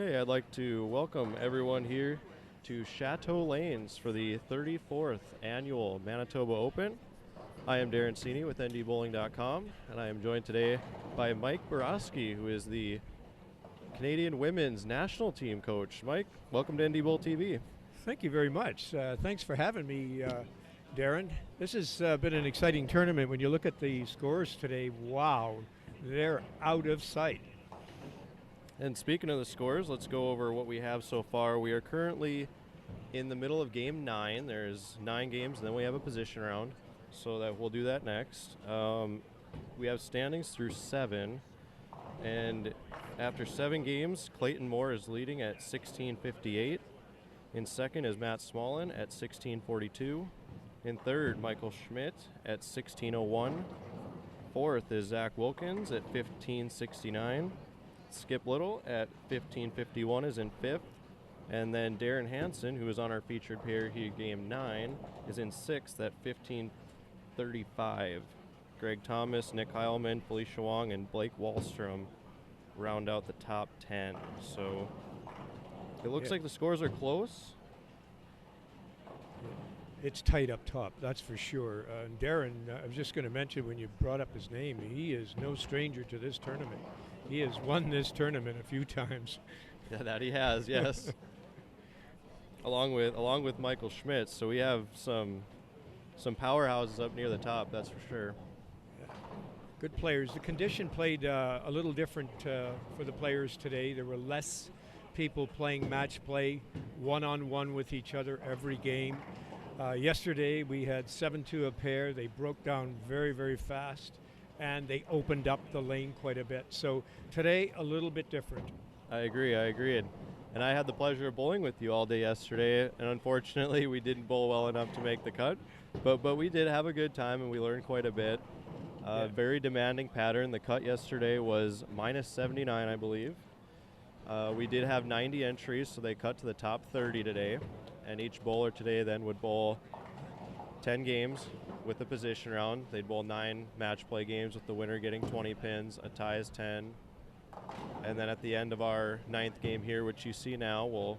Okay, I'd like to welcome everyone here to Chateau Lanes for the 34th Annual Manitoba Open. I am Darren Cini with NDBowling.com, and I am joined today by Mike Borowski, who is the Canadian Women's National Team Coach. Mike, welcome to NDBowlTV. Thank you very much. Thanks for having me, Darren. This has been an exciting tournament. When you look at the scores today, wow, they're out of sight. And speaking of the scores, let's go over what we have so far. We are currently in the middle of game 9. There's 9 games, and then we have a position round, so that we'll do that next. We have standings through 7, and after 7 games, Clayton Moore is leading at 1658. In second is Matt Smallen at 1642. In third, Michael Schmidt at 1601. Fourth is Zach Wilkins at 1569. Skip Little at 1551 is in fifth. And then Darren Hansen, who is on our featured pair here, game 9, is in sixth at 1535. Greg Thomas, Nick Hileman, Felicia Wong, and Blake Wallstrom round out the top 10. So it looks like the scores are close. It's tight up top, that's for sure. Darren, I was just going to mention when you brought up his name, he is no stranger to this tournament. He has won this tournament a few times. Yeah, that he has, yes. along with Michael Schmidt. So we have some powerhouses up near the top, that's for sure. Yeah. Good players. The condition played a little different for the players today. There were less people playing match play one-on-one with each other every game. Yesterday we had 7-2 a pair. They broke down very, very fast, and they opened up the lane quite a bit. So today, a little bit different. I agree. And I had the pleasure of bowling with you all day yesterday, and unfortunately we didn't bowl well enough to make the cut. But we did have a good time, and we learned quite a bit. Very demanding pattern. The cut yesterday was minus 79, I believe. We did have 90 entries, so they cut to the top 30 today. And each bowler today then would bowl 10 games with a position round. They'd bowl 9 match play games with the winner getting 20 pins, a tie is 10. And then at the end of our 9th game here, which you see now, we'll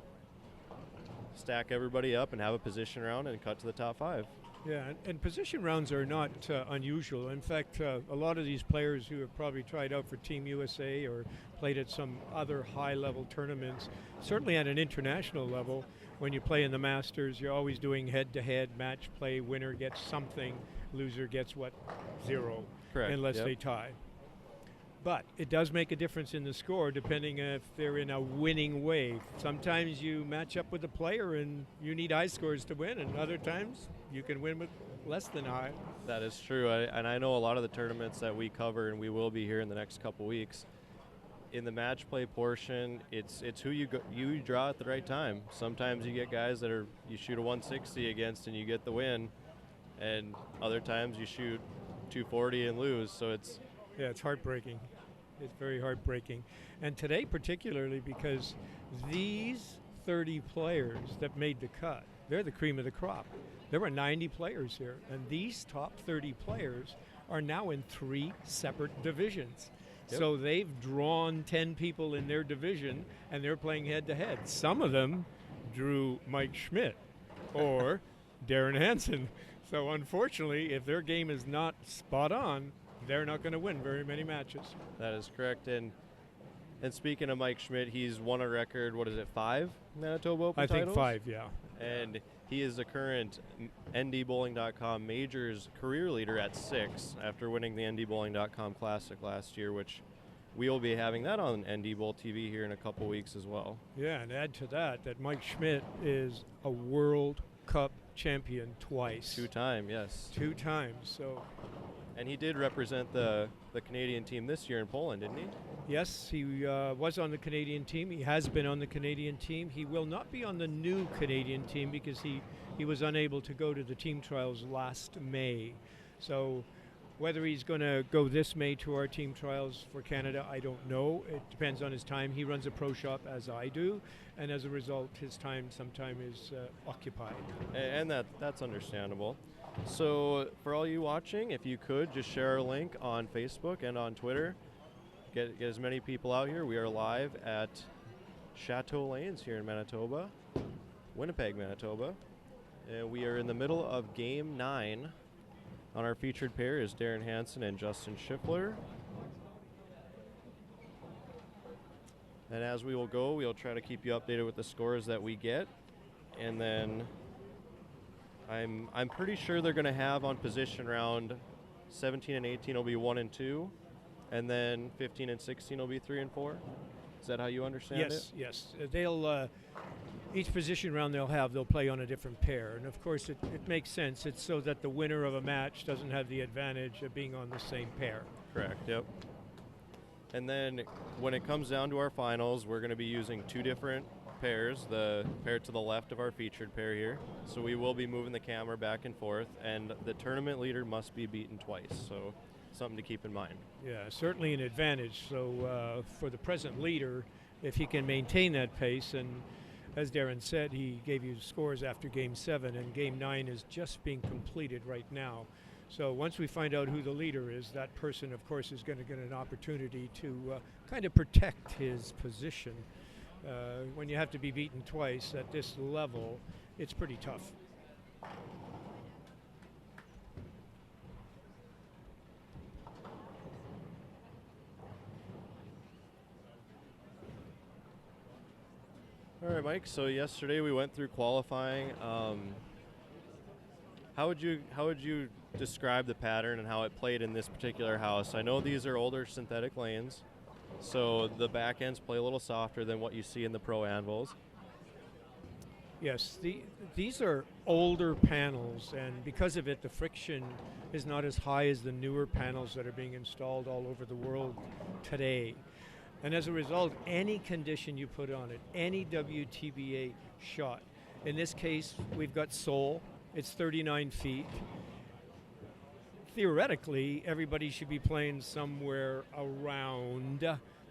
stack everybody up and have a position round and cut to the top 5. Yeah, and position rounds are not unusual. In fact, a lot of these players who have probably tried out for Team USA or played at some other high-level tournaments, certainly at an international level, when you play in the Masters, you're always doing head-to-head match play. Winner gets something, loser gets what? 0. Correct. Unless they tie. But it does make a difference in the score depending if they're in a winning way. Sometimes you match up with a player and you need high scores to win, and other times you can win with less than high. That is true, and I know a lot of the tournaments that we cover, and we will be here in the next couple weeks. In the match play portion, it's who you draw at the right time. Sometimes you get guys that you shoot a 160 against and you get the win, and other times you shoot 240 and lose. So it's heartbreaking. It's very heartbreaking. And today particularly because these 30 players that made the cut, they're the cream of the crop. There were 90 players here, and these top 30 players are now in 3 separate divisions. Yep. So they've drawn 10 people in their division, and they're playing head-to-head. Some of them drew Mike Schmidt or Darren Hansen. So unfortunately, if their game is not spot on, they're not going to win very many matches. That is correct. And speaking of Mike Schmidt, he's won a record, 5 Manitoba Open titles? I think 5, yeah. And he is the current NDBowling.com Majors career leader at 6 after winning the NDBowling.com Classic last year, which we will be having that on NDBowlTV here in a couple weeks as well. Yeah, and add to that Mike Schmidt is a World Cup champion twice. 2-time, yes. 2 times, so. And he did represent the Canadian team this year in Poland, didn't he? Yes, he was on the Canadian team. He has been on the Canadian team. He will not be on the new Canadian team because he was unable to go to the team trials last May. So whether he's going to go this May to our team trials for Canada, I don't know. It depends on his time. He runs a pro shop as I do, and as a result, his time sometime is occupied. And that's understandable. So for all you watching, if you could, just share our link on Facebook and on Twitter. Get as many people out here. We are live at Chateau lanes here in Manitoba, Winnipeg, Manitoba. We are in the middle of Game 9. On our featured pair is Darren Hansen and Justin Schiffler. And as we will go, we'll try to keep you updated with the scores that we get. And then I'm pretty sure they're going to have on position round 17 and 18 will be 1 and 2, and then 15 and 16 will be 3 and 4. Is that how you understand it? Yes. They'll each position round they'll play on a different pair, and of course it makes sense. It's so that the winner of a match doesn't have the advantage of being on the same pair. Correct. Yep. And then when it comes down to our finals, we're going to be using 2 different pairs, the pair to the left of our featured pair here. So we will be moving the camera back and forth, and the tournament leader must be beaten twice. So something to keep in mind. Yeah, certainly an advantage. So for the present leader, if he can maintain that pace, and as Darren said, he gave you scores after Game 7, and Game 9 is just being completed right now. So once we find out who the leader is, that person, of course, is going to get an opportunity to kind of protect his position. When you have to be beaten twice at this level, it's pretty tough. All right, Mike. So yesterday we went through qualifying. How would you describe the pattern and how it played in this particular house? I know these are older synthetic lanes, so the back ends play a little softer than what you see in the pro anvils. Yes, these are older panels, and because of it, the friction is not as high as the newer panels that are being installed all over the world today. And as a result, any condition you put on it, any WTBA shot, in this case, we've got Seoul, it's 39 feet. Theoretically, everybody should be playing somewhere around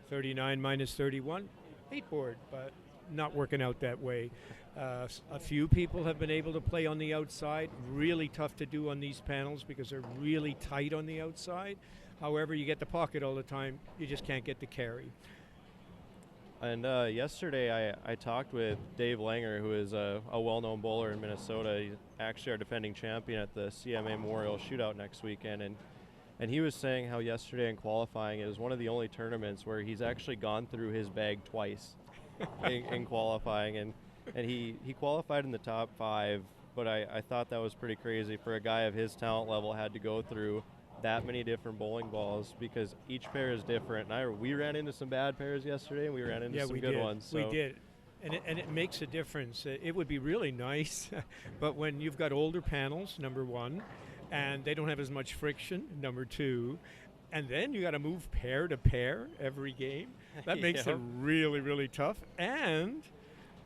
39 minus 31, 8 board, but not working out that way. A few people have been able to play on the outside. Really tough to do on these panels because they're really tight on the outside. However, you get the pocket all the time, you just can't get the carry. And yesterday I talked with Dave Langer, who is a well-known bowler in Minnesota. He's actually our defending champion at the CMA Memorial Shootout next weekend. And he was saying how yesterday in qualifying, it was one of the only tournaments where he's actually gone through his bag twice in qualifying. And he qualified in the top 5, but I thought that was pretty crazy for a guy of his talent level had to go through that many different bowling balls because each pair is different. And we ran into some bad pairs yesterday, and we ran into some good ones. So. We did. And it makes a difference. It would be really nice, but when you've got older panels, number 1, and they don't have as much friction, number 2, and then you got to move pair to pair every game, that makes it really, really tough. And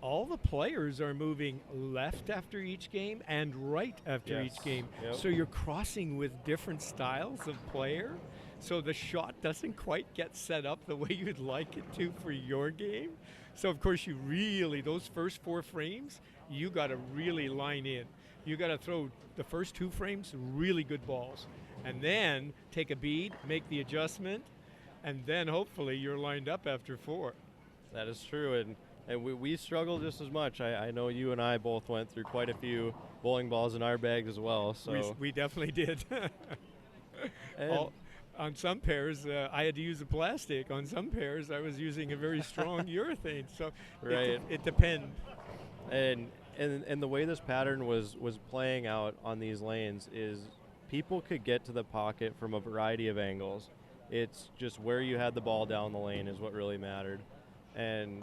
all the players are moving left after each game and right after each game. Yep. So you're crossing with different styles of player. So the shot doesn't quite get set up the way you'd like it to for your game. So of course you really, those first 4 frames, you got to really line in. You got to throw the first 2 frames really good balls. And then take a bead, make the adjustment, and then hopefully you're lined up after 4. That is true. And we struggle just as much. I know you and I both went through quite a few bowling balls in our bags as well. So we definitely did. On some pairs, I had to use a plastic. On some pairs, I was using a very strong urethane. So right. It depends. And the way this pattern was playing out on these lanes is people could get to the pocket from a variety of angles. It's just where you had the ball down the lane is what really mattered. And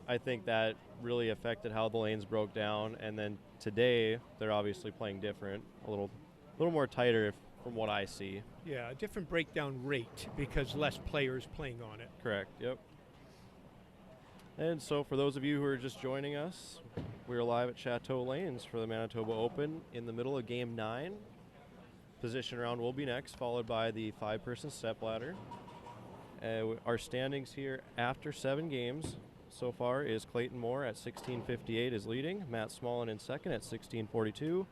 I think that really affected how the lanes broke down. And then today, they're obviously playing different, a little more tighter from what I see. Yeah, a different breakdown rate because less players playing on it. Correct, yep. And so for those of you who are just joining us, we're live at Chateau Lanes for the Manitoba Open in the middle of Game 9. Position round will be next, followed by the 5-person stepladder. Our standings here after 7 games so far is Clayton Moore at 1658 is leading, Matt Smallen in second at 1642,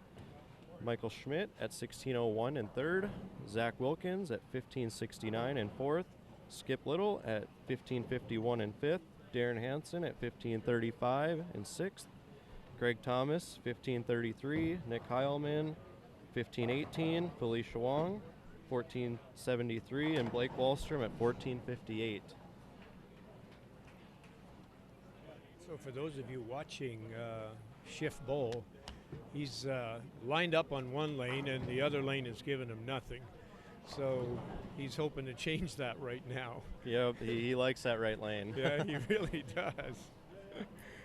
Michael Schmidt at 1601 in third, Zach Wilkins at 1569 in fourth, Skip Little at 1551 in fifth, Darren Hansen at 15:35 in 6th. Greg Thomas, 15:33. Nick Hileman, 15:18. Felicia Wong, 14:73. And Blake Wallstrom at 14:58. So for those of you watching Shift Bowl, he's lined up on one lane and the other lane is giving him nothing. So he's hoping to change that right now. Yep, he likes that right lane. Yeah, he really does.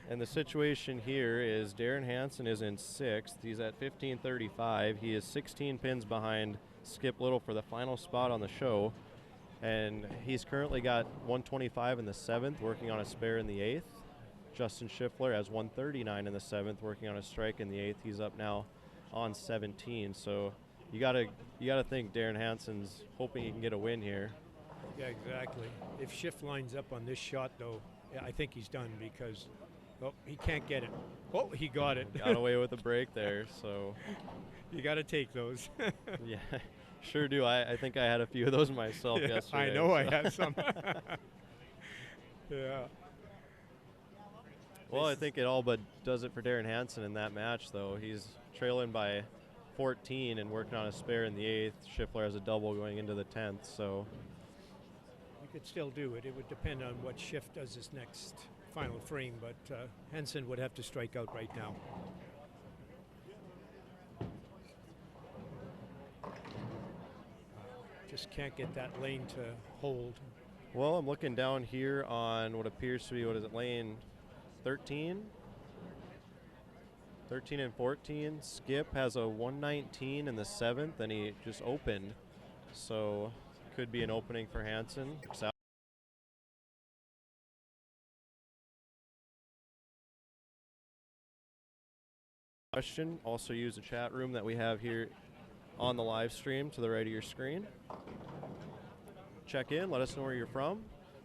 And the situation here is Darren Hansen is in 6th. He's at 15:35. He is 16 pins behind Skip Little for the final spot on the show. And he's currently got 125 in the 7th, working on a spare in the 8th. Justin Schiffler has 139 in the 7th, working on a strike in the 8th. He's up now on 17. So you gotta think Darren Hansen's hoping he can get a win here. Yeah, exactly. If Schiff lines up on this shot, though, I think he's done because he can't get it. Oh, he got it. Got away with a break there. So you got to take those. Yeah, sure do. I think I had a few of those myself yesterday. I know, so. I had some. Yeah. Well, I think it all but does it for Darren Hansen in that match, though. He's trailing by 14 and working on a spare in the 8th. Schiffler has a double going into the 10th, so. You could still do it. It would depend on what Schiff does this next final frame, but Hansen would have to strike out right now. Just can't get that lane to hold. Well, I'm looking down here on what appears to be, lane 13? 13 and 14. Skip has a 119 in the 7th, and he just opened. So could be an opening for Hansen. Question, also use the chat room that we have here on the live stream to the right of your screen. Check in, let us know where you're from.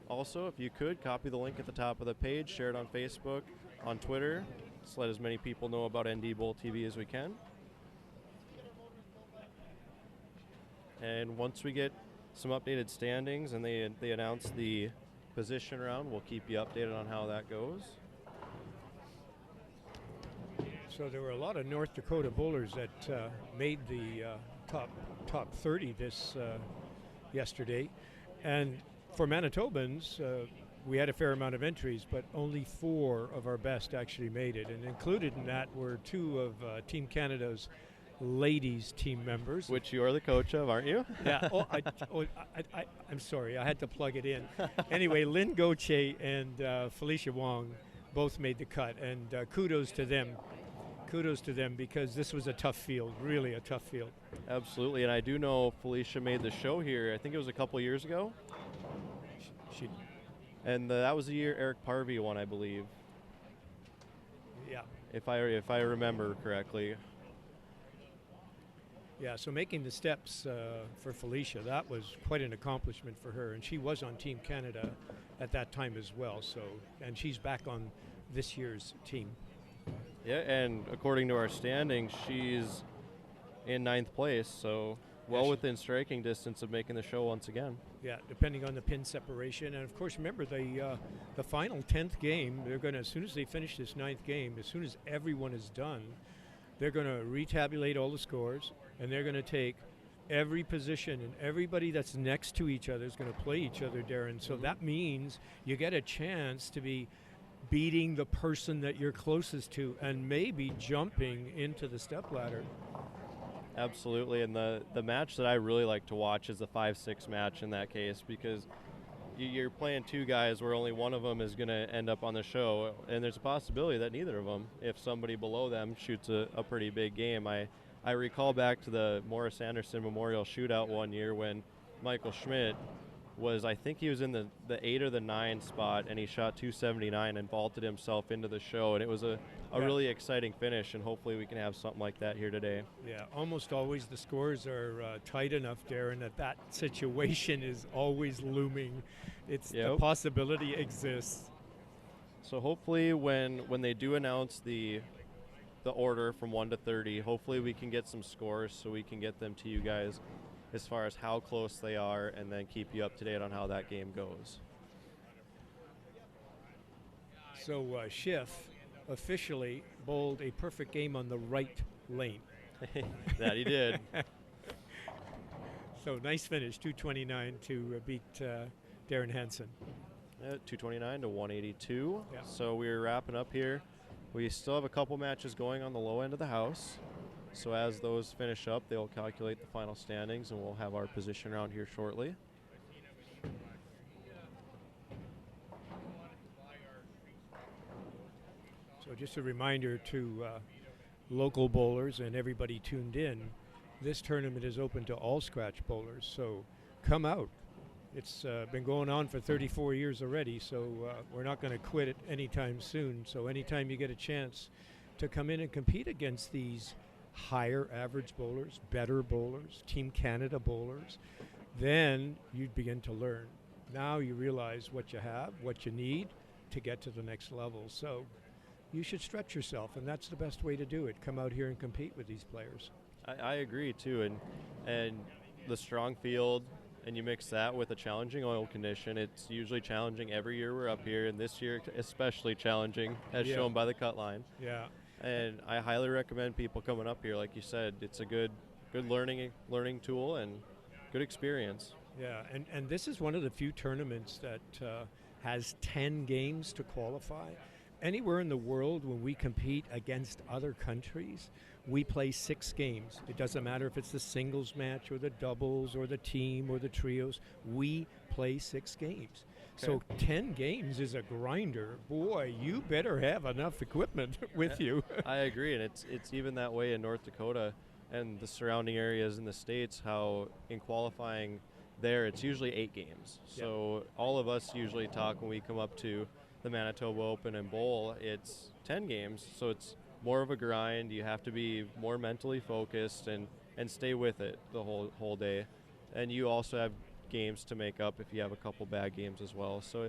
Also, if you could, copy the link at the top of the page, share it on Facebook, on Twitter. Just let as many people know about NDBowlTV as we can. And once we get some updated standings and they announce the position round, we'll keep you updated on how that goes. So there were a lot of North Dakota bowlers that made the top 30 this yesterday. And for Manitobans, we had a fair amount of entries, but only 4 of our best actually made it. And included in that were 2 of Team Canada's ladies team members. Which you are the coach of, aren't you? Yeah. I'm sorry. I had to plug it in. Anyway, Lynn Gauthier and Felicia Wong both made the cut. And kudos to them. Kudos to them because this was a tough field, really a tough field. Absolutely. And I do know Felicia made the show here. I think it was a couple years ago. And that was the year Eric Parvey won, I believe. Yeah. If I remember correctly. Yeah, so making the steps for Felicia, that was quite an accomplishment for her. And she was on Team Canada at that time as well. So, and she's back on this year's team. Yeah, and according to our standings, she's in 9th place. So well within striking distance of making the show once again. Yeah, depending on the pin separation. And of course, remember the final 10th game, they're going to, as soon as they finish this 9th game, as soon as everyone is done, they're going to retabulate all the scores, and they're going to take every position, and everybody that's next to each other is going to play each other, Darren. So that means you get a chance to be beating the person that you're closest to and maybe jumping into the stepladder. Absolutely, and the match that I really like to watch is the 5-6 match in that case, because you're playing 2 guys where only one of them is going to end up on the show, and there's a possibility that neither of them, if somebody below them shoots a pretty big game. I recall back to the Morris Anderson Memorial Shootout one year when Michael Schmidt I think he was in the 8 or the 9 spot, and he shot 279 and vaulted himself into the show, and it was a really exciting finish, and hopefully we can have something like that here today. Yeah, almost always the scores are tight enough, Darren, that situation is always looming. It's the possibility exists. So hopefully when they do announce the order from 1 to 30, hopefully we can get some scores so we can get them to you guys as far as how close they are, and then keep you up to date on how that game goes. So Schiff officially bowled a perfect game on the right lane. That he did. So nice finish, 229 to beat Darren Hansen. 229 to 182. Yeah. So we're wrapping up here. We still have a couple matches going on the low end of the house. So as those finish up, they'll calculate the final standings, and we'll have our position around here shortly. So just a reminder to local bowlers and everybody tuned in, this tournament is open to all scratch bowlers, so come out. It's been going on for 34 years already, so we're not going to quit it anytime soon. So anytime you get a chance to come in and compete against these higher average bowlers, better bowlers, Team Canada bowlers, then you begin to learn. Now you realize what you have, what you need to get to the next level. So you should stretch yourself, and that's the best way to do it. Come out here and compete with these players. I agree too, and the strong field, and you mix that with a challenging oil condition. It's usually challenging every year we're up here, and this year especially challenging, as shown by the cut line. Yeah. And I highly recommend people coming up here. Like you said, it's a good learning tool and good experience. Yeah, and this is one of the few tournaments that has 10 games to qualify. Anywhere in the world when we compete against other countries, we play 6 games. It doesn't matter if it's the singles match or the doubles or the team or the trios. We play 6 games. Okay. So 10 games is a grinder. Boy, you better have enough equipment with you. I agree, and it's even that way in North Dakota and the surrounding areas in the States, how in qualifying there it's usually 8 games. So all of us usually talk when we come up to the Manitoba Open and bowl, it's 10 games, so it's more of a grind. You have to be more mentally focused and stay with it the whole day. And you also have games to make up if you have a couple bad games as well. So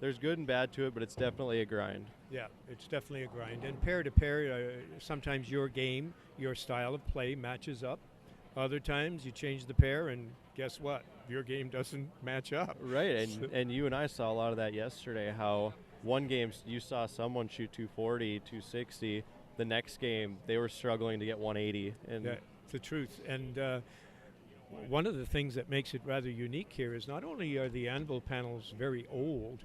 there's good and bad to it, but it's definitely a grind. Yeah, it's definitely a grind. And pair to pair, sometimes your game, your style of play matches up. Other times you change the pair and guess what? Your game doesn't match up. Right, and you and I saw a lot of that yesterday, how one game you saw someone shoot 240, 260. The next game, they were struggling to get 180. And yeah, it's the truth. And one of the things that makes it rather unique here is not only are the anvil panels very old,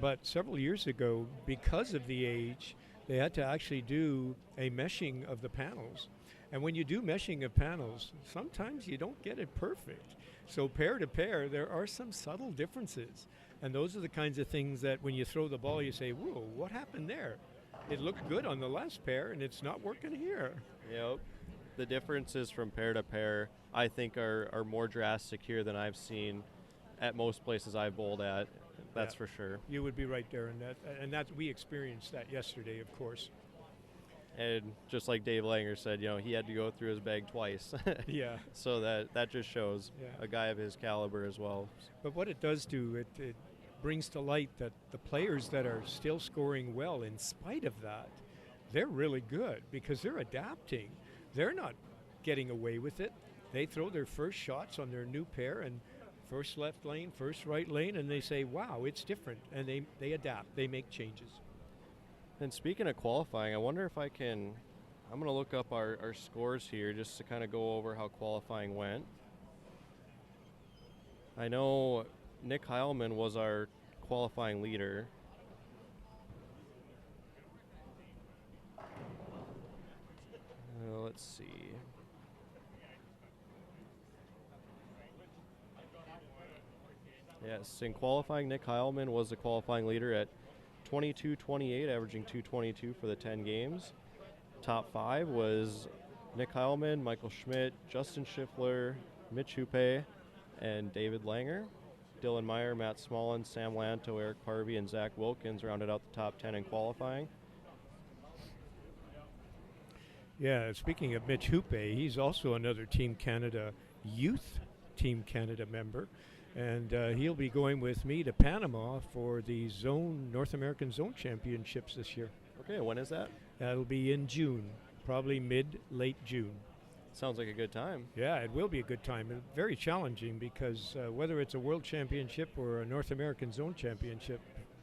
but several years ago, because of the age, they had to actually do a meshing of the panels. And when you do meshing of panels, sometimes you don't get it perfect. So pair to pair, there are some subtle differences. And those are the kinds of things that when you throw the ball, you say, whoa, what happened there? It looked good on the last pair, and it's not working here. Yep. The differences from pair to pair, I think, are more drastic here than I've seen at most places I've bowled at. That's for sure. You would be right, Darren. We experienced that yesterday, of course. And just like Dave Langer said, he had to go through his bag twice. Yeah. So that just shows a guy of his caliber as well. But what it does do, it brings to light that the players that are still scoring well in spite of that, they're really good because they're adapting. They're not getting away with it. They throw their first shots on their new pair and first left lane, first right lane, and they say, wow, it's different. And they adapt. They make changes. And speaking of qualifying, I wonder if I'm going to look up our scores here just to kind of go over how qualifying went. I know Nick Hileman was our qualifying leader. Let's see. Yes, in qualifying, Nick Hileman was the qualifying leader at 22-28, averaging 222 for the 10 games. Top 5 was Nick Hileman, Michael Schmidt, Justin Schiffler, Mitch Hupe, and David Langer. Dylan Meyer, Matt Smallen, Sam Lanto, Eric Parvey, and Zach Wilkins rounded out the top 10 in qualifying. Yeah, speaking of Mitch Hupe, he's also another Team Canada youth Team Canada member. And he'll be going with me to Panama for the North American Zone Championships this year. Okay, when is that? That'll be in June, probably late June. Sounds like a good time. Yeah, it will be a good time. And very challenging because whether it's a World Championship or a North American Zone Championship,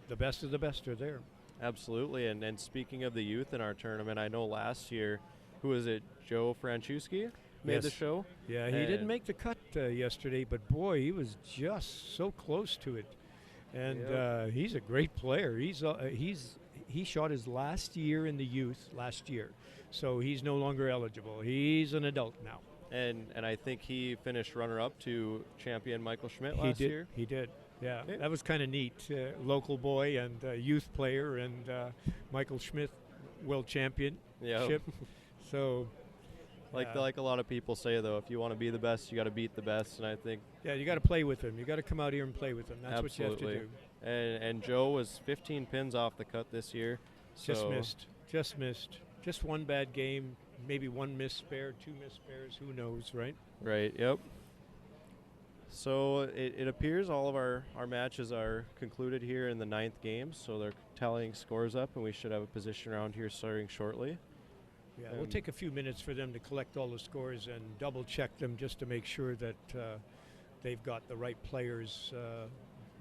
the best of the best are there. Absolutely. And speaking of the youth in our tournament, I know last year, who was it, Joe Franchuski made the Yes. show? Yeah, he didn't make the cut yesterday, but boy, he was just so close to it. And Yep. he's a great player. He shot his last year in the youth last year, so he's no longer eligible. He's an adult now. And I think he finished runner-up to champion Michael Schmidt He last did. year. He did. Yeah, Yeah. that was kind of neat. Local boy and youth player, and Michael Schmidt, world championship. Yep. So, Like yeah. like a lot of people say, though, if you want to be the best, you got to beat the best. And I think Yeah, you got to play with him. You got to come out here and play with him. That's what you have to absolutely. do. And Joe was 15 pins off the cut this year. Just So missed. Just missed. Just one bad game. Maybe one missed spare, two missed spares. Who knows, right? Right, yep. So it appears all of our matches are concluded here in the 9th game, so they're tallying scores up, and we should have a position around here starting shortly. Yeah, we'll take a few minutes for them to collect all the scores and double check them just to make sure that they've got the right players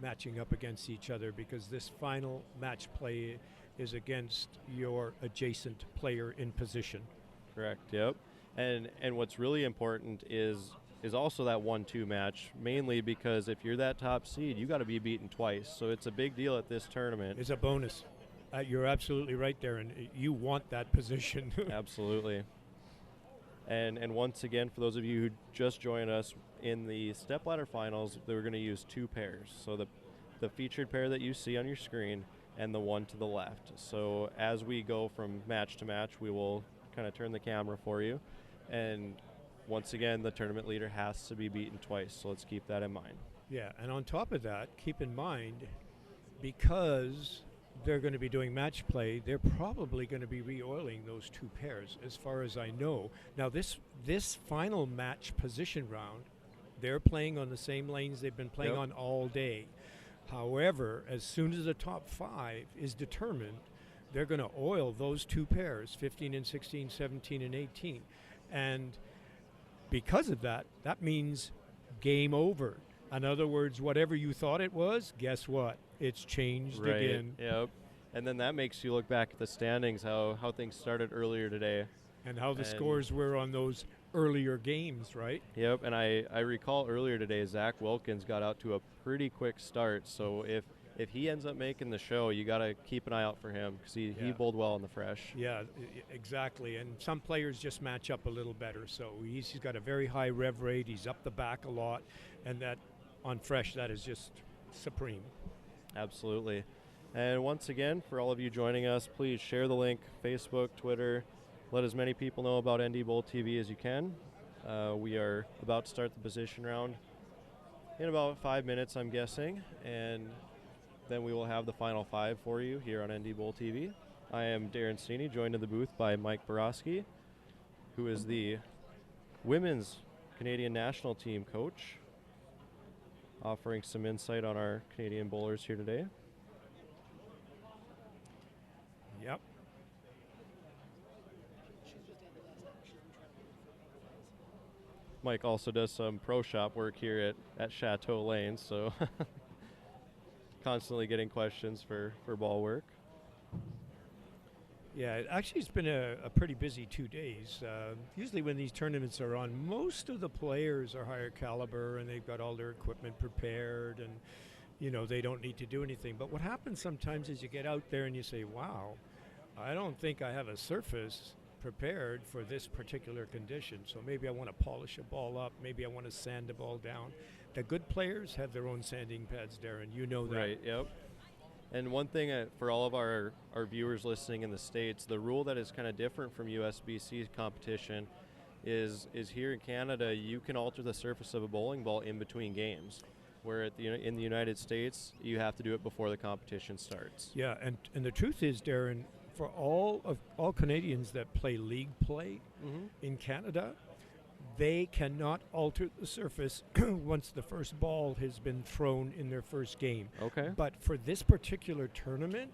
matching up against each other, because this final match play is against your adjacent player in position. Correct, yep. And what's really important is also that 1-2 match, mainly because if you're that top seed, you got to be beaten twice. So it's a big deal at this tournament. It's a bonus. You're absolutely right there, and you want that position. Absolutely. And once again, for those of you who just joined us, in the Stepladder finals, they were going to use 2 pairs. So the featured pair that you see on your screen and the one to the left. So as we go from match to match, we will kind of turn the camera for you. And once again, the tournament leader has to be beaten twice. So let's keep that in mind. Yeah, and on top of that, keep in mind, because they're going to be doing match play, they're probably going to be re-oiling those 2 pairs, as far as I know. Now, this final match position round, they're playing on the same lanes they've been playing on all day. However, as soon as the top 5 is determined, they're going to oil those 2 pairs, 15 and 16, 17 and 18. And because of that, that means game over. In other words, whatever you thought it was, guess what? It's changed again. Yep. And then that makes you look back at the standings, how things started earlier today. And how the scores were on those earlier games, right? Yep, and I recall earlier today, Zach Wilkins got out to a pretty quick start. So if he ends up making the show, you got to keep an eye out for him, because he bowled well in the fresh. Yeah, exactly. And some players just match up a little better. So he's got a very high rev rate. He's up the back a lot. And that on fresh, that is just supreme. Absolutely. And once again, for all of you joining us, please share the link, Facebook, Twitter. Let as many people know about NDBowlTV as you can. We are about to start the position round in about 5 minutes, I'm guessing. And then we will have the final 5 for you here on NDBowlTV. I am Darren Steeney, joined in the booth by Mike Borowski, who is the women's Canadian national team coach, offering some insight on our Canadian bowlers here today. Yep. Mike also does some pro shop work here at Chateau Lane, so constantly getting questions for ball work. Yeah, actually it's been a pretty busy 2 days. Usually when these tournaments are on, most of the players are higher caliber and they've got all their equipment prepared, and you know, they don't need to do anything. But what happens sometimes is you get out there and you say, wow, I don't think I have a surface prepared for this particular condition. So maybe I want to polish a ball up. Maybe I want to sand a ball down. The good players have their own sanding pads, Darren. You know that. Right, yep. And one thing for all of our viewers listening in the States, the rule that is kind of different from USBC competition is here in Canada, you can alter the surface of a bowling ball in between games. Where in the United States, you have to do it before the competition starts. Yeah, and the truth is, Darren, for all Canadians that play league play in Canada, they cannot alter the surface once the first ball has been thrown in their first game. Okay. But for this particular tournament,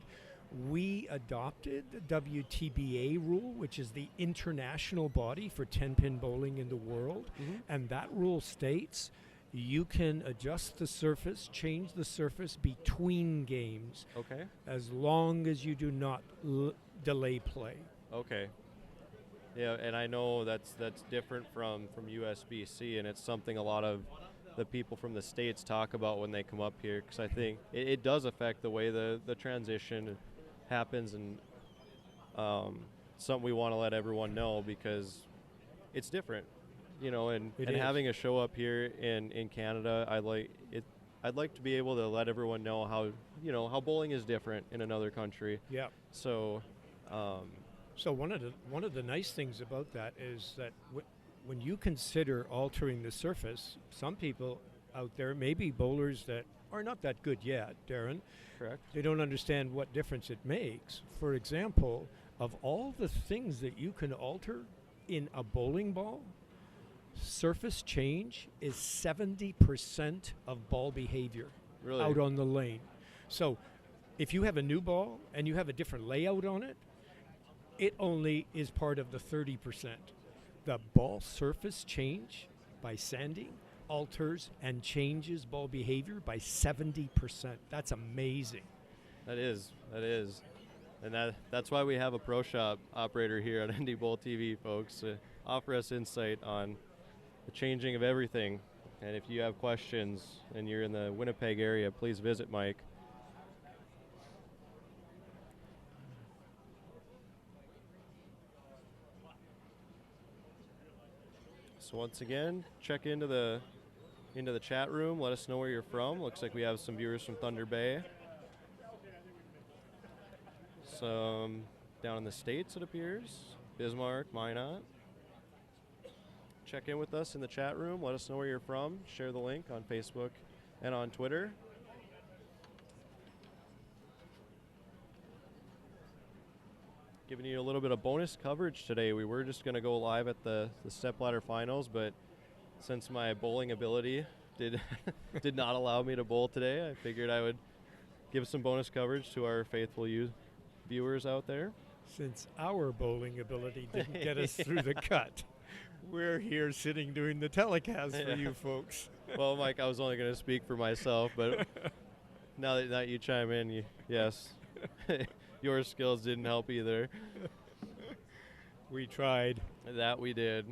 we adopted the WTBA rule, which is the international body for 10-pin bowling in the world. And that rule states you can adjust the surface, change the surface between games, Okay. as long as you do not delay play. Okay. Yeah, and I know that's different from USBC, and it's something a lot of the people from the States talk about when they come up here, because I think it does affect the way the transition happens, and something we want to let everyone know because it's different, and having a show up here in Canada, I'd like to be able to let everyone know how bowling is different in another country. Yeah. So So one of the nice things about that is that when you consider altering the surface, some people out there, maybe bowlers that are not that good yet, Darren, correct. they don't understand what difference it makes. For example, of all the things that you can alter in a bowling ball, surface change is 70% of ball behavior Really? out on the lane. So if you have a new ball and you have a different layout on it, it only is part of the 30%. The ball surface change by sanding alters and changes ball behavior by 70%. That's amazing. That is. And that's why we have a pro shop operator here on NDBowlTV, folks, to offer us insight on the changing of everything. And if you have questions and you're in the Winnipeg area, please visit Mike. So once again, check into the chat room. Let us know where you're from. Looks like we have some viewers from Thunder Bay. Some down in the States, it appears. Bismarck, Minot. Check in with us in the chat room. Let us know where you're from. Share the link on Facebook and on Twitter. Giving you a little bit of bonus coverage today. We were just going to go live at the Stepladder finals, but since my bowling ability did not allow me to bowl today, I figured I would give some bonus coverage to our faithful viewers out there. Since our bowling ability didn't get us through the cut, we're here sitting doing the telecast for you folks. Well, Mike, I was only going to speak for myself, but now that you chime in, yes. Your skills didn't help either. We tried. That we did.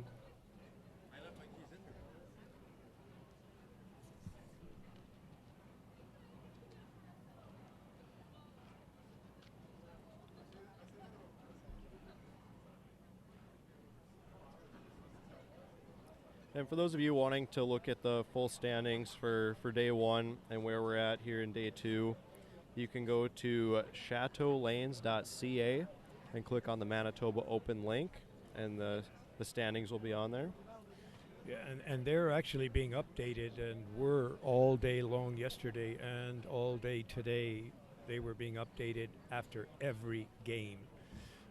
And for those of you wanting to look at the full standings for day one and where we're at here in day two, you can go to chateaulanes.ca and click on the Manitoba Open link, and the standings will be on there. Yeah, and they're actually being updated, and were all day long yesterday and all day today. They were being updated after every game,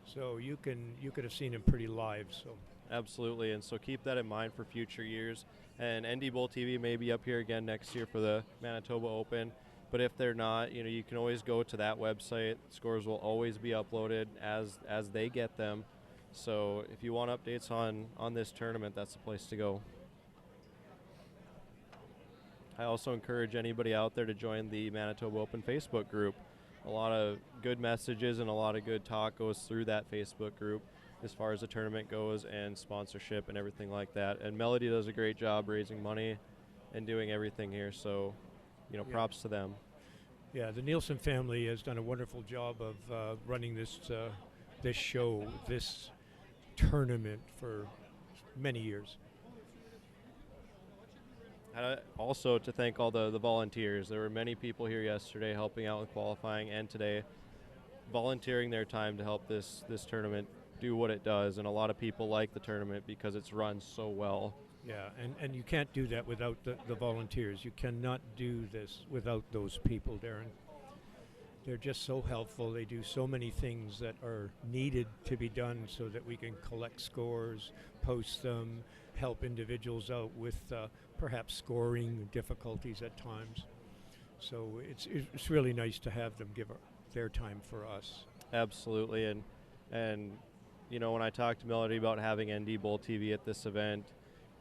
so you could have seen them pretty live. So absolutely, and so keep that in mind for future years. And NDBowlTV may be up here again next year for the Manitoba Open. But if they're not, you can always go to that website. Scores will always be uploaded as they get them. So if you want updates on this tournament, that's the place to go. I also encourage anybody out there to join the Manitoba Open Facebook group. A lot of good messages and a lot of good talk goes through that Facebook group as far as the tournament goes and sponsorship and everything like that. And Melody does a great job raising money and doing everything here. So props to them. Yeah, the Nielsen family has done a wonderful job of running this show, this tournament for many years. Also to thank all the volunteers. There were many people here yesterday helping out with qualifying and today volunteering their time to help this tournament do what it does. And a lot of people like the tournament because it's run so well. Yeah, and you can't do that without the volunteers. You cannot do this without those people, Darren. They're just so helpful. They do so many things that are needed to be done so that we can collect scores, post them, help individuals out with perhaps scoring difficulties at times. So it's really nice to have them give their time for us. Absolutely, and when I talked to Melody about having NDBowlTV at this event,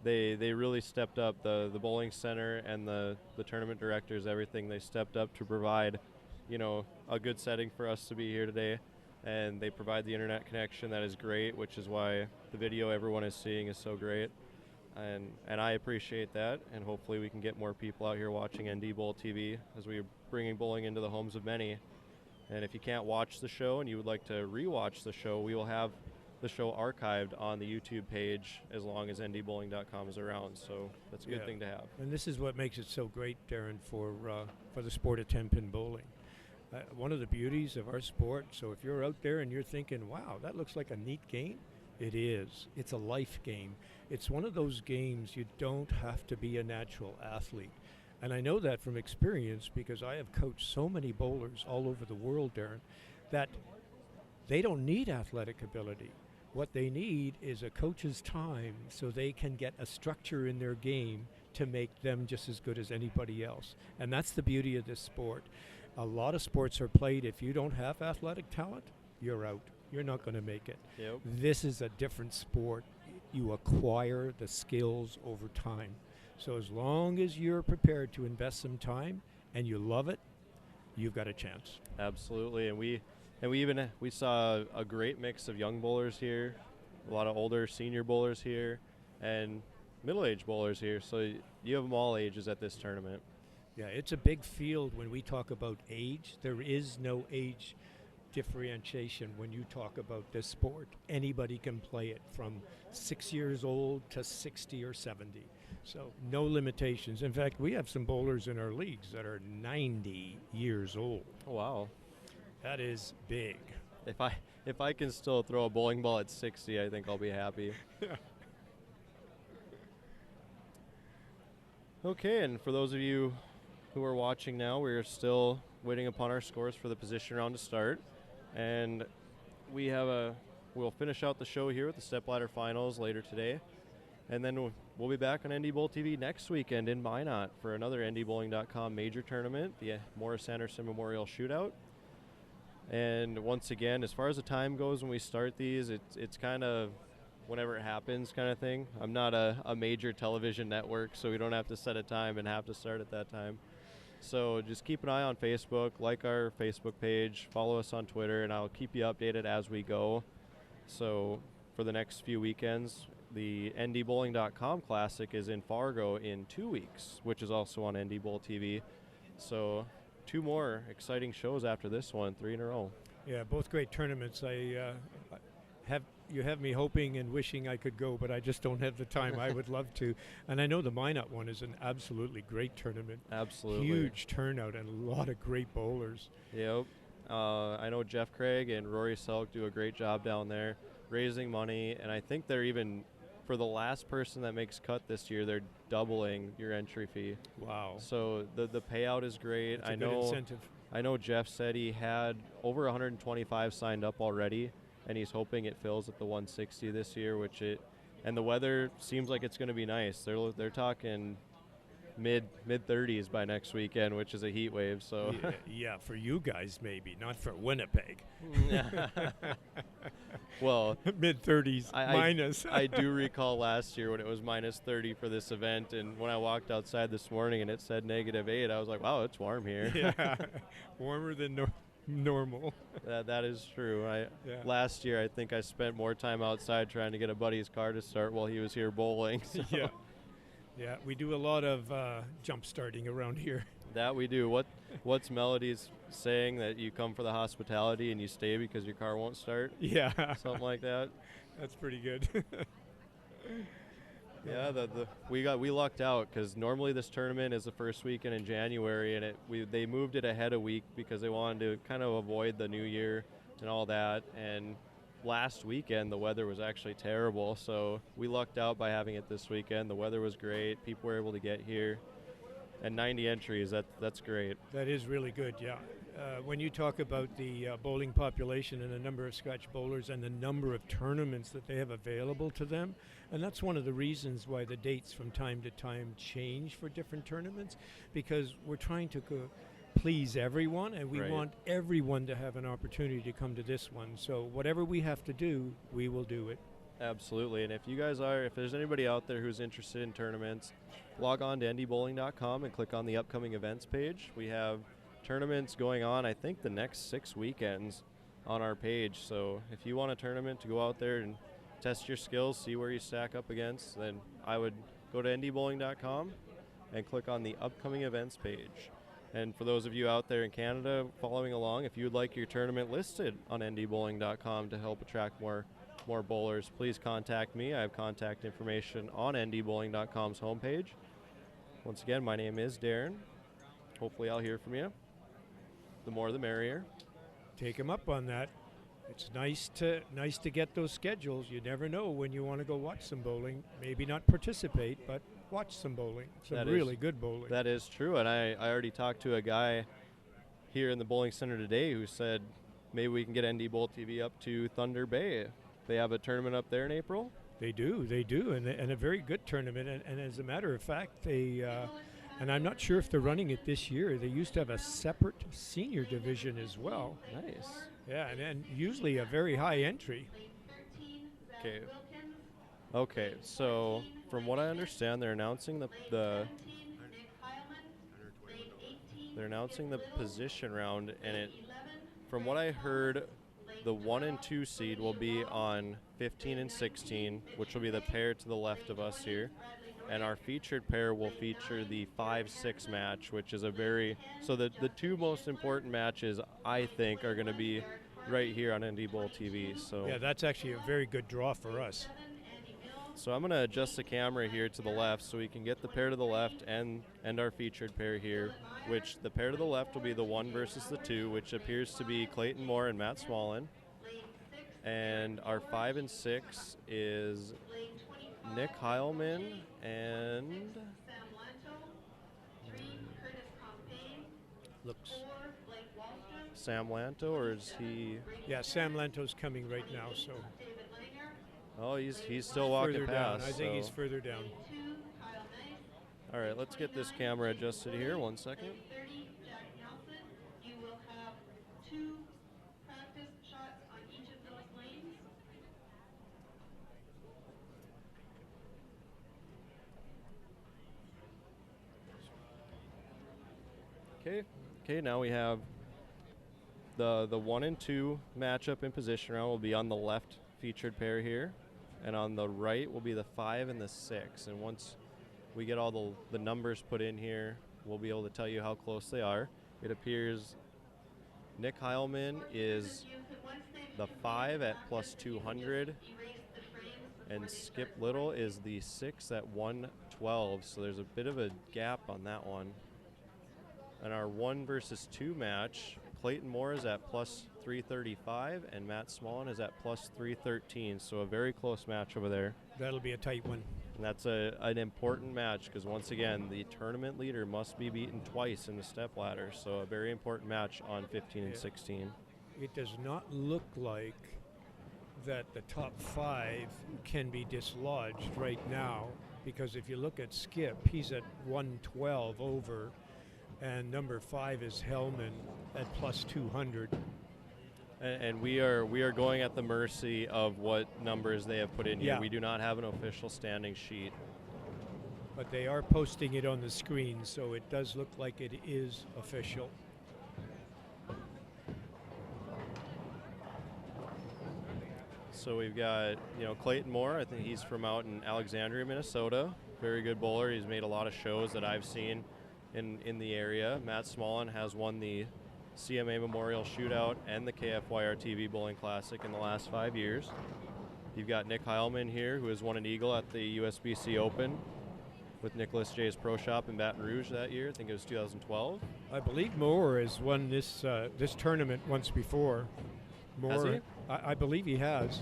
they really stepped up. The bowling center and the tournament directors, everything, they stepped up to provide, a good setting for us to be here today. And they provide the internet connection that is great, which is why the video everyone is seeing is so great. And I appreciate that, and hopefully we can get more people out here watching NDBowlTV as we are bringing bowling into the homes of many. And if you can't watch the show and you would like to re-watch the show, we will have the show archived on the YouTube page as long as ndbowling.com is around. So that's a good thing to have. And this is what makes it so great, Darren, for the sport of 10-pin bowling. One of the beauties of our sport, so if you're out there and you're thinking, wow, that looks like a neat game, it is. It's a life game. It's one of those games you don't have to be a natural athlete. And I know that from experience because I have coached so many bowlers all over the world, Darren, that they don't need athletic ability. What they need is a coach's time so they can get a structure in their game to make them just as good as anybody else. And that's the beauty of this sport. A lot of sports are played. If you don't have athletic talent, you're out. You're not going to make it. Yep. This is a different sport. You acquire the skills over time. So as long as you're prepared to invest some time and you love it, you've got a chance. Absolutely. And we saw a great mix of young bowlers here, a lot of older senior bowlers here, and middle-aged bowlers here. So you have them all ages at this tournament. Yeah, it's a big field when we talk about age. There is no age differentiation when you talk about this sport. Anybody can play it from 6 years old to 60 or 70. So no limitations. In fact, we have some bowlers in our leagues that are 90 years old. Oh, wow. That is big. If I can still throw a bowling ball at 60, I think I'll be happy. Okay, and for those of you who are watching now, we're still waiting upon our scores for the position round to start. And we'll finish out the show here with the Stepladder finals later today. And then we'll be back on NDBowlTV next weekend in Minot for another NDBowling.com major tournament, the Morris Anderson Memorial Shootout. And once again, as far as the time goes when we start these, it's kind of whenever it happens kind of thing. I'm not a major television network, so we don't have to set a time and have to start at that time. So just keep an eye on Facebook, like our Facebook page, follow us on Twitter, and I'll keep you updated as we go. So for the next few weekends, the NDBowling.com Classic is in Fargo in 2 weeks, which is also on NDBowlTV. So 2 more exciting shows after this one, 3 in a row. Yeah, both great tournaments. You have me hoping and wishing I could go, but I just don't have the time. I would love to. And I know the Minot one is an absolutely great tournament. Absolutely. Huge turnout and a lot of great bowlers. Yep. I know Jeff Craig and Rory Selk do a great job down there raising money, and I think they're even, for the last person that makes cut this year, they're doubling your entry fee. Wow. So the payout is great. That's a good incentive. I know Jeff said he had over 125 signed up already, and he's hoping it fills at the 160 this year, and the weather seems like it's going to be nice. They're talking mid 30s by next weekend, which is a heat wave. So yeah, for you guys maybe, not for Winnipeg. Well, mid 30s minus. I do recall last year when it was minus 30 for this event, and when I walked outside this morning and it said -8, I was like, wow, it's warm here. Yeah, warmer than normal. That is true. Last year, I think I spent more time outside trying to get a buddy's car to start while he was here bowling. So. Yeah, we do a lot of jump starting around here. That we do. What's Melody's saying, that you come for the hospitality and you stay because your car won't start? Yeah. Something like that. That's pretty good. Yeah, we lucked out because normally this tournament is the first weekend in January, and they moved it ahead a week because they wanted to kind of avoid the new year and all that. And last weekend the weather was actually terrible, so we lucked out by having it this weekend. The weather was great. People were able to get here, and 90 entries. That's great. That is really good. Yeah. When you talk about the bowling population and the number of scratch bowlers and the number of tournaments that they have available to them, and that's one of the reasons why the dates from time to time change for different tournaments, because we're trying to please everyone, and we want everyone to have an opportunity to come to this one. So whatever we have to do, we will do it. Absolutely. And if there's anybody out there who's interested in tournaments, log on to NDBowling.com and click on the upcoming events page. We have tournaments going on, I think, the next 6 weekends on our page. So if you want a tournament to go out there and test your skills, see where you stack up against, then I would go to NDBowling.com and click on the upcoming events page. And for those of you out there in Canada following along, if you'd like your tournament listed on NDBowling.com to help attract more bowlers, please contact me. I have contact information on NDBowling.com's homepage. Once again, my name is Darren. Hopefully I'll hear from you. The more the merrier. Take him up on that. It's nice to get those schedules. You never know when you want to go watch some bowling. Maybe not participate, but watch some bowling. Some really good bowling. That is true, and I already talked to a guy here in the bowling center today who said maybe we can get NDBowlTV up to Thunder Bay. They have a tournament up there in April. They do, and a very good tournament. And as a matter of fact, and I'm not sure if they're running it this year. They used to have a separate senior division as well. Nice. Yeah, and usually a very high entry. Okay, so from what I understand, they're announcing they're announcing the position round, and from what I heard, the 1 and 2 seed will be on 15 and 16, which will be the pair to the left of us here. And our featured pair will feature the 5-6 match, which is so the two most important matches, I think, are going to be right here on NDBowlTV. So yeah, that's actually a very good draw for us. So I'm going to adjust the camera here to the left so we can get the pair to the left and our featured pair here, which the pair to the left will be the 1 versus the 2, which appears to be Clayton Moore and Matt Smallen. And our 5 and 6 is Nick Hileman and looks Sam Lanto, or is he? Yeah, Sam Lanto's coming right now. So. Oh, he's still walking past. I think he's further down. All right, let's get this camera adjusted here. 1 second. Okay, now we have the 1 and 2 matchup in position round will be on the left featured pair here, and on the right will be the 5 and the 6. And once we get all the numbers put in here, we'll be able to tell you how close they are. It appears Nick Hileman is the 5 at plus 200, and Skip Little is the 6 at 112. So there's a bit of a gap on that one. And our 1 versus 2 match, Clayton Moore is at plus 335 and Matt Smallen is at plus 313. So a very close match over there. That'll be a tight one. And that's an important match because, once again, the tournament leader must be beaten twice in the stepladder. So a very important match on 15 and 16. It does not look like that the top 5 can be dislodged right now, because if you look at Skip, he's at 112 over. And number 5 is Hileman at plus 200. And we are going at the mercy of what numbers they have put in here. We do not have an official standing sheet. But they are posting it on the screen, so it does look like it is official. So we've got, Clayton Moore. I think he's from out in Alexandria, Minnesota. Very good bowler. He's made a lot of shows that I've seen in the area. Matt Smallen has won the CMA Memorial Shootout and the KFYR TV Bowling Classic in the last 5 years. You've got Nick Hileman here, who has won an eagle at the USBC Open with Nicholas J's Pro Shop in Baton Rouge that year. I think it was 2012. I believe Moore has won this tournament once before. Moore, has he? I believe he has.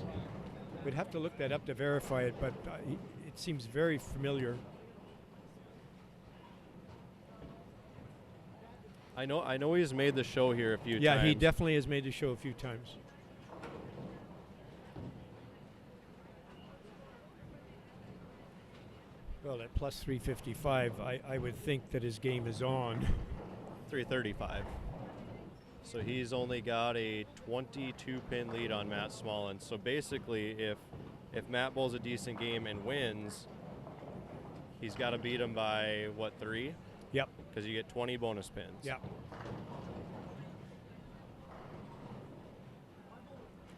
We'd have to look that up to verify it, but it seems very familiar. I know he's made the show here a few times. Yeah, he definitely has made the show a few times. Well, at plus 355, I would think that his game is on. 335. So he's only got a 22-pin lead on Matt Smallen. So basically, if if Matt bowls a decent game and wins, he's got to beat him by, what, 3? Yep. Because you get 20 bonus pins. Yep.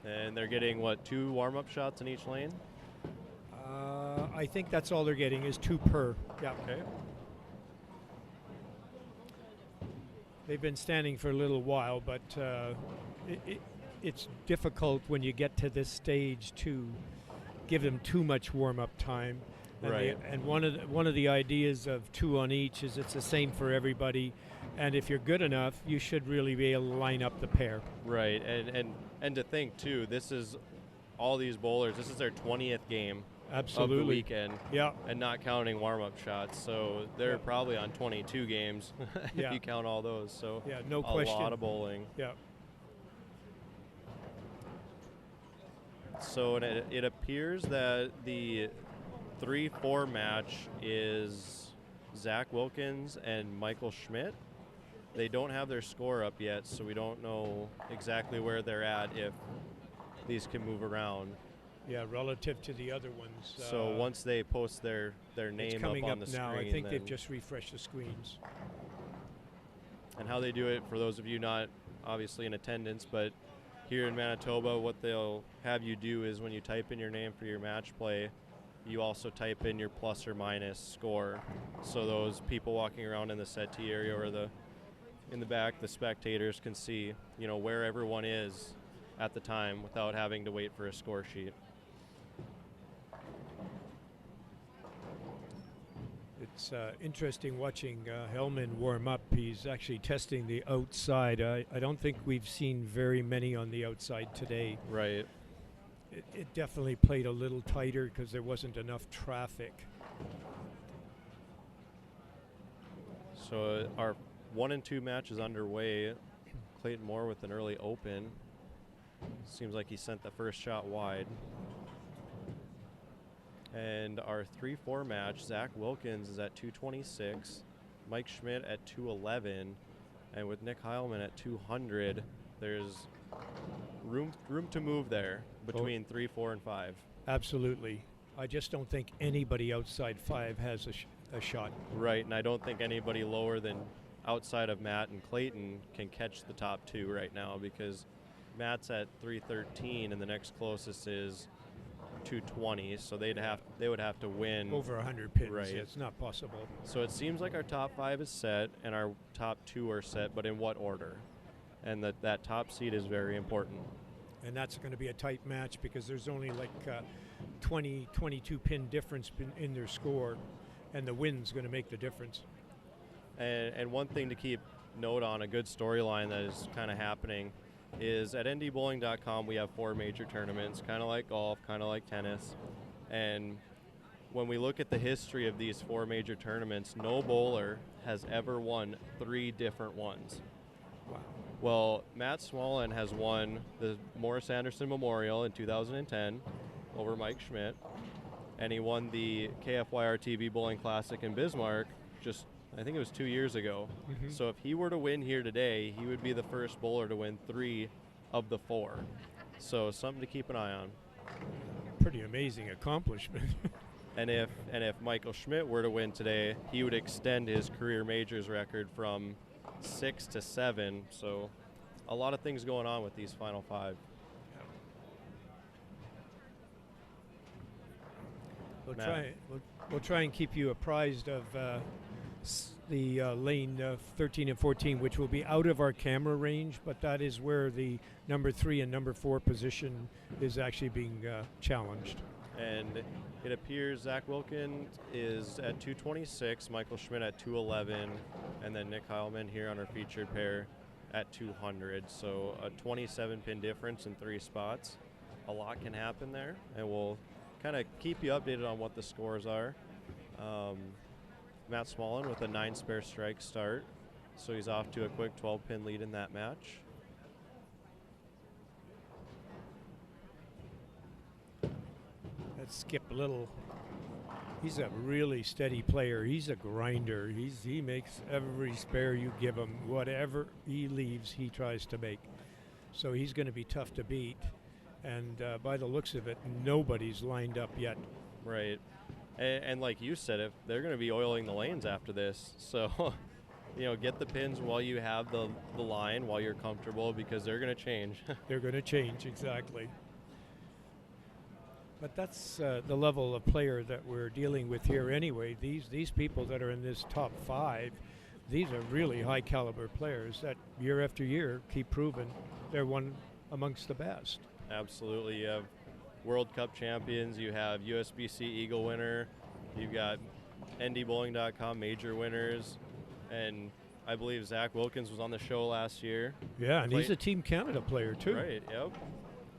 And they're getting, what, 2 warm-up shots in each lane? I think that's all they're getting is 2 per. Yeah. Okay. They've been standing for a little while, but it's difficult when you get to this stage to give them too much warm-up time. And Right. and one of the ideas of 2 on each is it's the same for everybody. And if you're good enough, you should really be able to line up the pair. Right, and to think too, this is all these bowlers. This is their 20th game Absolutely. of the weekend, Yeah. and not counting warm-up shots. So they're probably on 22 games if Yeah. you count all those. So Yeah, no a question. lot of bowling. Yeah. So it appears that the 3-4 match is Zach Wilkins and Michael Schmidt. They don't have their score up yet, so we don't know exactly where they're at if these can move around. Yeah, relative to the other ones. So once they post their it's name coming up on up the now. screen, I think they've then- just refreshed the screens. and how they do it, for those of you not obviously in attendance, but here in Manitoba, what they'll have you do is when you type in your name for your match play, you also type in your plus or minus score. So those people walking around in the settee area or in the back, the spectators can see, where everyone is at the time without having to wait for a score sheet. It's interesting watching Hileman warm up. He's actually testing the outside. I don't think we've seen very many on the outside today. Right. It definitely played a little tighter because there wasn't enough traffic. So our 1 and 2 match is underway. Clayton Moore with an early open. Seems like he sent the first shot wide. And our 3-4 match, Zach Wilkins is at 226, Mike Schmidt at 211, and with Nick Hileman at 200, there's room to move there between 3, 4, and 5. Absolutely. I just don't think anybody outside 5 has a shot. Right, and I don't think anybody lower than outside of Matt and Clayton can catch the top 2 right now, because Matt's at 313 and the next closest is 220, so they would have to win Over 100 pins. Right. It's not possible. So it seems like our top 5 is set and our top 2 are set, but in what order? And that top seed is very important. And that's going to be a tight match because there's only like 20, 22 pin difference in their score, and the win's going to make the difference. And one thing to keep note on, a good storyline that is kind of happening, is at NDBowling.com we have 4 major tournaments, kind of like golf, kind of like tennis. And when we look at the history of these 4 major tournaments, no bowler has ever won 3 different ones. Wow. Well, Matt Smallen has won the Morris Anderson Memorial in 2010 over Mike Schmidt, and he won the KFYR TV Bowling Classic in Bismarck just, I think it was 2 years ago. Mhm. So if he were to win here today, he would be the first bowler to win 3 of the 4. So something to keep an eye on. Pretty amazing accomplishment. And if Michael Schmidt were to win today, he would extend his career majors record from 6 to 7. So a lot of things going on with these final 5. We'll try and keep you apprised of the lane 13 and 14, which will be out of our camera range, but that is where the number 3 and number 4 position is actually being challenged. And it appears Zach Wilkins is at 226, Michael Schmidt at 211, and then Nick Hileman here on our featured pair at 200. So a 27 pin difference in 3 spots. A lot can happen there, and we'll kind of keep you updated on what the scores are. Matt Smallen with a 9 spare strike start, so he's off to a quick 12 pin lead in that match. Let's skip a little. He's a really steady player. He's a grinder. He makes every spare you give him. Whatever he leaves, he tries to make. So he's going to be tough to beat. And by the looks of it, nobody's lined up yet. Right. And like you said, if they're going to be oiling the lanes after this, so get the pins while you have the line, while you're comfortable, because they're going to change. They're going to change, exactly. But that's the level of player that we're dealing with here anyway. These people that are in this top 5, these are really high caliber players that year after year keep proving they're one amongst the best. Absolutely. You have World Cup champions, you have USBC Eagle winner, you've got NDBowling.com major winners, and I believe Zach Wilkins was on the show last year. Yeah, and he's a Team Canada player too. Right, yep.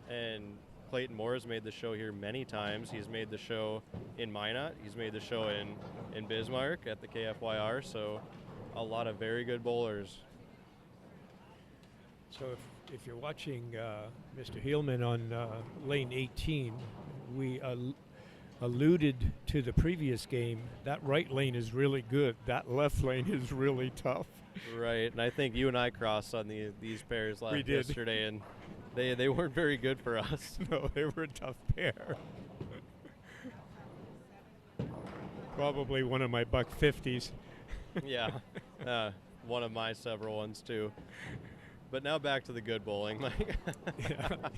And Clayton Moore has made the show here many times. He's made the show in Minot. He's made the show in Bismarck at the KFYR, so a lot of very good bowlers. So if you're watching Mr. Hileman on lane 18, we alluded to the previous game. That right lane is really good. That left lane is really tough. Right, and I think you and I crossed on these pairs yesterday, and they weren't very good for us. No, they were a tough pair. Probably one of my $150s. Yeah, one of my several ones too. But now back to the good bowling.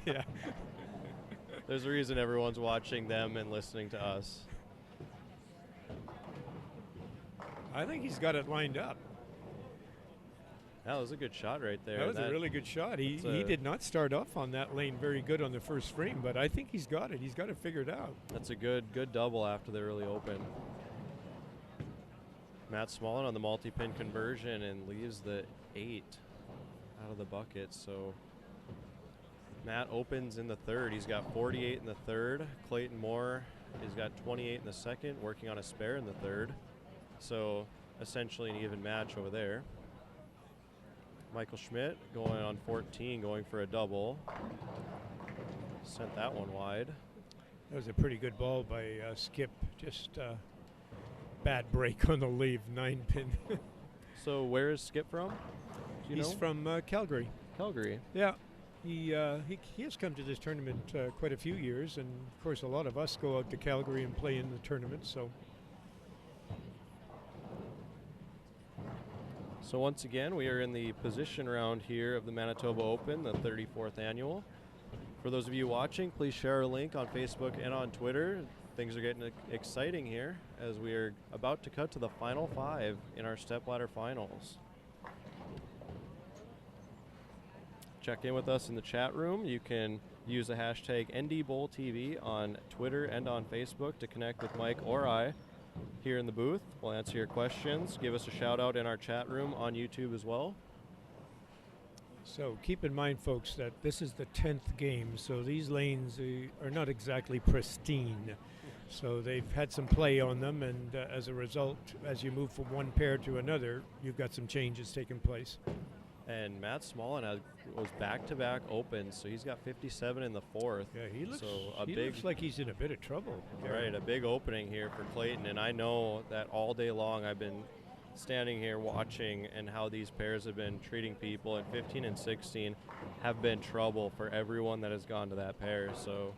Yeah. There's a reason everyone's watching them and listening to us. I think he's got it lined up. That was a good shot right there. That was a really good shot. He did not start off on that lane very good on the first frame, but I think he's got it. He's got it figured out. That's a good double after the early open. Matt Smallen on the multi-pin conversion and leaves the 8 out of the bucket. So Matt opens in the third. He's got 48 in the third. Clayton Moore has got 28 in the second, working on a spare in the third. So essentially an even match over there. Michael Schmidt going on 14, going for a double. Sent that one wide. That was a pretty good ball by Skip. Just bad break on the leave, 9-pin. So where is Skip from? Do you He's know? from Calgary. Calgary. Yeah. He has come to this tournament quite a few years, and of course a lot of us go out to Calgary and play in the tournament. So once again, we are in the position round here of the Manitoba Open, the 34th annual. For those of you watching, please share our link on Facebook and on Twitter. Things are getting exciting here as we are about to cut to the final 5 in our Stepladder finals. Check in with us in the chat room. You can use the hashtag NDBowlTV on Twitter and on Facebook to connect with Mike or I here in the booth. We'll answer your questions. Give us a shout out in our chat room on YouTube as well. So keep in mind, folks, that this is the 10th game, so these lanes are not exactly pristine. So they've had some play on them, and as a result, as you move from one pair to another, you've got some changes taking place. And Matt Smallen was back-to-back opens, so he's got 57 in the fourth. Yeah, he looks like he's in a bit of trouble. Right, a big opening here for Clayton, and I know that all day long I've been standing here watching and how these pairs have been treating people, and 15 and 16 have been trouble for everyone that has gone to that pair. So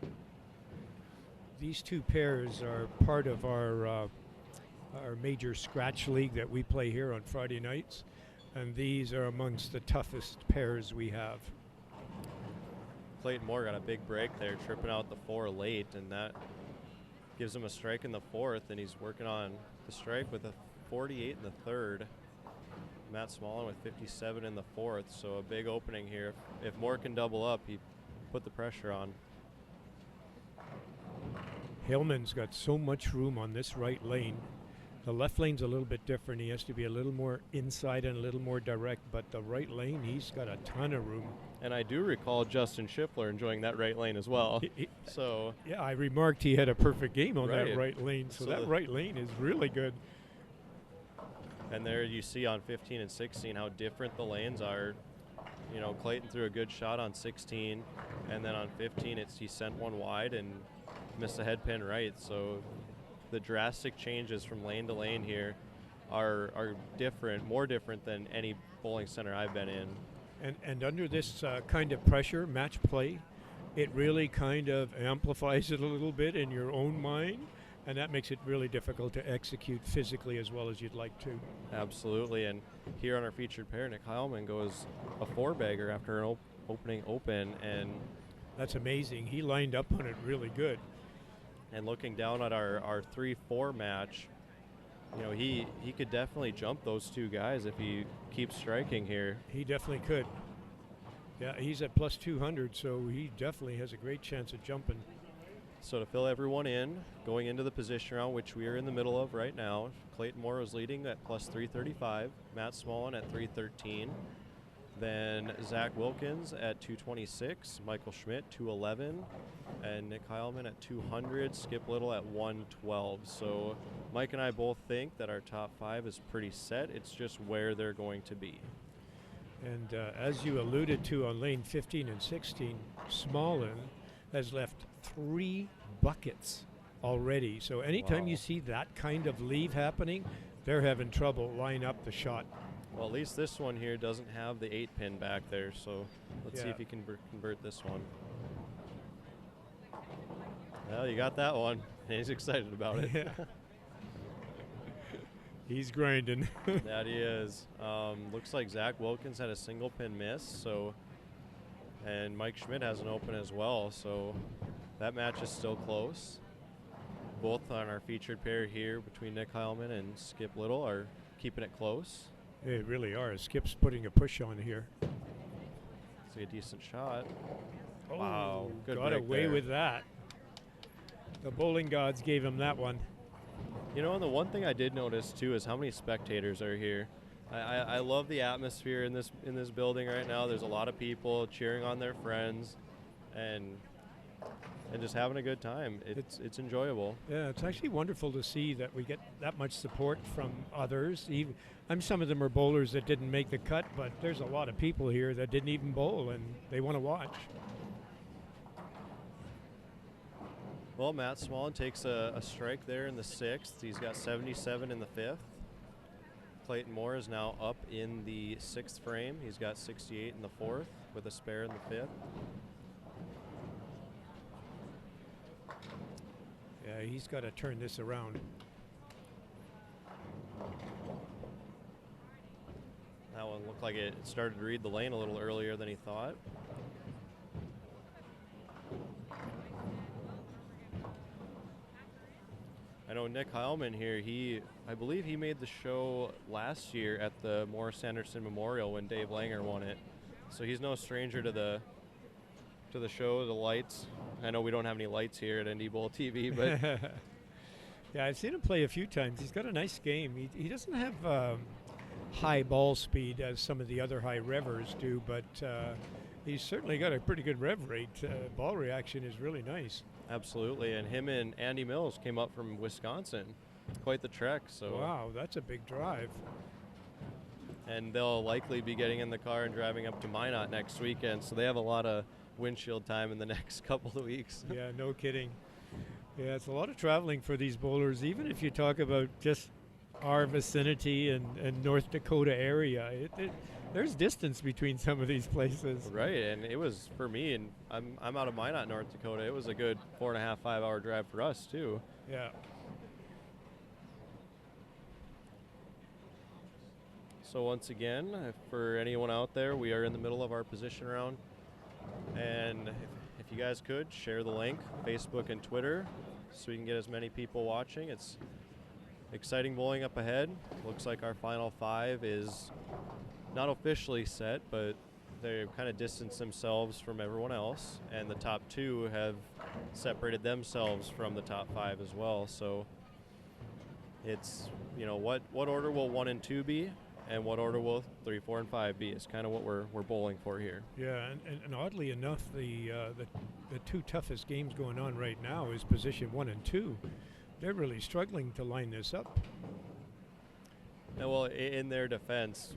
these two pairs are part of our major scratch league that we play here on Friday nights. And these are amongst the toughest pairs we have. Clayton Moore got a big break there, tripping out the 4 late, and that gives him a strike in the 4th, and he's working on the strike with a 48 in the 3rd. Matt Smallen with 57 in the 4th, so a big opening here. If Moore can double up, he put the pressure on. Hileman's got so much room on this right lane. The left lane's a little bit different. He has to be a little more inside and a little more direct, but the right lane, he's got a ton of room. And I do recall Justin Schiffler enjoying that right lane as well. Yeah, I remarked he had a perfect game on that right lane, so that right lane is really good. And there you see on 15 and 16 how different the lanes are. You know, Clayton threw a good shot on 16, and then on 15 he sent one wide and missed a head pin right. So the drastic changes from lane to lane here are different, more different than any bowling center I've been in. And under this kind of pressure, match play, it really kind of amplifies it a little bit in your own mind, and that makes it really difficult to execute physically as well as you'd like to. Absolutely, and here on our featured pair, Nick Hileman goes a 4-bagger after an opening open, and that's amazing. He lined up on it really good. And looking down at our 3-4 match, you know, he could definitely jump those two guys if he keeps striking here. He definitely could. Yeah, he's at plus 200, so he definitely has a great chance of jumping. So to fill everyone in, going into the position round, which we are in the middle of right now, Clayton Moore is leading at plus 335, Matt Smallen at 313, then Zach Wilkins at 226, Michael Schmidt 211, and Nick Hileman at 200, Skip Little at 112. So Mike and I both think that our top 5 is pretty set. It's just where they're going to be. And as you alluded to on lane 15 and 16, Smallen has left 3 buckets already. So anytime you see that kind of leave happening, they're having trouble line up the shot. Well, at least this one here doesn't have the 8-pin back there, so let's see if he can convert this one. Well, you got that one. He's excited about it. Yeah. He's grinding. That he is. Looks like Zach Wilkins had a single pin miss, so, and Mike Schmidt has an open as well, so that match is still close. Both on our featured pair here between Nick Hileman and Skip Little are keeping it close. They really are. Skip's putting a push on here. It's a decent shot. Oh, wow, good got break away there. with that. The bowling gods gave him that one. You know, and the one thing I did notice too is how many spectators are here. I love the atmosphere in this building right now. There's a lot of people cheering on their friends, and just having a good time. It's enjoyable. Yeah, it's actually wonderful to see that we get that much support from others. Even some of them are bowlers that didn't make the cut, but there's a lot of people here that didn't even bowl, and they want to watch. Well, Matt Smallen takes a strike there in the 6th. He's got 77 in the 5th. Clayton Moore is now up in the 6th frame. He's got 68 in the 4th with a spare in the 5th. Yeah, he's got to turn this around. That one looked like it started to read the lane a little earlier than he thought. I know Nick Hileman here, I believe he made the show last year at the Morris Anderson Memorial when Dave Langer won it. So he's no stranger to the show, the lights. I know we don't have any lights here at NDBowlTV, but yeah, I've seen him play a few times. He's got a nice game. He doesn't have high ball speed as some of the other high revers do, but he's certainly got a pretty good rev rate. Ball reaction is really nice. Absolutely, and him and Andy Mills came up from Wisconsin. Quite the trek. So wow, that's a big drive. And they'll likely be getting in the car and driving up to Minot next weekend, so they have a lot of windshield time in the next couple of weeks. Yeah, no kidding. Yeah, it's a lot of traveling for these bowlers, even if you talk about just our vicinity and North Dakota area. There's distance between some of these places. Right, and it was for me, and I'm out of Minot, North Dakota. It was a good 4.5, 5 hour drive for us too. Yeah. So once again, for anyone out there, we are in the middle of our position round, and if you guys could share the link, Facebook and Twitter, so we can get as many people watching. It's exciting bowling up ahead. Looks like our final 5 is not officially set, but they've kind of distanced themselves from everyone else, and the top 2 have separated themselves from the top 5 as well. So it's, you know, what order will 1 and 2 be, and what order will 3, 4, and 5 be is kind of what we're bowling for here. Yeah, and oddly enough, the 2 toughest games going on right now is position 1 and 2. They're really struggling to line this up. And well, in their defense,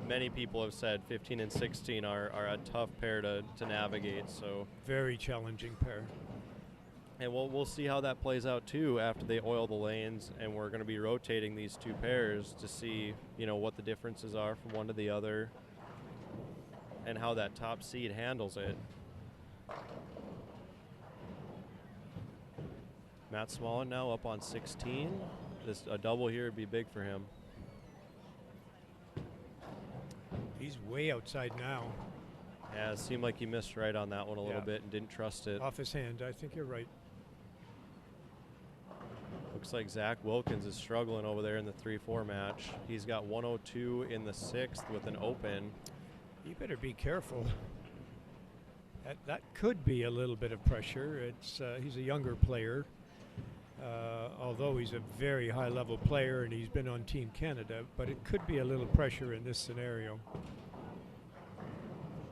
many people have said 15 and 16 are a tough pair to navigate. So very challenging pair. And we'll see how that plays out too after they oil the lanes, and we're going to be rotating these 2 pairs to see, you know, what the differences are from one to the other and how that top seed handles it. Matt Smallen now up on 16. A double here would be big for him. He's way outside now. Yeah, it seemed like he missed right on that one a little bit and didn't trust it. Off his hand, I think you're right. Looks like Zach Wilkins is struggling over there in the 3-4 match. He's got 102 in the 6th with an open. You better be careful. That could be a little bit of pressure. He's a younger player, although he's a very high-level player and he's been on Team Canada, but it could be a little pressure in this scenario.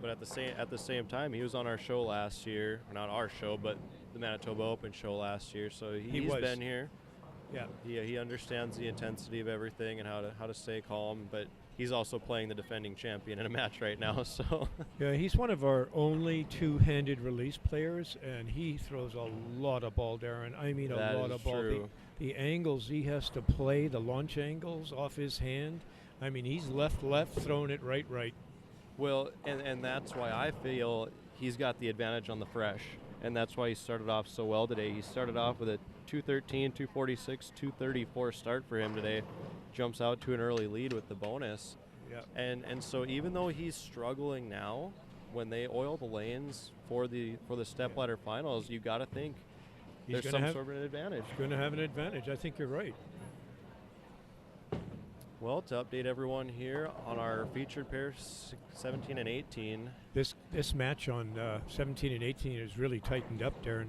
But at the same time, he was on our show last year. Not our show, but the Manitoba Open show last year. So he's been here. Yeah. He understands the intensity of everything and how to stay calm. But he's also playing the defending champion in a match right now. So yeah, he's one of our only two-handed release players, and he throws a lot of ball, Darren. I mean, a lot of ball. True. The angles he has to play, the launch angles off his hand. I mean, he's left, throwing it right. Well, and that's why I feel he's got the advantage on the fresh. And that's why he started off so well today. He started off with a 213, 246, 234 start for him today. Jumps out to an early lead with the bonus. Yeah. And so even though he's struggling now, when they oil the lanes for the Stepladder finals, you got to think there's some sort of an advantage. He's going to have an advantage. I think you're right. Well, to update everyone here on our featured pairs, 17 and 18. This match on 17 and 18 is really tightened up, Darren.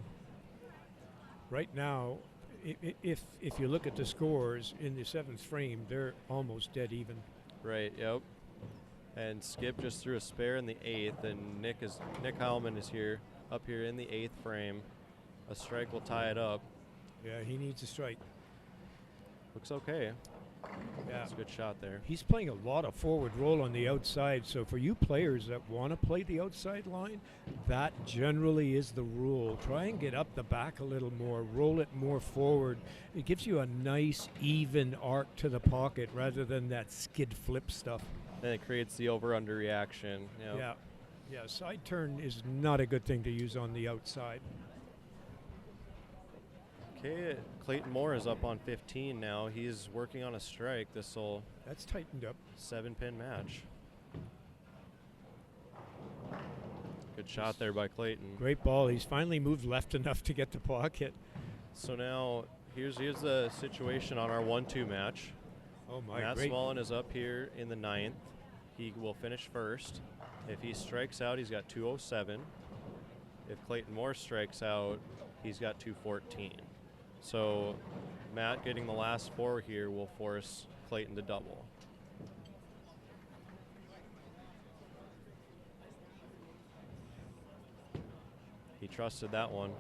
Right now, if you look at the scores in the 7th frame, they're almost dead even. Right. Yep. And Skip just threw a spare in the 8th, and Nick Hileman is up here in the 8th frame. A strike will tie it up. Yeah, he needs a strike. Looks okay. Yeah, it's a good shot there. He's playing a lot of forward roll on the outside, so for you players that want to play the outside line, that generally is the rule. Try and get up the back a little more, roll it more forward. It gives you a nice even arc to the pocket rather than that skid flip stuff. And it creates the over-under reaction. Yep. Yeah, side turn is not a good thing to use on the outside. Okay, Clayton Moore is up on 15 now. He's working on a strike. That's tightened up. 7-pin match. Good shot there by Clayton. Great ball. He's finally moved left enough to get the pocket. So now here's the situation on our 1-2 match. Oh my! Matt Smallen is up here in the 9th. He will finish first. If he strikes out, he's got 207. If Clayton Moore strikes out, he's got 214. So Matt getting the last 4 here will force Clayton to double. He trusted that one.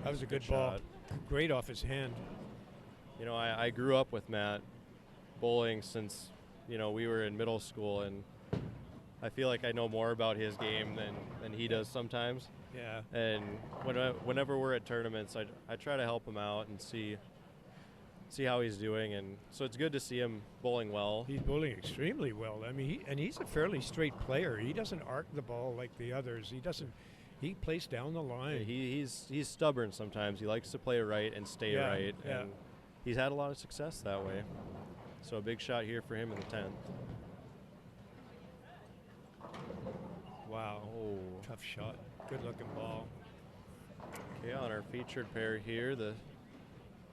That was a good ball. Shot. Great off his hand. You know, I grew up with Matt bowling since, we were in middle school, and I feel like I know more about his game than he does sometimes. Yeah. And whenever we're at tournaments, I try to help him out and see how he's doing, and so it's good to see him bowling well. He's bowling extremely well. I mean, he's a fairly straight player. He doesn't arc the ball like the others. He plays down the line. Yeah, he's stubborn sometimes. He likes to play right and stay right, and he's had a lot of success that way. So a big shot here for him in the 10th. Wow. Oh, tough shot. Good looking ball. Okay, on our featured pair here,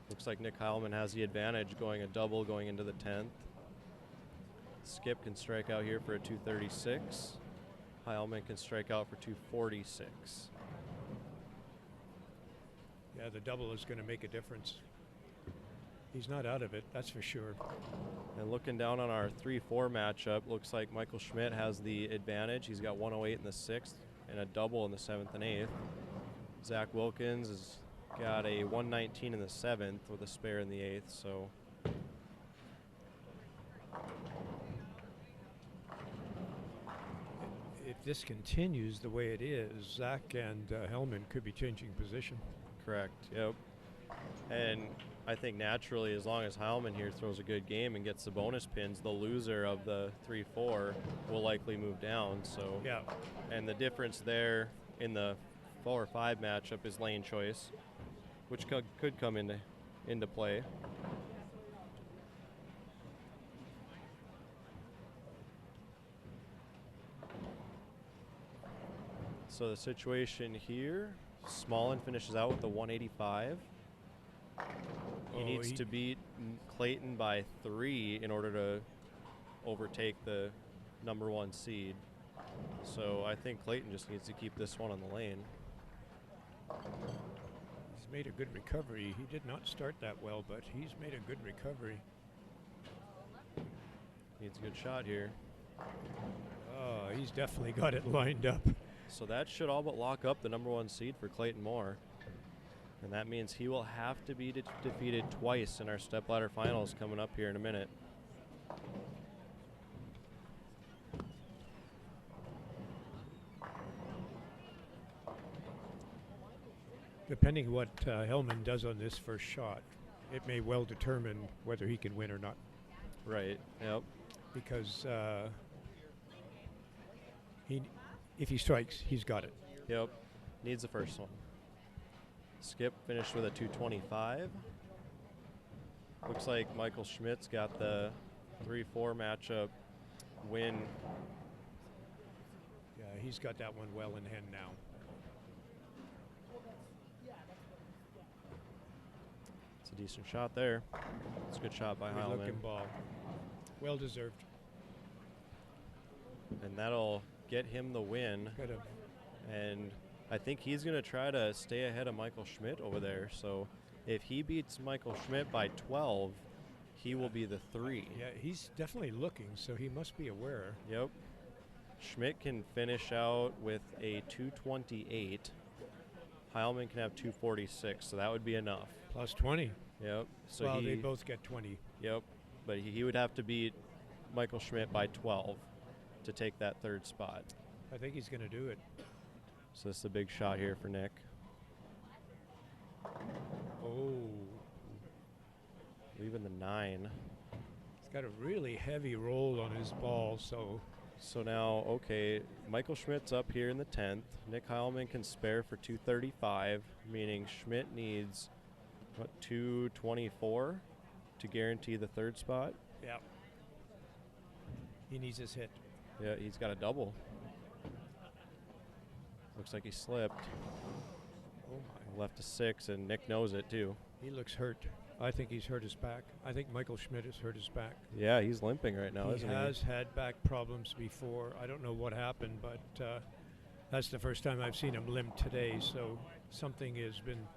looks like Nick Hileman has the advantage, going a double going into the 10th. Skip can strike out here for a 236. Hileman can strike out for 246. Yeah, the double is going to make a difference. He's not out of it, that's for sure. And looking down on our 3-4 matchup, looks like Michael Schmidt has the advantage. He's got 108 in the 6th and a double in the 7th and 8th. Zach Wilkins has got a 119 in the 7th with a spare in the 8th. So if this continues the way it is, Zach and Hileman could be changing position. Correct, yep. And I think naturally, as long as Hileman here throws a good game and gets the bonus pins, the loser of the 3-4 will likely move down. So yeah. And the difference there in the 4 or 5 matchup is lane choice, which could come into play. So the situation here, Smallen finishes out with the 185. He needs to beat Clayton by 3 in order to overtake the #1 seed. So I think Clayton just needs to keep this one on the lane. He's made a good recovery. He did not start that well, but he's made a good recovery. Needs a good shot here. Oh, he's definitely got it lined up. So that should all but lock up the #1 seed for Clayton Moore. And that means he will have to be defeated twice in our Stepladder finals coming up here in a minute. Depending what Hileman does on this first shot, it may well determine whether he can win or not. Right, yep. Because if he strikes, he's got it. Yep, needs the first one. Skip finished with a 225. Looks like Michael Schmidt's got the 3-4 matchup win. Yeah, he's got that one well in hand now. It's a decent shot there. It's a good shot by Good looking Hileman. ball. Well deserved. And that'll get him the win. And I think he's going to try to stay ahead of Michael Schmidt over there. So if he beats Michael Schmidt by 12, he will be the 3. Yeah, he's definitely looking, so he must be aware. Yep. Schmidt can finish out with a 228. Hileman can have 246, so that would be enough. Plus 20. Yep. So well, they both get 20. Yep. But he would have to beat Michael Schmidt by 12 to take that 3rd spot. I think he's going to do it. So this is a big shot here for Nick. Oh. Leaving the 9. He's got a really heavy roll on his ball, so. So now, okay, Michael Schmidt's up here in the 10th. Nick Hileman can spare for 235, meaning Schmidt needs, 224 to guarantee the 3rd spot? Yeah. He needs his hit. Yeah, he's got a double. Looks like he slipped. Oh my. Left a 6, and Nick knows it too. He looks hurt. I think he's hurt his back. I think Michael Schmidt has hurt his back. Yeah, he's limping right now, isn't he? He has had back problems before. I don't know what happened, but that's the first time I've seen him limp today, so something has been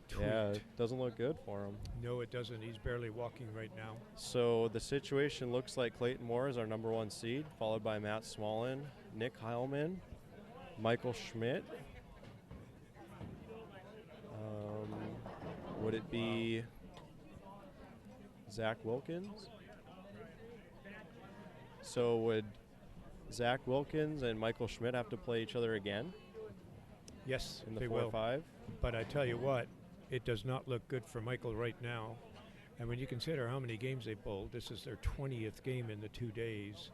tweaked. Yeah, it doesn't look good for him. No, it doesn't. He's barely walking right now. So the situation looks like Clayton Moore is our #1 seed, followed by Matt Smallen, Nick Hileman, Michael Schmidt. Would it be Zach Wilkins? So would Zach Wilkins and Michael Schmidt have to play each other again? Yes, in the they 4-5? But I tell you what, it does not look good for Michael right now. And when you consider how many games they bowled, this is their 20th game in the 2 days.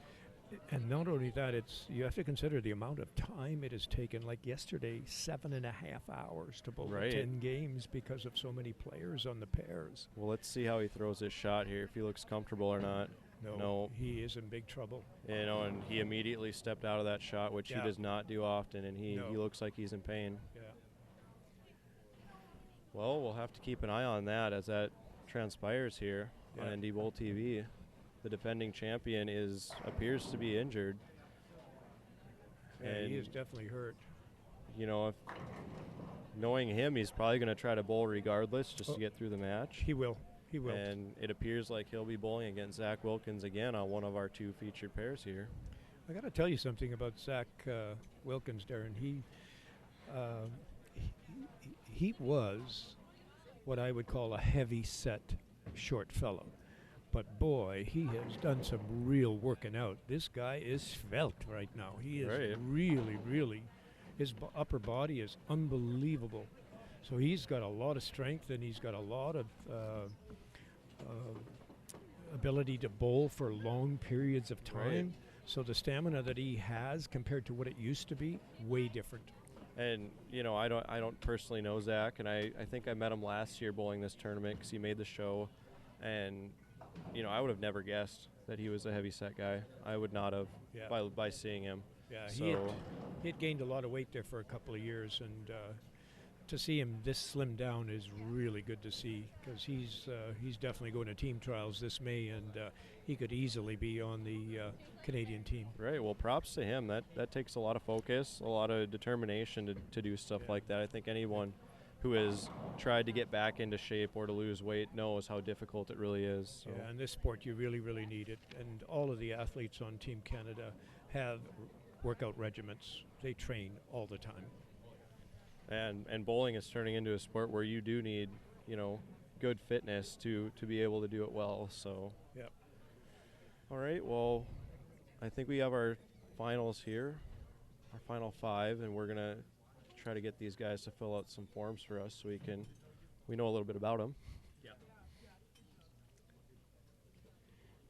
And not only that, you have to consider the amount of time it has taken. Like yesterday, 7.5 hours to bowl 10 games because of so many players on the pairs. Well, let's see how he throws his shot here, if he looks comfortable or not. No, he is in big trouble. You know, and he immediately stepped out of that shot, which he does not do often, and he looks like he's in pain. Yeah. Well, we'll have to keep an eye on that as that transpires here on NDBowlTV. The defending champion appears to be injured. Yeah, and he is definitely hurt. You know, knowing him, he's probably going to try to bowl regardless just to get through the match. He will. He will. And it appears like he'll be bowling against Zach Wilkins again on one of our 2 featured pairs here. I got to tell you something about Zach Wilkins, Darren. He was what I would call a heavy set short fellow. But boy, he has done some real working out. This guy is svelte right now. He is really, his upper body is unbelievable. So he's got a lot of strength, and he's got a lot of ability to bowl for long periods of time. So the stamina that he has compared to what it used to be, way different. And I don't personally know Zach, and I think I met him last year bowling this tournament because he made the show, and I would have never guessed that he was a heavy set guy. I would not have Yeah. by seeing him. Yeah, So he had gained a lot of weight there for a couple of years, and to see him this slim down is really good to see because he's definitely going to team trials this May, and he could easily be on the Canadian team. right. Well, props to him. That takes a lot of focus, a lot of determination to do stuff like that. I think anyone who has tried to get back into shape or to lose weight knows how difficult it really is. So. Yeah, in this sport, you really, really need it. And all of the athletes on Team Canada have workout regiments. They train all the time. And bowling is turning into a sport where you do need, good fitness to be able to do it well. So. Yep. All right. Well, I think we have our finals here, our final 5, and we're gonna try to get these guys to fill out some forms for us so we know a little bit about them. Yeah.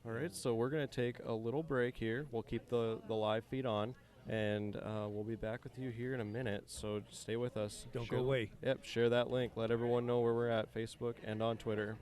All right, so we're going to take a little break here. We'll keep the live feed on, and we'll be back with you here in a minute, so stay with us. Don't go away. Yep, share that link. Let everyone know where we're at, Facebook and on Twitter.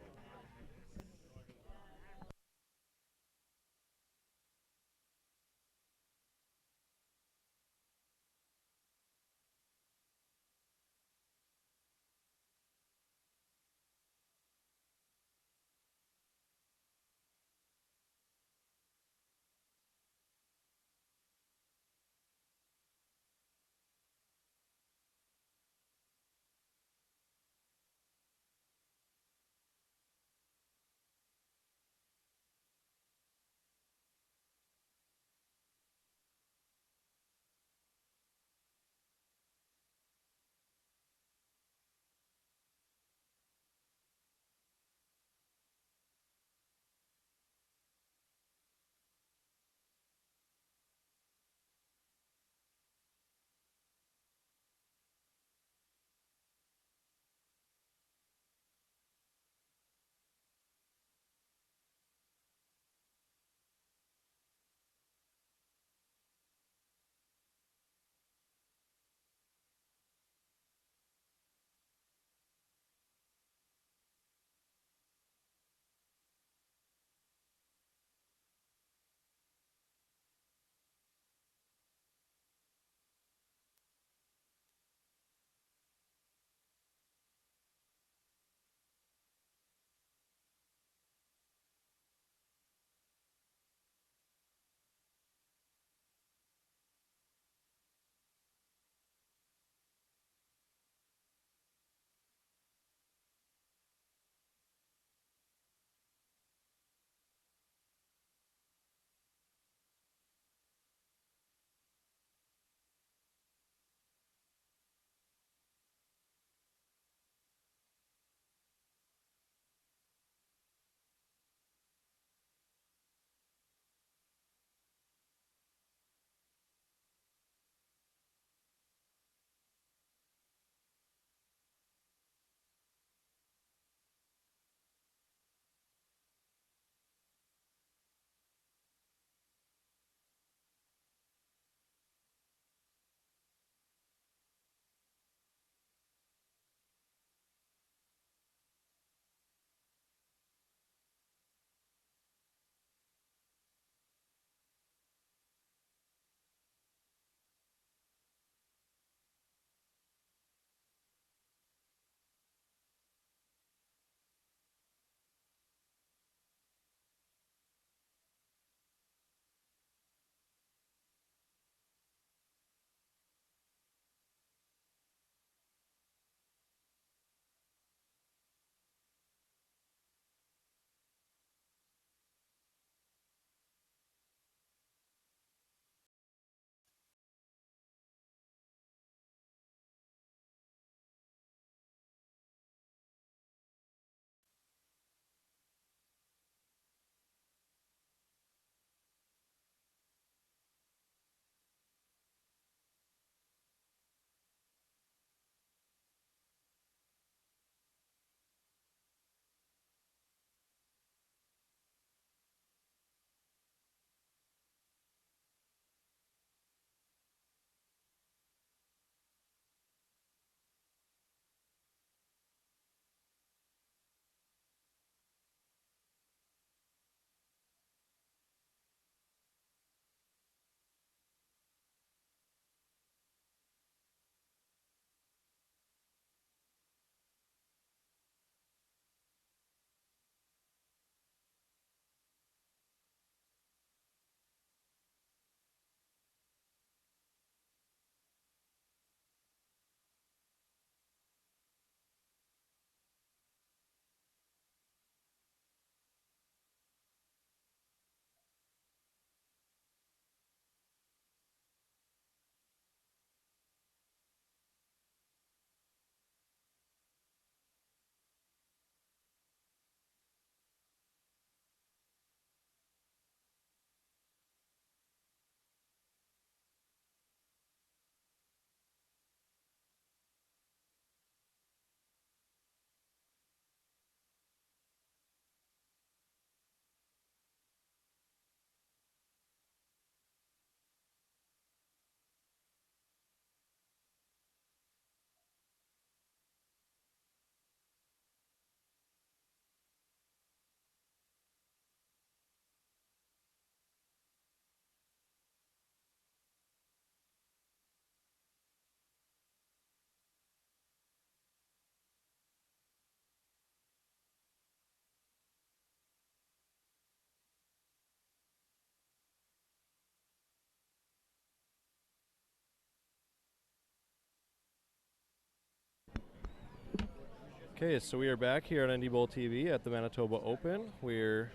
Okay, so we are back here on NDBowlTV at the Manitoba Open. We're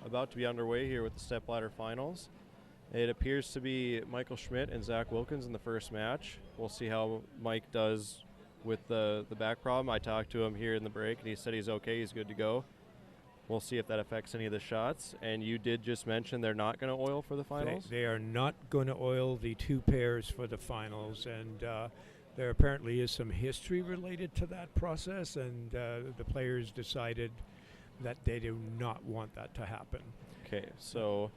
about to be underway here with the Stepladder finals. It appears to be Michael Schmidt and Zach Wilkins in the first match. We'll see how Mike does with the back problem. I talked to him here in the break, and he said he's okay, he's good to go. We'll see if that affects any of the shots. And you did just mention they're not going to oil for the finals? They are not going to oil the two pairs for the finals, and there apparently is some history related to that process, and the players decided that they do not want that to happen. Okay, so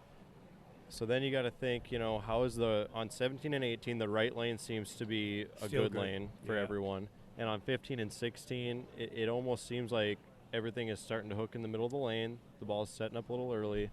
then you got to think, how is on 17 and 18, the right lane seems to be a good lane for everyone. And on 15 and 16, it almost seems like everything is starting to hook in the middle of the lane. The ball is setting up a little early.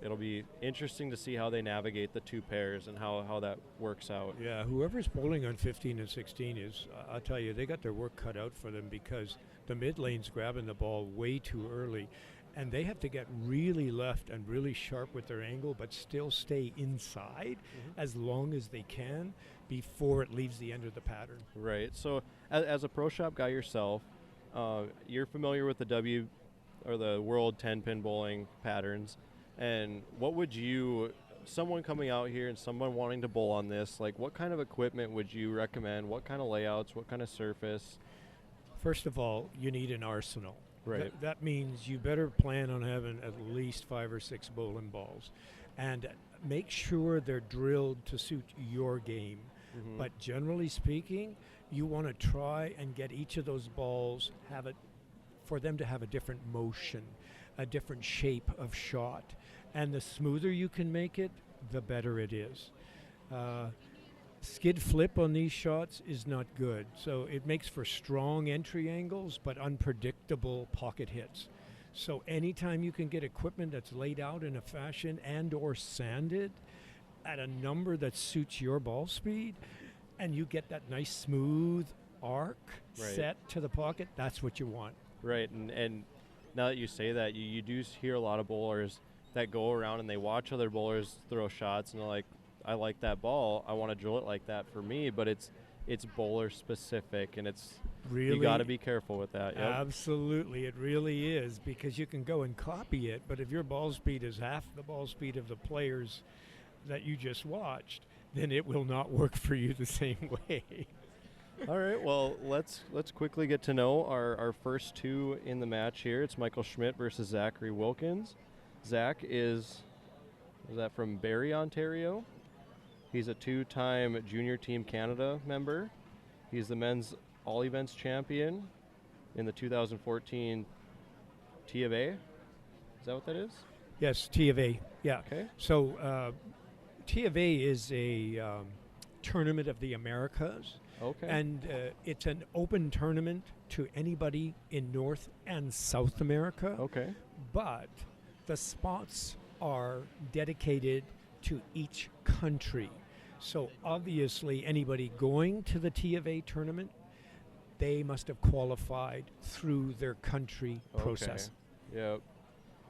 It'll be interesting to see how they navigate the two pairs and how that works out. Yeah, whoever's bowling on 15 and 16 is, I'll tell you, they got their work cut out for them, because the mid lane's grabbing the ball way too early. And they have to get really left and really sharp with their angle, but still stay inside as long as they can before it leaves the end of the pattern. Right. So as a pro shop guy yourself, you're familiar with the World 10-pin bowling patterns. And what would someone coming out here and someone wanting to bowl on this, what kind of equipment would you recommend? What kind of layouts? What kind of surface? First of all, you need an arsenal. Right. That means you better plan on having at least 5 or 6 bowling balls, and make sure they're drilled to suit your game. But generally speaking, you want to try and get each of those balls for them to have a different motion, a different shape of shot, and the smoother you can make it, the better it is. Skid flip on these shots is not good. So it makes for strong entry angles, but unpredictable pocket hits. So anytime you can get equipment that's laid out in a fashion and or sanded at a number that suits your ball speed, and you get that nice smooth arc set to the pocket, that's what you want. Right, and now that you say that, you do hear a lot of bowlers that go around and they watch other bowlers throw shots, and they're like, I like that ball, I want to drill it like that for me, but it's bowler specific, and it's really, you got to be careful with that. Yep. Absolutely, it really is, because you can go and copy it, but if your ball speed is half the ball speed of the players that you just watched, then it will not work for you the same way. All right, well, let's quickly get to know our first two in the match here. It's Michael Schmidt versus Zachary Wilkins. Zach is that from Barrie, Ontario? He's a 2-time Junior Team Canada member. He's the men's all events champion in the 2014 T of A. Is that what that is? Yes, T of A. Yeah. Okay. So T of A is a tournament of the Americas. Okay. And it's an open tournament to anybody in North and South America. Okay. But the spots are dedicated to each country. So obviously anybody going to the T of A tournament, they must have qualified through their country process. Yep.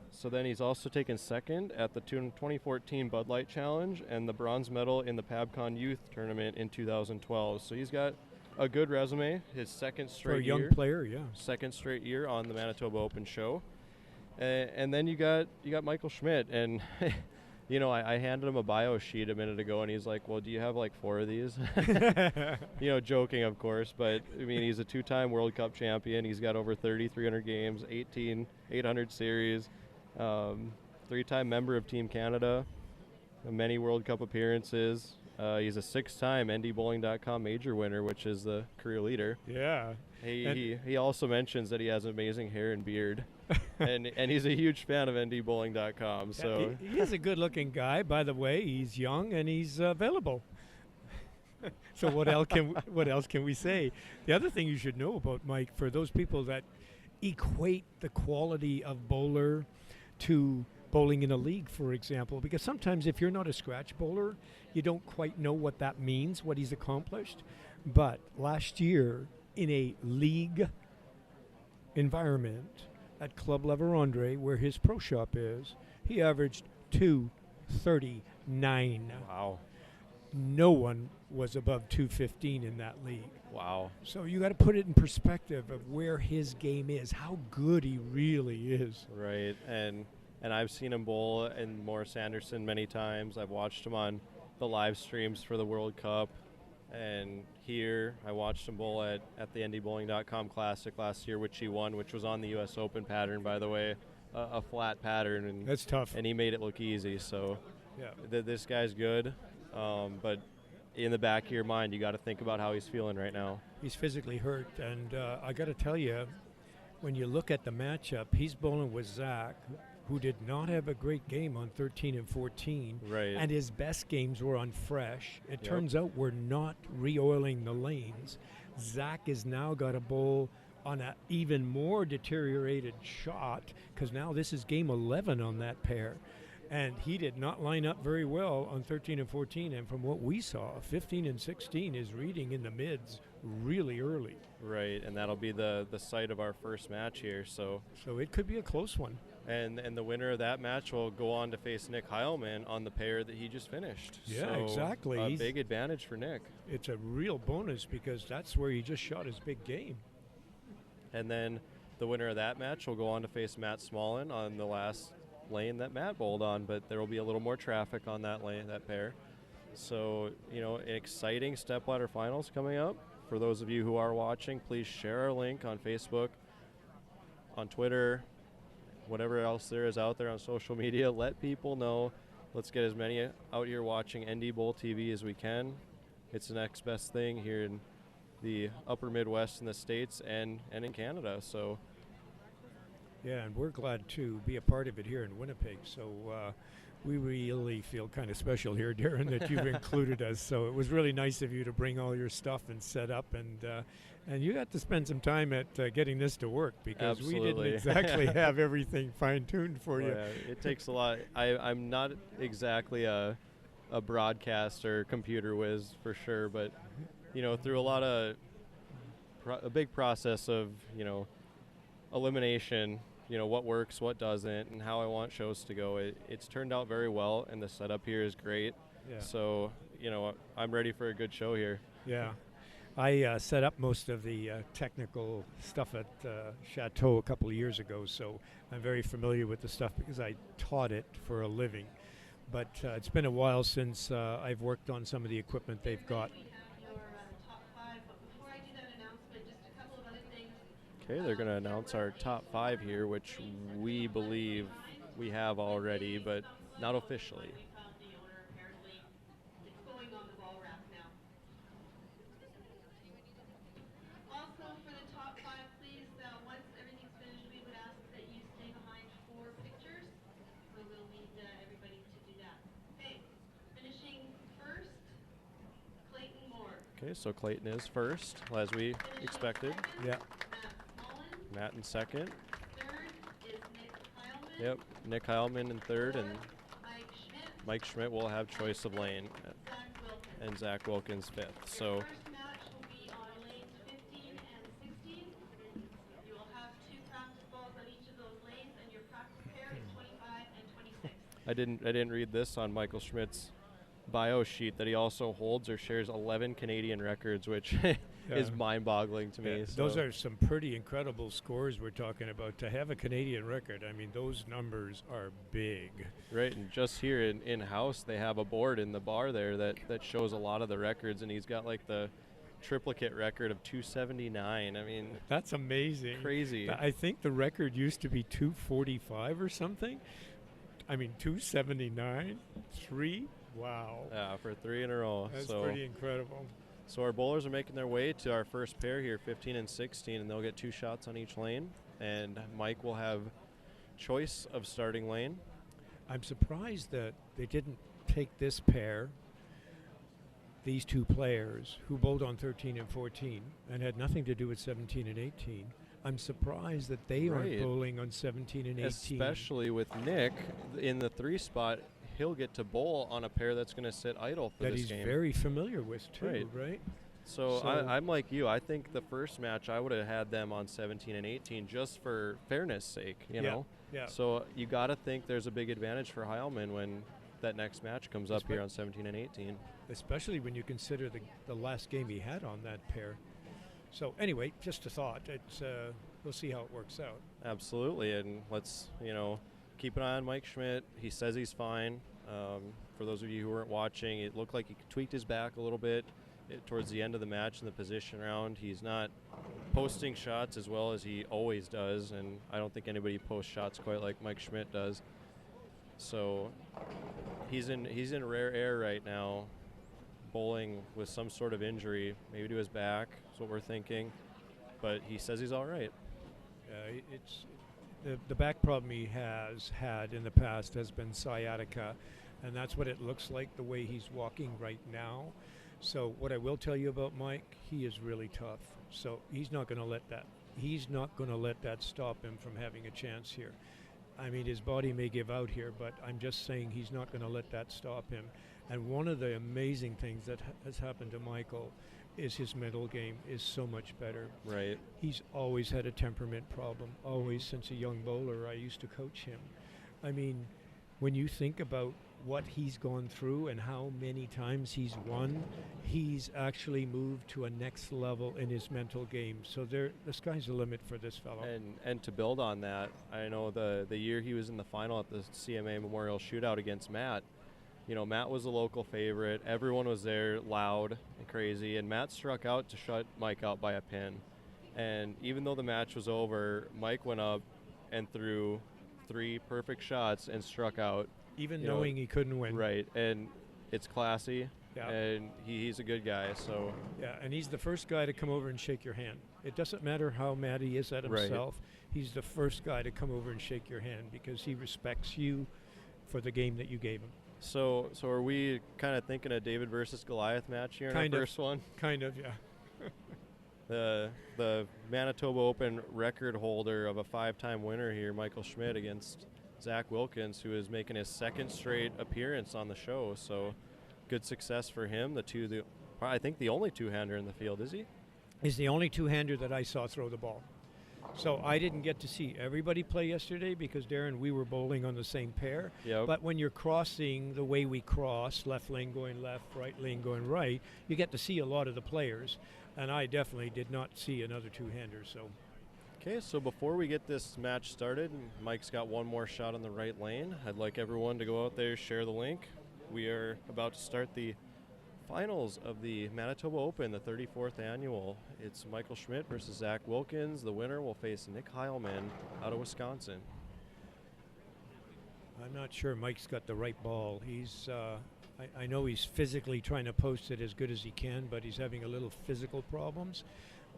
So then he's also taken second at the 2014 Bud Light Challenge and the bronze medal in the PabCon Youth Tournament in 2012. So he's got a good resume. His second straight year. For a young player, yeah. Second straight year on the Manitoba Open Show. And then you got Michael Schmidt, and I handed him a bio sheet a minute ago, and he's like, well, do you have 4 of these? Joking, of course, but I mean, he's a 2-time World Cup champion. He's got over 3,300 games, 800 series, 3-time member of Team Canada, many World Cup appearances. He's a 6-time NDBowling.com major winner, which is the career leader. Yeah. He also mentions that he has amazing hair and beard, and he's a huge fan of NDBowling.com. So he is a good-looking guy, by the way. He's young and he's available. So what else can we say? The other thing you should know about Mike, for those people that equate the quality of bowler to bowling in a league, for example, because sometimes if you're not a scratch bowler, you don't quite know what that means, what he's accomplished. But last year, in a league environment at Club Lever-Andre, where his pro shop is, he averaged 239. Wow. No one was above 215 in that league. Wow. So you got to put it in perspective of where his game is, how good he really is. Right, and I've seen him bowl in Morris Anderson many times. I've watched him on the live streams for the World Cup, and here I watched him bowl at the NDBowling.com Classic last year, which he won, which was on the U.S. Open pattern, by the way, a flat pattern, and That's tough. and he made it look easy. So Yeah. this guy's good, but in the back of your mind, you got to think about how he's feeling right now. He's physically hurt, and I got to tell you, when you look at the matchup, he's bowling with Zach, who did not have a great game on 13 and 14, Right. and his best games were on fresh. It turns out we're not re-oiling the lanes. Zach has now got a bowl on an even more deteriorated shot, because now this is game 11 on that pair. And he did not line up very well on 13 and 14. And from what we saw, 15 and 16 is reading in the mids really early. Right, and that'll be the site of our first match here. So it could be a close one. And the winner of that match will go on to face Nick Hileman on the pair that he just finished. Yeah, so exactly. A big advantage for Nick. It's a real bonus because that's where he just shot his big game. And then the winner of that match will go on to face Matt Smallen on the last lane that Matt bowled on, but there will be a little more traffic on that lane, that pair. So, exciting Stepladder finals coming up. For those of you who are watching, please share our link on Facebook, on Twitter, whatever else there is out there on social media. Let people know. Let's get as many out here watching NDBowlTV as we can. It's the next best thing here in the upper Midwest in the States and in Canada. So yeah, and we're glad to be a part of it here in Winnipeg. So we really feel kind of special here, Darren, that you've included us. So it was really nice of you to bring all your stuff and set up, and you got to spend some time at getting this to work because Absolutely. we didn't exactly have everything fine-tuned for you. Yeah, it takes a lot. I'm not exactly a broadcaster, computer whiz for sure, but through a lot of a big process of elimination, what works, what doesn't, and how I want shows to go. It's turned out very well, and the setup here is great. Yeah. So, I'm ready for a good show here. Yeah. I set up most of the technical stuff at Chateau a couple of years ago, so I'm very familiar with the stuff because I taught it for a living. But it's been a while since I've worked on some of the equipment they've got. Okay, they're going to announce our top 5 here, which we believe we have already, but not officially. Also, for the top 5, please, once everything's finished, we would ask that you stay behind 4 pictures. So we'll need everybody to do that. Okay, finishing first, Clayton Moore. Okay, so Clayton is first, as we expected. Second, Yeah. Matt in second. Third is Nick Hileman. Yep, Nick Hileman in third, and Mike Schmidt. Mike Schmidt will have choice of lane, Zach Wilkins. and Zach Wilkins fifth. So First match will be on lanes 15 and 16. You will have 2 practice balls on each of those lanes, and your practice pair is 25 and 26. I didn't read this on Michael Schmidt's bio sheet that he also holds or shares 11 Canadian records, which is mind-boggling to me. Yeah, So those are some pretty incredible scores we're talking about. To have a Canadian record, I mean, those numbers are big. right, and just here in-house, they have a board in the bar there that shows a lot of the records, and he's got like the triplicate record of 279. I mean, That's amazing. crazy. I think the record used to be 245 or something. I mean, 279, 3. Wow. Yeah, for 3 in a row. That's so pretty incredible. So our bowlers are making their way to our first pair here, 15 and 16, and they'll get 2 shots on each lane. And Mike will have choice of starting lane. I'm surprised that they didn't take this pair, these 2 players who bowled on 13 and 14 and had nothing to do with 17 and 18. I'm surprised that they aren't Right. bowling on 17 and 18. Especially with Nick in the 3 spot, he'll get to bowl on a pair that's going to sit idle for that this he's game. very familiar with too, Right. right? So So- I'm like you. I think the first match I would have had them on 17 and 18 just for fairness sake, you know. Yeah. So you got to think there's a big advantage for Hileman when that next match comes up here on 17 and 18. Especially when you consider the last game he had on that pair. So anyway, just a thought. It's we'll see how it works out. Absolutely, and let's keep an eye on Mike Schmidt. He says he's fine. For those of you who weren't watching, it looked like he tweaked his back a little bit towards the end of the match in the position round. He's not posting shots as well as he always does, and I don't think anybody posts shots quite like Mike Schmidt does. So he's in rare air right now, bowling with some sort of injury, maybe to his back. That's what we're thinking, but he says he's all right. It's the back problem he has had in the past has been sciatica, and that's what it looks like the way he's walking right now. So what I will tell you about Mike, he is really tough. So he's not going to let that stop him from having a chance here. I mean, his body may give out here, but I'm just saying he's not going to let that stop him. And one of the amazing things that has happened to Michael is his mental game is so much better. Right. He's always had a temperament problem, always since a young bowler. I used to coach him. I mean, when you think about what he's gone through and how many times he's won, he's actually moved to a next level in his mental game. So the sky's the limit for this fellow. And to build on that, I know the year he was in the final at the CMA Memorial Shootout against Matt, Matt was a local favorite. Everyone was there loud and crazy, and Matt struck out to shut Mike out by a pin. And even though the match was over, Mike went up and threw 3 perfect shots and struck out. Even knowing he couldn't win. Right, and it's classy, yeah. And he's a good guy, so. Yeah, and he's the first guy to come over and shake your hand. It doesn't matter how mad he is at himself. Right. He's the first guy to come over and shake your hand because he respects you for the game that you gave him. So are we kind of thinking a David versus Goliath match here in the first one? Kind of, yeah. The Manitoba Open record holder of a 5-time winner here, Michael Schmidt, against Zach Wilkins, who is making his 2nd straight appearance on the show. So good success for him. I think the only two-hander in the field, is he? He's the only two-hander that I saw throw the ball. So I didn't get to see everybody play yesterday because, Darren, we were bowling on the same pair. Yep. But when you're crossing the way we cross, left lane going left, right lane going right, you get to see a lot of the players. And I definitely did not see another two-hander. So. Okay, so before we get this match started, Mike's got one more shot on the right lane. I'd like everyone to go out there, share the link. We are about to start the finals of the Manitoba Open, the 34th annual. It's Michael Schmidt versus Zach Wilkins. The winner will face Nick Hileman out of Wisconsin. I'm not sure Mike's got the right ball. He's, I know he's physically trying to post it as good as he can, but he's having a little physical problems.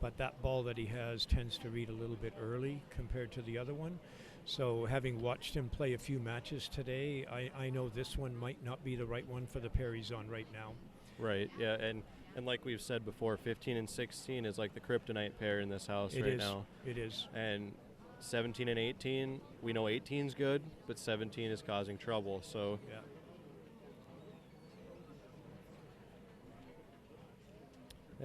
But that ball that he has tends to read a little bit early compared to the other one. So having watched him play a few matches today, I know this one might not be the right one for the pair he's on right now. Right, yeah, and like we've said before, 15 and 16 is like the kryptonite pair in this house now. It is. And 17 and 18, we know 18's good, but 17 is causing trouble, so. Yeah.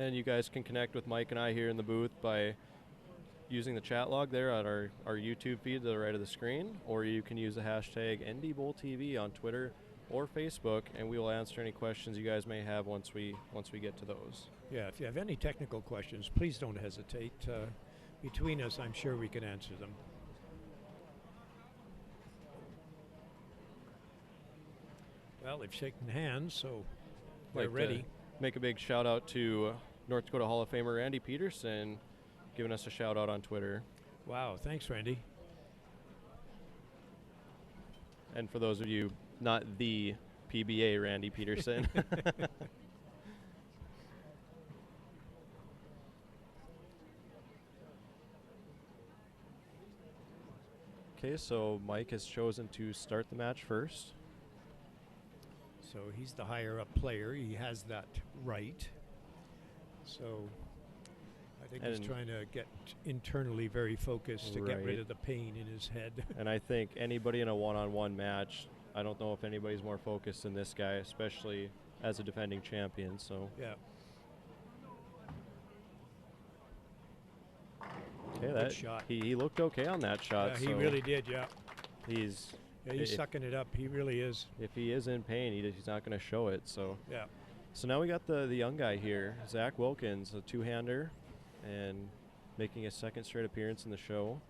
And you guys can connect with Mike and I here in the booth by using the chat log there on our YouTube feed to the right of the screen, or you can use the hashtag NDBowlTV on Twitter or Facebook, and we will answer any questions you guys may have once we get to those. Yeah, if you have any technical questions, please don't hesitate. Between us, I'm sure we can answer them. Well, they've shaken hands, so they're ready. Make a big shout out to North Dakota Hall of Famer Randy Peterson, giving us a shout out on Twitter. Wow, thanks, Randy. And for those of you not the PBA Randy Peterson. Okay, so Mike has chosen to start the match first. So he's the higher up player. He has that right. So I think he's trying to get internally very focused to get rid of the pain in his head. And I think anybody in a one-on-one match, I don't know if anybody's more focused than this guy, especially as a defending champion. So yeah. Okay, that shot. He looked okay on that shot. Yeah, he really did. Yeah. He's sucking it up. He really is. If he is in pain, he's not going to show it. So yeah. So now we got the young guy here, Zach Wilkins, a two-hander. and making a second straight appearance in the show.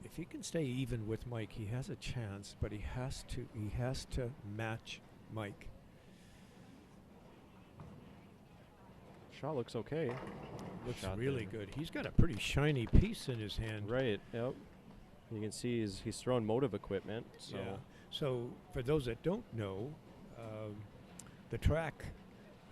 If he can stay even with Mike, he has a chance, but he has to match Mike. Shot looks okay. Looks Shot really there. good. He's got a pretty shiny piece in his hand. Right, yep. You can see he's throwing motive equipment. So Yeah. So for those that don't know, the track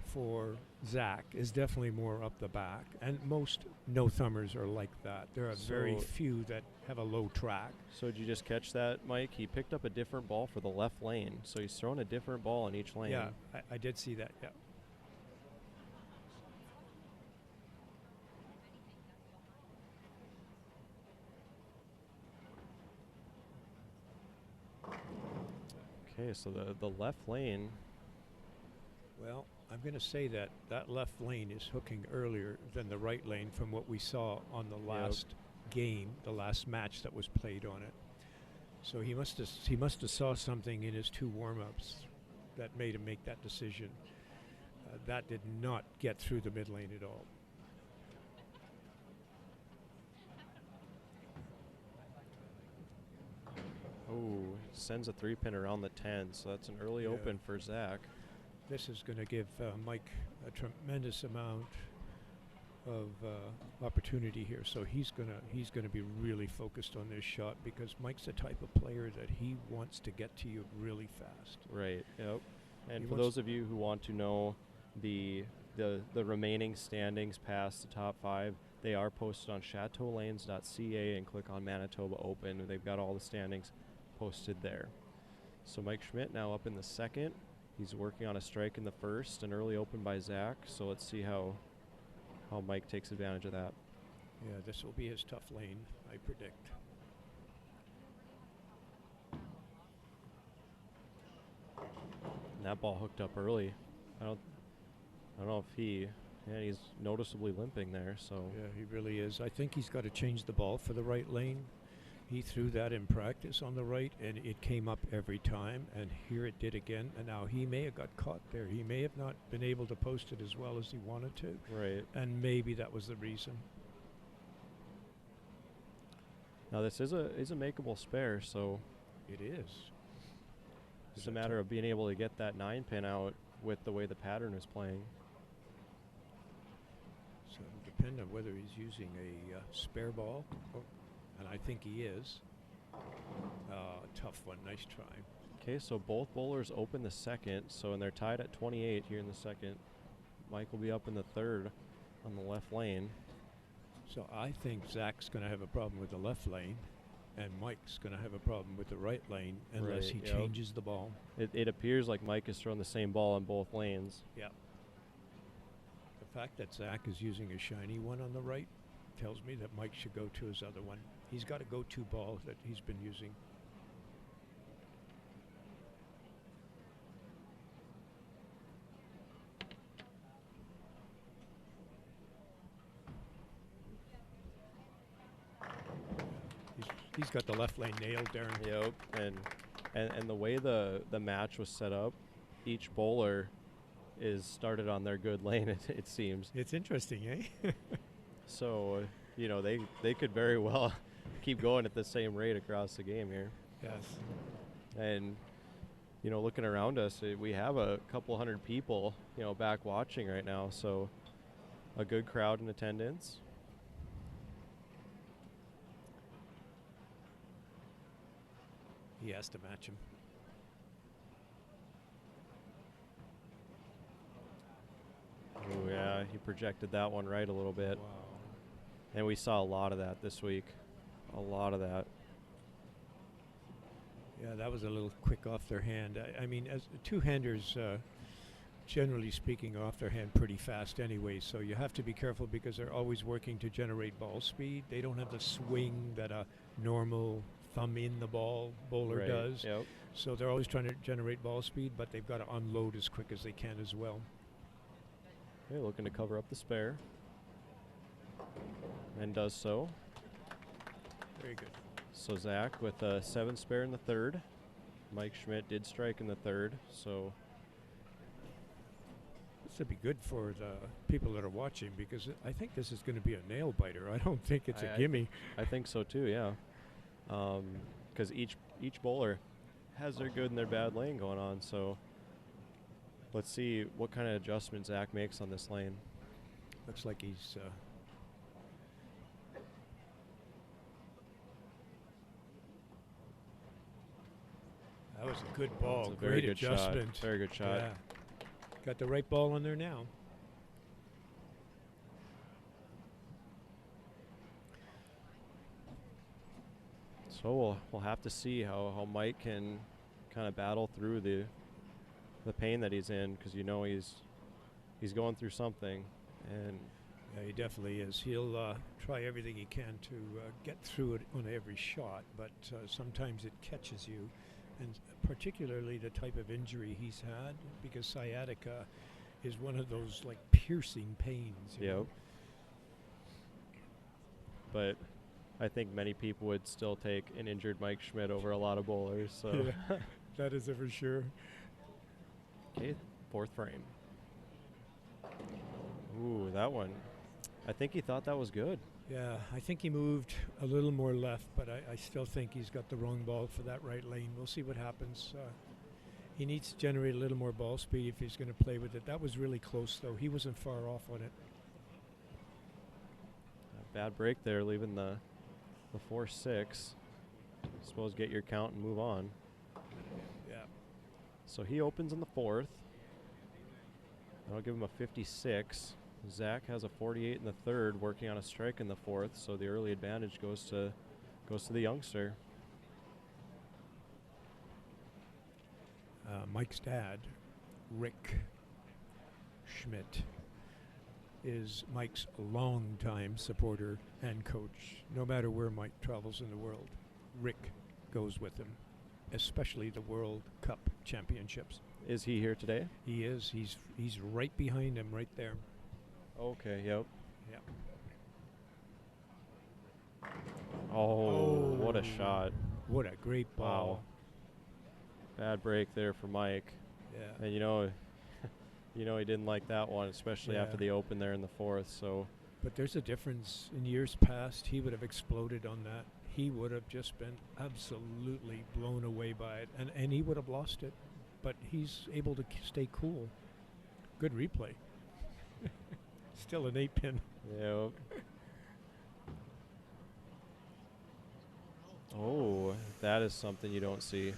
for Zach is definitely more up the back, and most no-thumbers are like that. There are very So- few that have a low track. So did you just catch that, Mike? He picked up a different ball for the left lane. So he's throwing a different ball in each lane. Yeah, I did see that, yeah. Okay, so the left lane. Well, I'm going to say that that left lane is hooking earlier than the right lane from what we saw on the last game, the last match that was played on it. So he must have saw something in his two warm-ups that made him make that decision. That did not get through the mid lane at all. Oh, sends a 3-pin around the 10, so that's an early Yeah. open for Zach. This is going to give Mike a tremendous amount of opportunity here. So he's gonna be really focused on this shot, because Mike's the type of player that he wants to get to you really fast. Right, yep. And He for wants- those of you who want to know the remaining standings past the top 5, they are posted on chateaulanes.ca, and click on Manitoba Open. They've got all the standings posted there. So Mike Schmidt now up in the second. He's working on a strike in the first, an early open by Zach. So let's see how Mike takes advantage of that. Yeah, this will be his tough lane, I predict. And that ball hooked up early. I don't know if he's noticeably limping there. So Yeah, he really is. I think he's got to change the ball for the right lane. He threw that in practice on the right, and it came up every time, and here it did again. And now he may have got caught there. He may have not been able to post it as well as he wanted to, right. and maybe that was the reason. Now this is a makeable spare, so It is. it's a matter of being able to get that 9-pin out with the way the pattern is playing. So it'll depend on whether he's using a spare ball, and I think he is. Tough one. Nice try. Okay, so both bowlers open the second, so and they're tied at 28 here in the second. Mike will be up in the third on the left lane. So I think Zach's going to have a problem with the left lane, and Mike's going to have a problem with the right lane unless Right, he yep. changes the ball. It appears like Mike is throwing the same ball on both lanes. Yeah. The fact that Zach is using a shiny one on the right tells me that Mike should go to his other one. He's got a go-to ball that he's been using. He's got the left lane nailed, Darren. Yep, and the way the match was set up, each bowler is started on their good lane. It seems. It's interesting, eh? So they could very well keep going at the same rate across the game here. Yes. And looking around us, we have a couple hundred people back watching right now. So a good crowd in attendance. He has to match him. Oh yeah, he projected that one right a little bit. Wow. And we saw a lot of that this week. A lot of that. Yeah, that was a little quick off their hand. I mean, as two-handers, generally speaking, are off their hand pretty fast anyway, so you have to be careful because they're always working to generate ball speed. They don't have the swing that a normal thumb in the ball bowler Right, does. Yep. So they're always trying to generate ball speed, but they've got to unload as quick as they can as well. Okay, looking to cover up the spare. And does so. Very good. So Zach with a 7 spare in the third. Mike Schmidt did strike in the third, so will be good for the people that are watching, because I think this is going to be a nail biter. I don't think it's a gimme. I think so too, yeah. Because each bowler has their good and their bad lane going on. So let's see what kind of adjustment Zach makes on this lane. Looks like he's... that was a good ball. It's a very Great good adjustment. shot. Very good shot. Yeah. Got the right ball on there now. So we'll have to see how Mike can kind of battle through the pain that he's in, because you know he's going through something, and yeah, he definitely is. He'll try everything he can to get through it on every shot, but sometimes it catches you, and particularly the type of injury he's had, because sciatica is one of those like piercing pains. You know? But I think many people would still take an injured Mike Schmidt over a lot of bowlers. So yeah, that is it for sure. Okay, fourth frame. Ooh, that one. I think he thought that was good. Yeah, I think he moved a little more left, but I still think he's got the wrong ball for that right lane. We'll see what happens. He needs to generate a little more ball speed if he's going to play with it. That was really close, though. He wasn't far off on it. A bad break there, leaving the 4-6. Suppose get your count and move on. Yeah. So he opens in the fourth. That'll give him a 56. Zach has a 48 in the third, working on a strike in the fourth, so the early advantage goes to the youngster. Mike's dad, Rick Schmidt, is Mike's longtime supporter and coach. No matter where Mike travels in the world, Rick goes with him, especially the World Cup Championships. Is he here today? He is. He's right behind him, right there. Okay, yep. Yep. Oh, what a shot. What a great ball. Wow. Bad break there for Mike. Yeah. And you know he didn't like that one, especially after the open there in the fourth. So, but there's a difference. In years past, he would have exploded on that. He would have just been absolutely blown away by it, and he would have lost it. But he's able to stay cool. Good replay. Still an 8-pin. yep. Oh, that is something you don't see.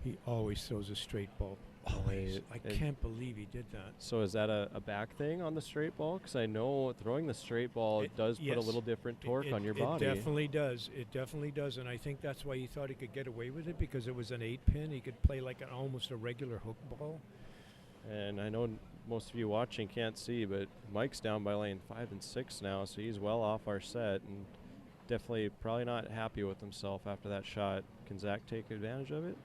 He always throws a straight ball. Always. I can't believe he did that. So is that a back thing on the straight ball? Because I know throwing the straight ball does put a little different torque on your body. It definitely does. It definitely does. And I think that's why he thought he could get away with it, because it was an 8-pin. He could play like almost a regular hook ball. And I know most of you watching can't see, but Mike's down by lane 5 and 6 now, so he's well off our set, and definitely probably not happy with himself after that shot. Can Zach take advantage of it?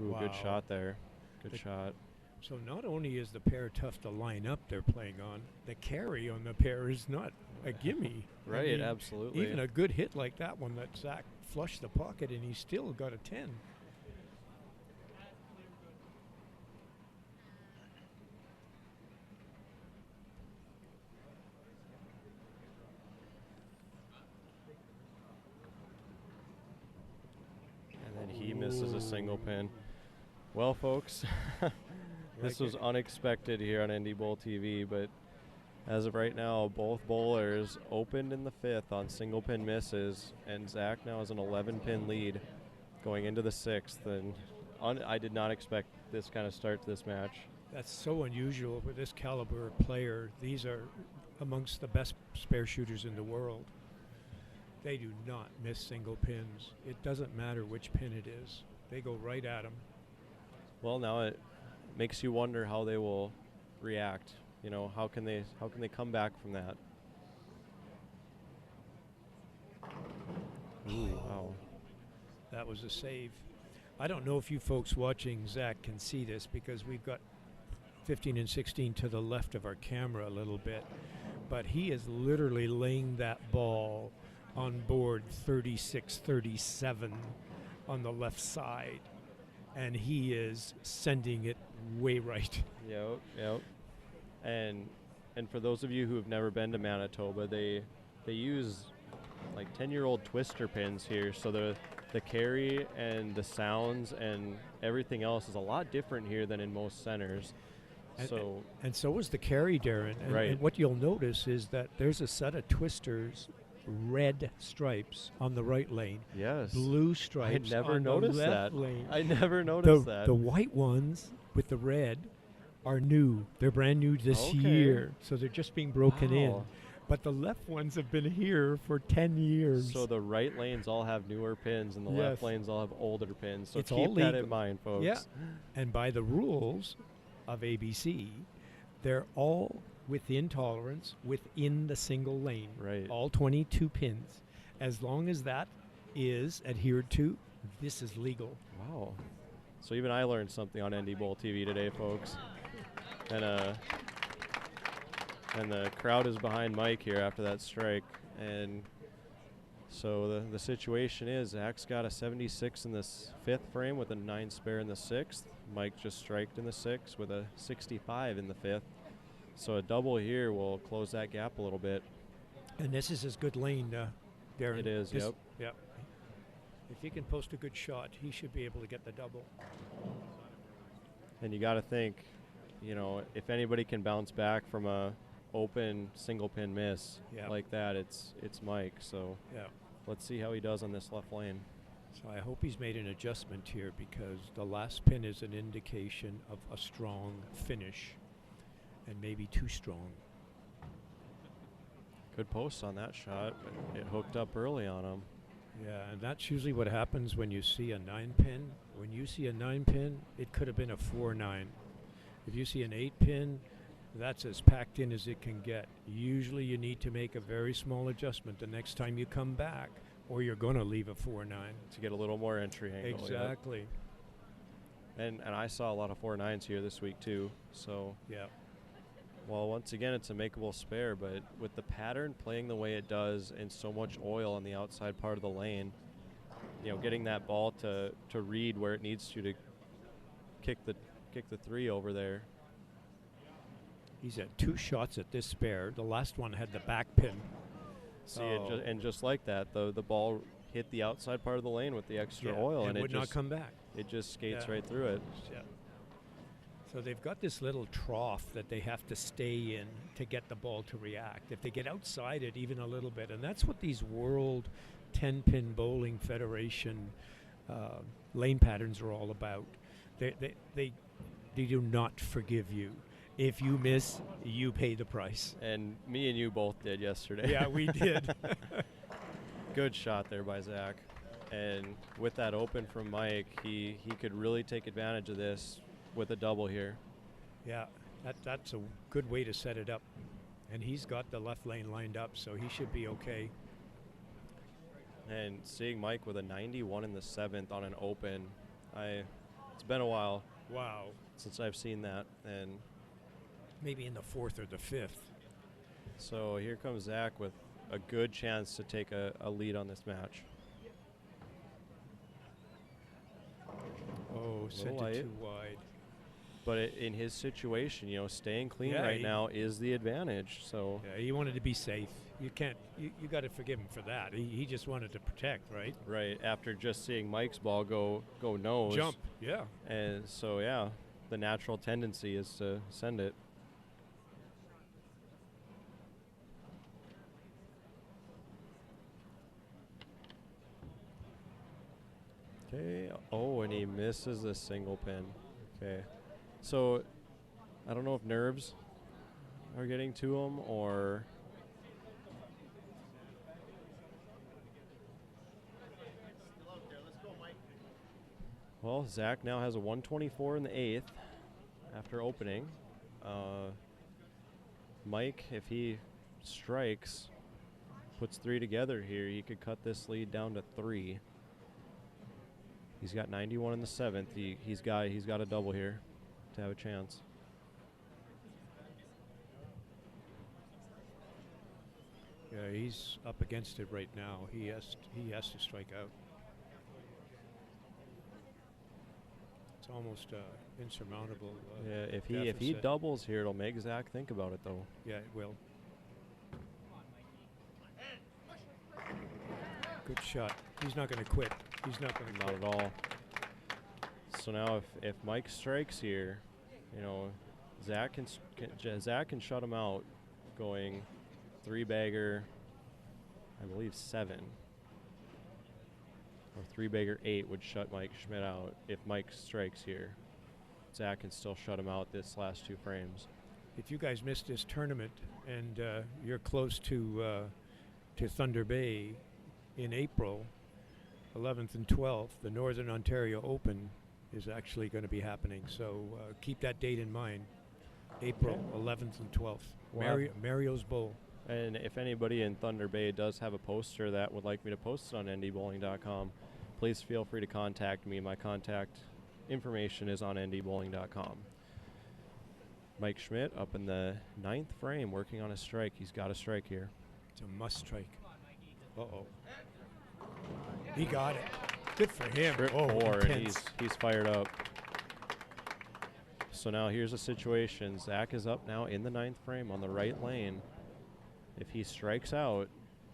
Ooh, wow. Good shot there. Good shot. So not only is the pair tough to line up they're playing on, the carry on the pair is not a gimme. Right, I mean, absolutely. Even a good hit like that one that Zach flushed the pocket and he still got a 10. And then he misses a single pin. Well, folks, this was unexpected here on NDBowlTV, but as of right now, both bowlers opened in the fifth on single pin misses, and Zach now has an 11-pin lead going into the sixth. And I did not expect this kind of start to this match. That's so unusual for this caliber of player. These are amongst the best spare shooters in the world. They do not miss single pins. It doesn't matter which pin it is. They go right at them. Well, now it makes you wonder how they will react. You know, how can they come back from that? Ooh, wow. That was a save. I don't know if you folks watching Zach can see this, because we've got 15 and 16 to the left of our camera a little bit, but he is literally laying that ball on board 36-37 on the left side, and he is sending it way right. Yep. And for those of you who have never been to Manitoba, they use like 10-year-old twister pins here, so the carry and the sounds and everything else is a lot different here than in most centers. And so is the carry, Darren. And what you'll notice is that there's a set of twisters, red stripes on the right lane. Yes. Blue stripes I never on noticed the left that. lane. I never noticed that. The white ones with the red are new. They're brand new this year, so they're just being broken in. But the left ones have been here for 10 years. So the right lanes all have newer pins, and the left lanes all have older pins. So it's keep that in mind, folks. Yeah. And by the rules of ABC, they're all within tolerance, within the single lane. Right. All 22 pins. As long as that is adhered to, this is legal. Wow. So even I learned something on NDBowlTV today, folks. And the crowd is behind Mike here after that strike. And so the situation is Zach's got a 76 in this 5th frame with a 9 spare in the 6th. Mike just striked in the 6th with a 65 in the 5th. So a double here will close that gap a little bit. And this is his good lane, Darren. It is, yep. Yep. If he can post a good shot, he should be able to get the double. And you got to think, you know, if anybody can bounce back from a open single pin miss like that, it's Mike. So let's see how he does on this left lane. So I hope he's made an adjustment here, because the last pin is an indication of a strong finish, and maybe too strong. Good post on that shot, but it hooked up early on him. Yeah, and that's usually what happens when you see a 9-pin. When you see a 9-pin, it could have been a 4-9. If you see an 8-pin, that's as packed in as it can get. Usually you need to make a very small adjustment the next time you come back, or you're going to leave a 4-9. To get a little more entry angle. Exactly. And I saw a lot of 4-9s here this week too. So well, once again, it's a makeable spare, but with the pattern playing the way it does and so much oil on the outside part of the lane, you know, getting that ball to read where it needs to kick the 3 over there. He's had 2 shots at this spare. The last one had the back pin. See, and just like that, the ball hit the outside part of the lane with the extra oil, and it would not come back. It just skates right through it. Yeah. So they've got this little trough that they have to stay in to get the ball to react. If they get outside it even a little bit, and that's what these World 10-Pin Bowling Federation lane patterns are all about. They do not forgive you. If you miss, you pay the price. And me and you both did yesterday. Yeah, we did. Good shot there by Zach. And with that open from Mike, he could really take advantage of this with a double here. Yeah, that's a good way to set it up. And he's got the left lane lined up, so he should be okay. And seeing Mike with a 91 in the 7th on an open, it's been a while. Wow. Since I've seen that. And maybe in the 4th or the 5th. So here comes Zach with a good chance to take a lead on this match. Oh, sent it too wide. But in his situation, you know, staying clean right now is the advantage. So yeah, he wanted to be safe. You can't. You got to forgive him for that. He just wanted to protect, right? Right. After just seeing Mike's ball go nose. Jump. Yeah. And so the natural tendency is to send it. Okay. Oh, and he misses the single pin. Okay. So I don't know if nerves are getting to him or well, Zach now has a 124 in the 8th after opening. Mike, if he strikes, puts 3 together here, he could cut this lead down to 3. He's got 91 in the 7th. He's got a double here to have a chance. Yeah, he's up against it right now. He has to strike out. It's almost insurmountable. Yeah, if he deficit. doubles here, it'll make Zach think about it though. Yeah, it will. Good shot. He's not going to quit. He's not going to Not quit. at all. So now if Mike strikes here, you know, Zach can shut him out, going 3-bagger, I believe 7, or 3-bagger 8 would shut Mike Schmidt out. If Mike strikes here, Zach can still shut him out this last 2 frames. If you guys missed this tournament and you're close to Thunder Bay in April, 11th and 12th, the Northern Ontario Open is actually going to be happening. So keep that date in mind. April 11th and 12th. Wow. Mario's Bowl. And if anybody in Thunder Bay does have a poster that would like me to post it on NDBowling.com, please feel free to contact me. My contact information is on NDBowling.com. Mike Schmidt up in the 9th frame working on a strike. He's got a strike here. It's a must strike. Uh-oh. He got it. Good for him. Trip 4, and intense. he's fired up. So now here's a situation. Zach is up now in the 9th frame on the right lane. If he strikes out,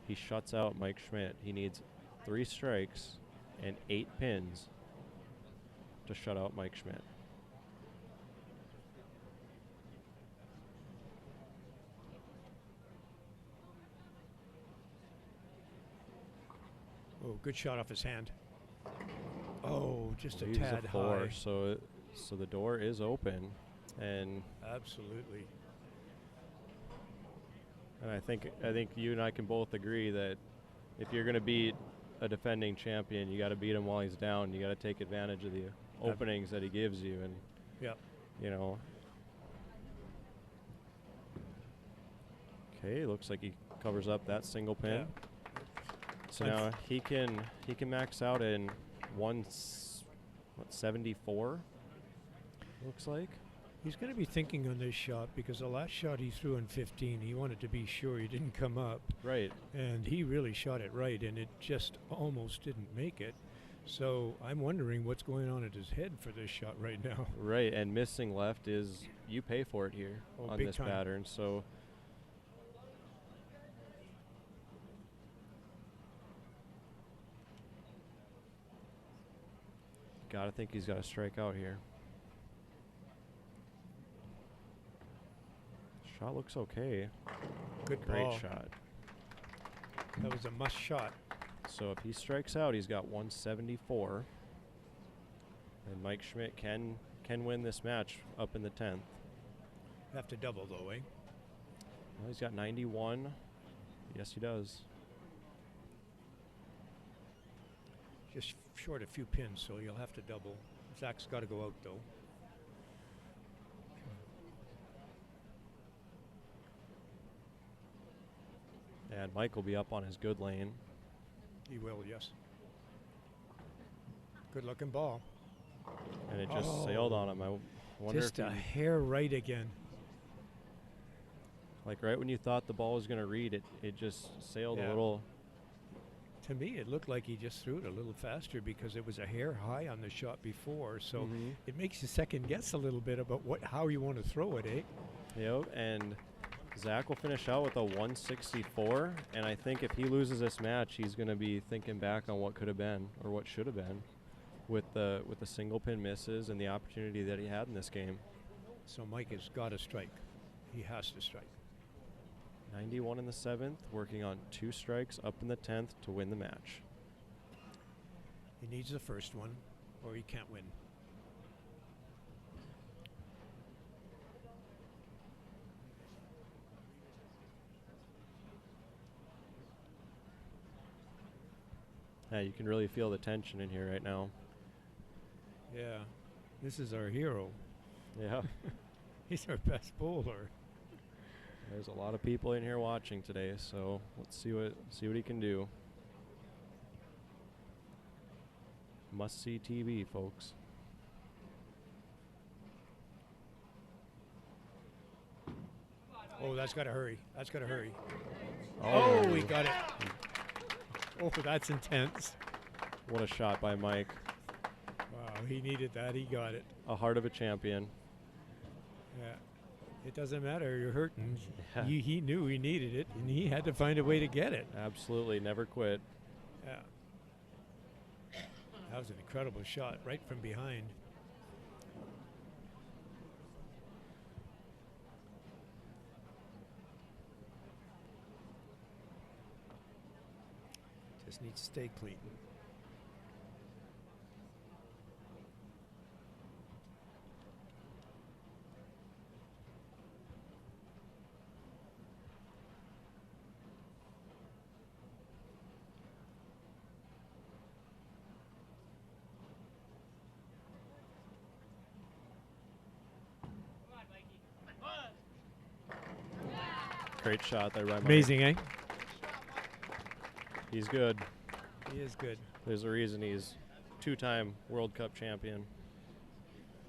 he shuts out Mike Schmidt. He needs 3 strikes and 8 pins to shut out Mike Schmidt. Oh, good shot off his hand. Oh, just a Leaves tad 4, high. so the door is open, and Absolutely. I think you and I can both agree that if you're going to beat a defending champion, you got to beat him while he's down. You got to take advantage of the openings that he gives you, and Yeah. you know. Okay, looks like he covers up that single pin. Yeah. So now he can max out in 174. Looks like. He's going to be thinking on this shot because the last shot he threw in 15, he wanted to be sure he didn't come up. Right. And he really shot it right, and it just almost didn't make it. So I'm wondering what's going on in his head for this shot right now. Right, and missing left is you pay for it here on big this time. pattern. So gotta think he's got to strike out here. Shot looks okay. Good Great ball. shot. That was a must shot. So if he strikes out, he's got 174. And Mike Schmidt can win this match up in the 10th. Have to double though, eh? Well, he's got 91. Yes, he does. Just short a few pins, so you'll have to double. Zach's got to go out though. And Mike will be up on his good lane. He will, yes. Good looking ball. And it just sailed on him. I wonder Just if a he, hair right again. like right when you thought the ball was going to read, it just sailed a Yeah. little. To me, it looked like he just threw it a little faster because it was a hair high on the shot before. So Mhm. it makes you second guess a little bit about how you want to throw it, eh? Yep, and Zach will finish out with a 164, and I think if he loses this match, he's going to be thinking back on what could have been or what should have been with the single pin misses and the opportunity that he had in this game. So Mike has got to strike. He has to strike. 91 in the 7th, working on 2 strikes up in the 10th to win the match. He needs the first one, or he can't win. Yeah, you can really feel the tension in here right now. Yeah, this is our hero. Yeah, He's our best bowler. there's a lot of people in here watching today, so let's see what he can do. Must see TV, folks. Oh, that's got to hurry. That's got to hurry. Oh, Oh, he got it. Oh, that's intense. what a shot by Mike. Wow. he needed that. He got it. A heart of a champion. Yeah. It doesn't matter. You're hurting. Yeah. He knew he needed it, and he had to find a way to get it. Absolutely, never quit. Yeah. That was an incredible shot right from behind. Just needs to stay clean. Great shot there by Mike. Amazing, eh? He's good. He is good. There's a reason he's two-time World Cup champion.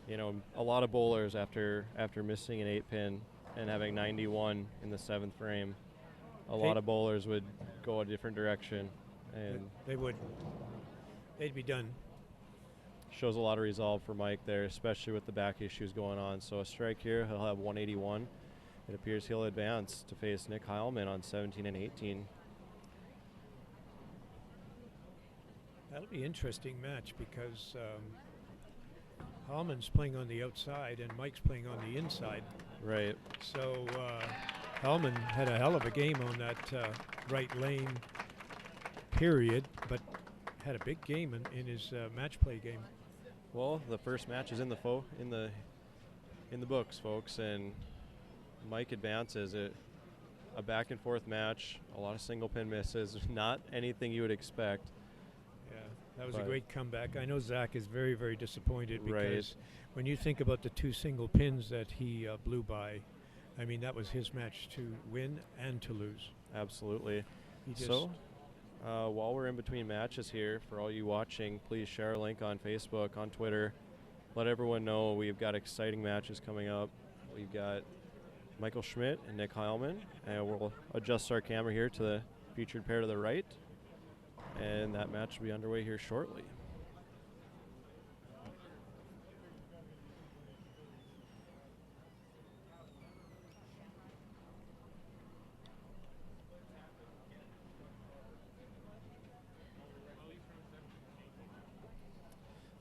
You know, a lot of bowlers after missing an 8-pin and having 91 in the 7th frame, a lot of bowlers would go a different direction, and they would. They'd be done. Shows a lot of resolve for Mike there, especially with the back issues going on. So a strike here, he'll have 181. It appears he'll advance to face Nick Hileman on 17 and 18. That'll be an interesting match because Hileman's playing on the outside and Mike's playing on the inside. Right. So Hileman had a hell of a game on that right lane period, but had a big game in his match play game. Well, the first match is in the books, folks, and Mike advances it. A back and forth match, a lot of single pin misses, not anything you would expect. Yeah, that was a great comeback. I know Zach is very, very disappointed because when you think about the 2 single pins that he blew by, I mean, that was his match to win and to lose. Absolutely. So, while we're in between matches here, for all you watching, please share a link on Facebook, on Twitter. Let everyone know we've got exciting matches coming up. We've got Michael Schmidt and Nick Hileman, and we'll adjust our camera here to the featured pair to the right, and that match will be underway here shortly.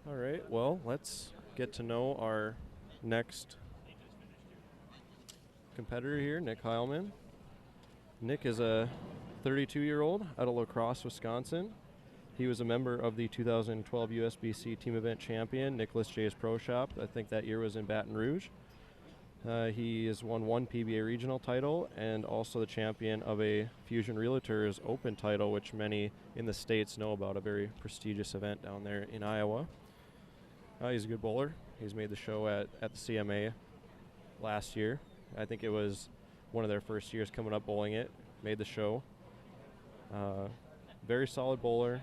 All right, well, let's get to know our next competitor here, Nick Hileman. Nick is a 32-year-old out of La Crosse, Wisconsin. He was a member of the 2012 USBC Team Event Champion, Nicholas J's Pro Shop. I think that year was in Baton Rouge. He has won 1 PBA regional title and also the champion of a Fusion Realtors Open title, which many in the States know about, a very prestigious event down there in Iowa. He's a good bowler. He's made the show at the CMA last year. I think it was one of their first years coming up bowling it. Made the show. Very solid bowler.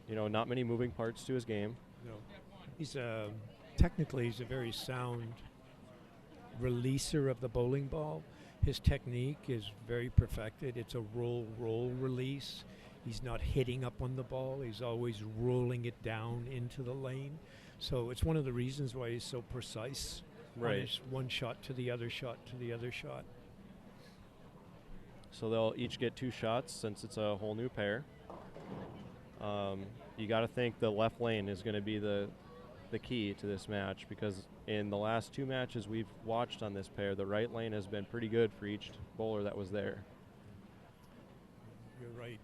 You know, not many moving parts to his game. No, he's technically he's a very sound releaser of the bowling ball. His technique is very perfected. It's a roll release. He's not hitting up on the ball. He's always rolling it down into the lane. So it's one of the reasons why he's so precise. Right. It's one shot to the other shot to the other shot. So they'll each get 2 shots since it's a whole new pair. You got to think the left lane is going to be the key to this match, because in the last 2 matches we've watched on this pair, the right lane has been pretty good for each bowler that was there. You're right.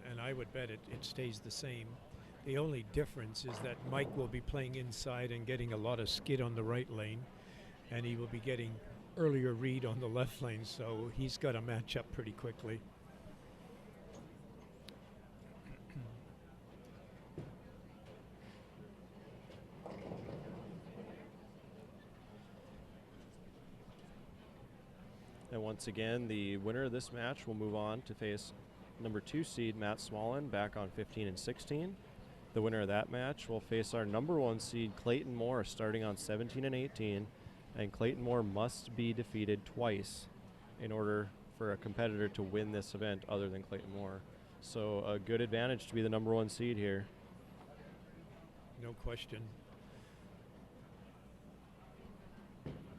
And I would bet it stays the same. The only difference is that Mike will be playing inside and getting a lot of skid on the right lane, and he will be getting earlier read on the left lane, so he's got to match up pretty quickly. And once again, the winner of this match will move on to face number 2 seed Matt Smallen back on 15 and 16. The winner of that match will face our number 1 seed Clayton Moore starting on 17 and 18. And Clayton Moore must be defeated twice in order for a competitor to win this event other than Clayton Moore. So a good advantage to be the number 1 seed here. no question.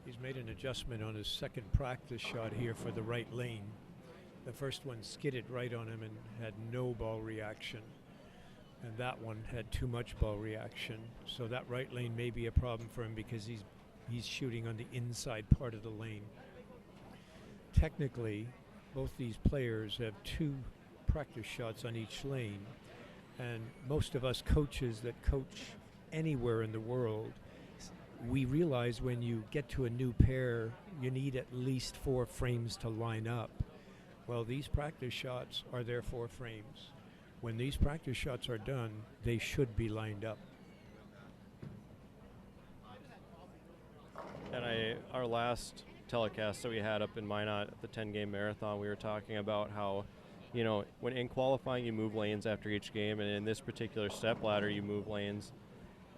He's made an adjustment on his second practice shot here for the right lane. The first one skidded right on him and had no ball reaction. And that one had too much ball reaction. So that right lane may be a problem for him because he's shooting on the inside part of the lane. Technically, both these players have 2 practice shots on each lane. And most of us coaches that coach anywhere in the world, we realize when you get to a new pair, you need at least 4 frames to line up. Well, these practice shots are their 4 frames. When these practice shots are done, they should be lined up. And our last telecast that we had up in Minot at the 10-game marathon, we were talking about how, you know, when in qualifying you move lanes after each game, and in this particular Stepladder you move lanes.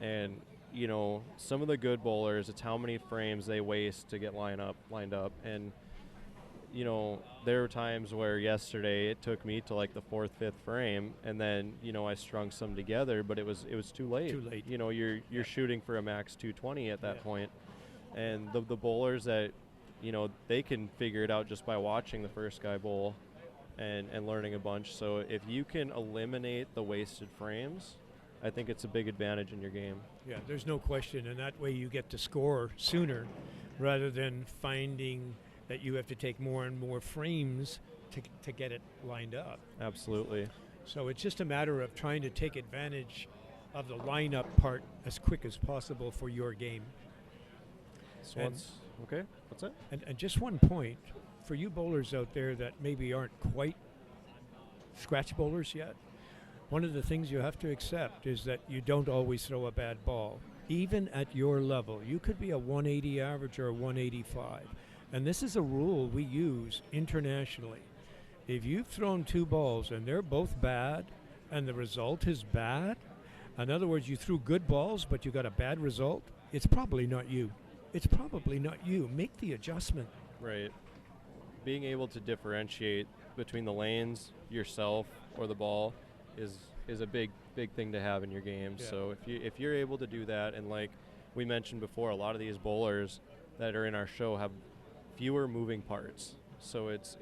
And, you know, some of the good bowlers, it's how many frames they waste to get lined up. And, you know, there were times where yesterday it took me to like the 4th, 5th frame, and then, you know, I strung some together, but it was too late. Too late. You know, you're shooting for a max 220 at that point. And the bowlers that, you know, they can figure it out just by watching the first guy bowl and learning a bunch. So if you can eliminate the wasted frames, I think it's a big advantage in your game. Yeah, there's no question, and that way you get to score sooner rather than finding that you have to take more and more frames to get it lined up. Absolutely. So it's just a matter of trying to take advantage of the lineup part as quick as possible for your game. So what's that? And just one point, for you bowlers out there that maybe aren't quite scratch bowlers yet, one of the things you have to accept is that you don't always throw a bad ball. Even at your level, you could be a 180 average or a 185. And this is a rule we use internationally. If you've thrown 2 balls and they're both bad and the result is bad, in other words, you threw good balls but you got a bad result, it's probably not you. It's probably not you. Make the adjustment. Right. Being able to differentiate between the lanes, yourself, or the ball is a big thing to have in your game. Yeah. So if you're able to do that, and like we mentioned before, a lot of these bowlers that are in our show have fewer moving parts, so it's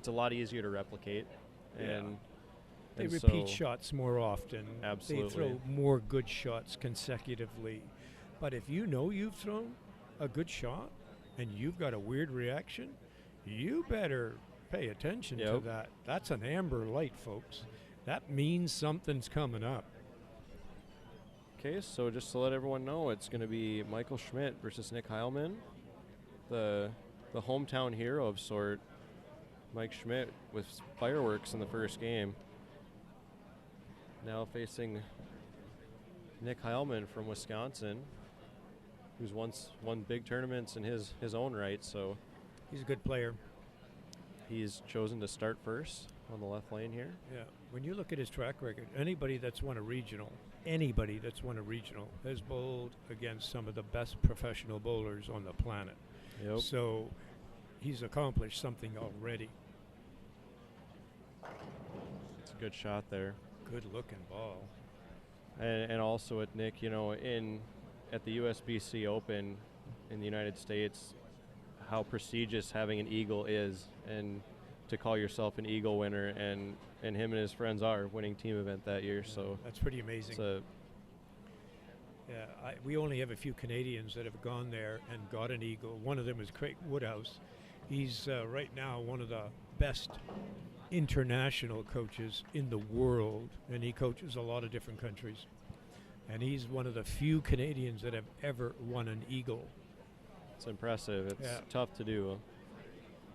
a lot easier to replicate. And they repeat shots more often. Absolutely. They throw more good shots consecutively. But if you know you've thrown a good shot and you've got a weird reaction, you better pay attention to that. That's an amber light, folks. That means something's coming up. Okay, so just to let everyone know, it's going to be Michael Schmidt versus Nick Hileman, the hometown hero of sort. Mike Schmidt with fireworks in the first game. Now facing Nick Hileman from Wisconsin, who's once won big tournaments in his own right. So he's a good player. He's chosen to start first on the left lane here. Yeah. When you look at his track record, anybody that's won a regional has bowled against some of the best professional bowlers on the planet. Yep. So he's accomplished something already. It's a good shot there. Good looking ball. And also at Nick, you know, at the USBC Open in the United States, how prestigious having an eagle is, and to call yourself an eagle winner, and him and his friends are winning team event that year. Yeah, so that's pretty amazing. We only have a few Canadians that have gone there and got an eagle. One of them is Craig Woodhouse. He's right now one of the best international coaches in the world, and he coaches a lot of different countries. And he's one of the few Canadians that have ever won an eagle. It's impressive. It's tough to do.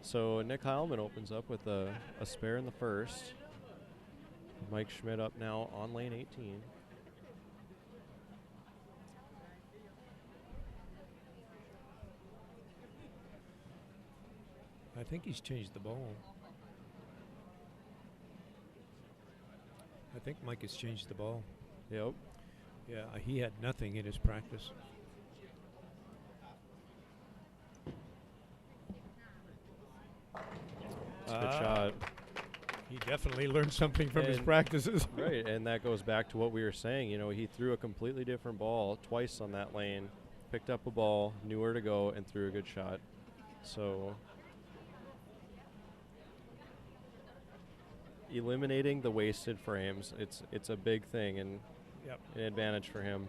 So Nick Hileman opens up with a spare in the first. Mike Schmidt up now on lane 18. I think he's changed the ball. I think Mike has changed the ball. Yep. Yeah, he had nothing in his practice. It's a good shot. He definitely learned something from his And- practices. Right, and that goes back to what we were saying. You know, he threw a completely different ball twice on that lane, picked up a ball, knew where to go, and threw a good shot. So eliminating the wasted frames, it's a big thing and Yep. an advantage for him.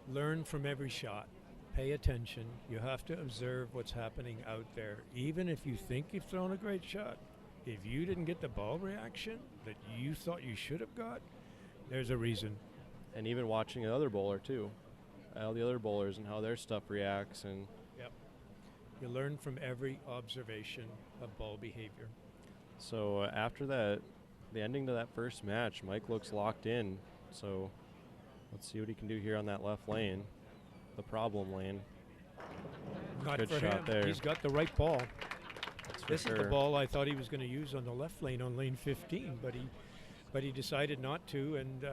Learn from every shot. Pay attention. You have to observe what's happening out there. Even if you think you've thrown a great shot, if you didn't get the ball reaction that you thought you should have got, there's a reason. And even watching the other bowler too, all the other bowlers and how their stuff reacts. And You learn from every observation of ball behavior. so after that, the ending to that first match, Mike looks locked in. So let's see what he can do here on that left lane, the problem lane. Not Good for shot him. there. He's got the right ball. That's for This is the sure. ball I thought he was going to use on the left lane on lane 15, but he decided not to, and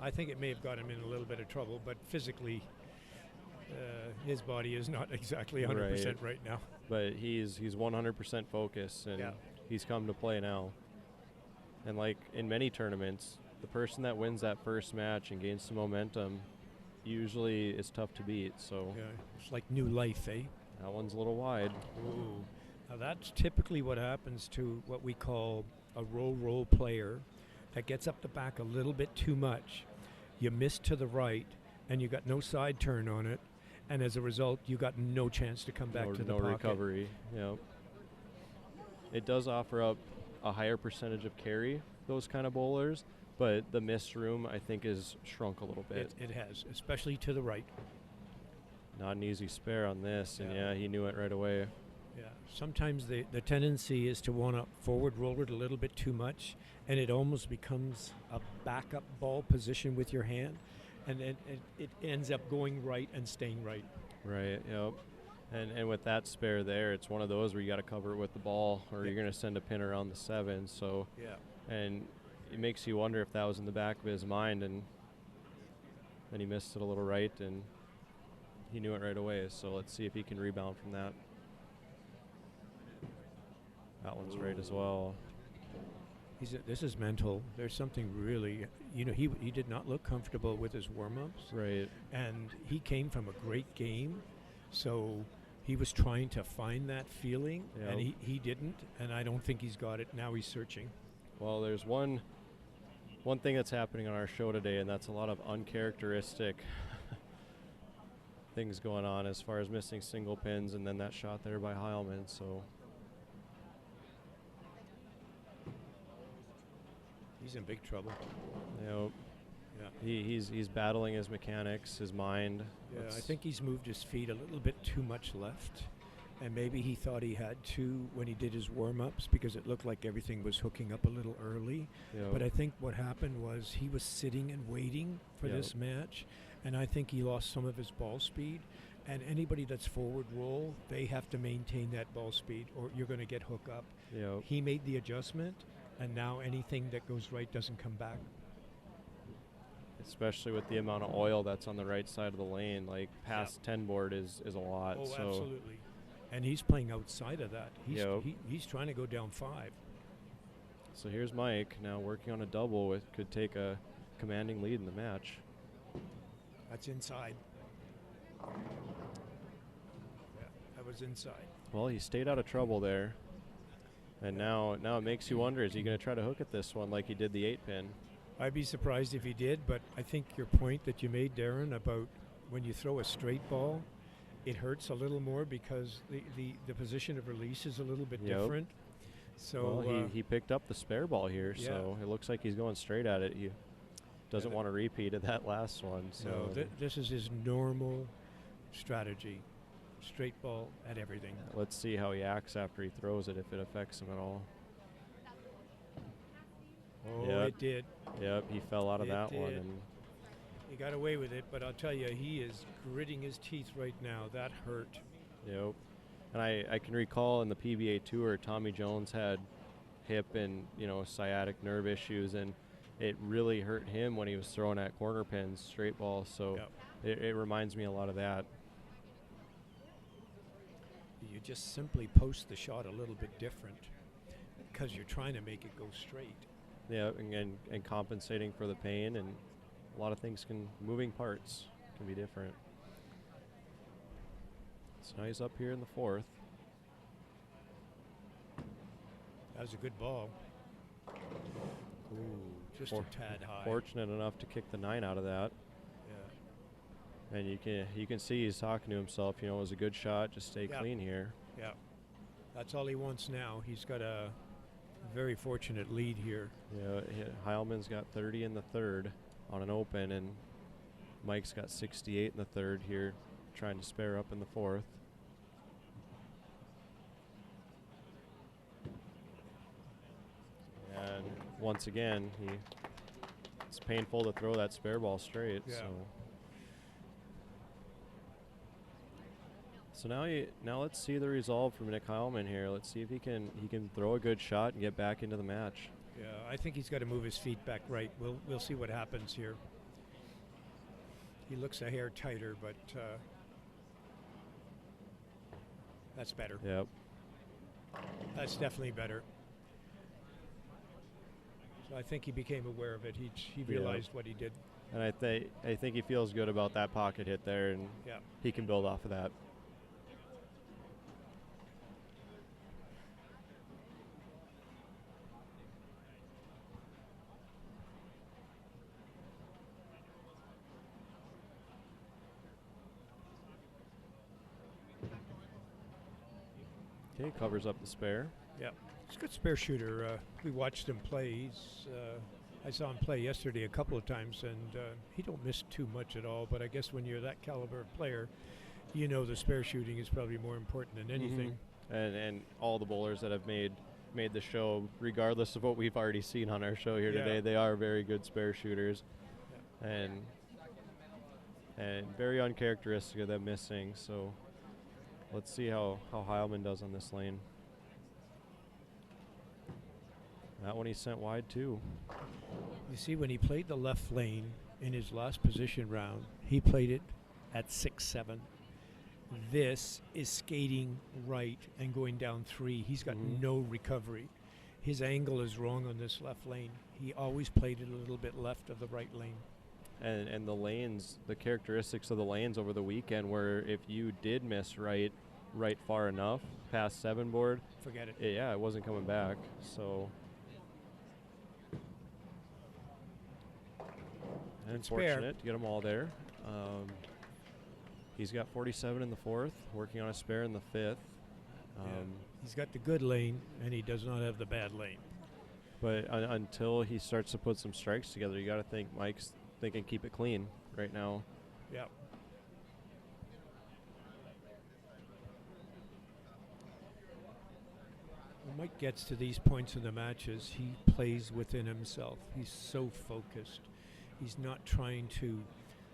I think it may have got him in a little bit of trouble. But physically, his body is not exactly 100% right now. But he's 100% focused, and Yeah. he's come to play now. And like in many tournaments, the person that wins that first match and gains some momentum usually is tough to beat. So Yeah, it's like new life, eh? that one's a little wide. Ooh. Now that's typically what happens to what we call a roll player that gets up the back a little bit too much. You miss to the right, and you got no side turn on it, and as a result, you got no chance to come back no to the no pocket. recovery. Yeah. It does offer up a higher percentage of carry, those kind of bowlers, but the miss room I think is shrunk a little bit. It has, especially to the right. Not an easy spare on this, and Yeah. yeah, he knew it right away. Yeah. Sometimes the tendency is to want to forward roll it a little bit too much, and it almost becomes a backup ball position with your hand, and then it ends up going right and staying right. Right, yep. And with that spare there, it's one of those where you got to cover it with the ball, or you're going to send a pin around the 7. So, Yeah. and it makes you wonder if that was in the back of his mind, and then he missed it a little right, and he knew it right away. So let's see if he can rebound from that. That one's right as well. This is mental. There's something really, he did not look comfortable with his warm-ups, Right. and he came from a great game, so he was trying to find that feeling, and Yep. he didn't, and I don't think he's got it. Now he's searching. Well, there's one thing that's happening on our show today, and that's a lot of uncharacteristic things going on as far as missing single pins, and then that shot there by Hileman. So He's in big trouble. Yeah, Yeah. he's battling his mechanics, his mind. Yeah, I Let's- think he's moved his feet a little bit too much left, and maybe he thought he had to when he did his warm-ups because it looked like everything was hooking up a little early. yeah, But I think what happened was he was sitting and waiting for Yeah. this match, and I think he lost some of his ball speed. And anybody that's forward roll, they have to maintain that ball speed, or you're going to get hook up. yeah, He made the adjustment, and now anything that goes right doesn't come back. especially with the amount of oil that's on the right side of the lane. Like past 10 board is a lot. Oh, so absolutely. And he's playing outside of that. Yep. He's trying to go down 5. so here's Mike now working on a double with could take a commanding lead in the match. That's inside. Yeah, that was inside. Well, he stayed out of trouble there. And now it makes you wonder, is he going to try to hook at this one like he did the 8-pin? I'd be surprised if he did, but I think your point that you made, Darren, about when you throw a straight ball, it hurts a little more because the position of release is a little bit Yep. different. So Well, he picked up the spare ball here, so yeah. it looks like he's going straight at it. He doesn't that- want to repeat of that last one. So no, this is his normal strategy. Straight ball at everything. let's see how he acts after he throws it, if it affects him at all. Oh, Yep. it did. Yep, he fell out of It that one. did. And He got away with it, but I'll tell you, he is gritting his teeth right now. That hurt. Yep. And I can recall in the PBA Tour, Tommy Jones had hip and sciatic nerve issues, and it really hurt him when he was throwing at corner pins, straight ball. So Yep. it reminds me a lot of that. You just simply post the shot a little bit different. because you're trying to make it go straight. Yeah, and compensating for the pain, and a lot of things moving parts can be different. So now he's up here in the 4th. That was a good ball. Ooh, just a tad high. Fortunate enough to kick the 9 out of that. Yeah. And you can see he's talking to himself. You know, it was a good shot. Just stay clean here. Yeah. That's all he wants now. He's got a very fortunate lead here. Yeah, Hileman's got 30 in the 3rd on an open, and Mike's got 68 in the 3rd here, trying to spare up in the 4th. And once again, it's painful to throw that spare ball straight. Yeah. So now let's see the resolve from Nick Hileman here. Let's see if he can throw a good shot and get back into the match. Yeah, I think he's got to move his feet back right. We'll see what happens here. He looks a hair tighter, but that's better. Yep. That's definitely better. So I think he became aware of it. He realized what he did. And I think he feels good about that pocket hit there, and he can build off of that. Okay, covers up the spare. Yeah, he's a good spare shooter. We watched him play. I saw him play yesterday a couple of times, and he don't miss too much at all. But I guess when you're that caliber of player, you know the spare shooting is probably more important than anything. And all the bowlers that have made the show, regardless of what we've already seen on our show here today, they are very good spare shooters, and very uncharacteristic of them missing. So let's see how Hileman does on this lane. That one he sent wide too. You see, when he played the left lane in his last position round, he played it at 6-7. This is skating right and going down 3. He's got no recovery. His angle is wrong on this left lane. He always played it a little bit left of the right lane. And the lanes, the characteristics of the lanes over the weekend were if you did miss right far enough past 7 board, forget it. Yeah, it wasn't coming back. So and fortunate to get them all there. He's got 47 in the 4th, working on a spare in the 5th. He's got the good lane, and he does not have the bad lane. But until he starts to put some strikes together, you got to think Mike's thinking keep it clean right now. Yeah. When Mike gets to these points in the matches, he plays within himself. He's so focused. He's not trying to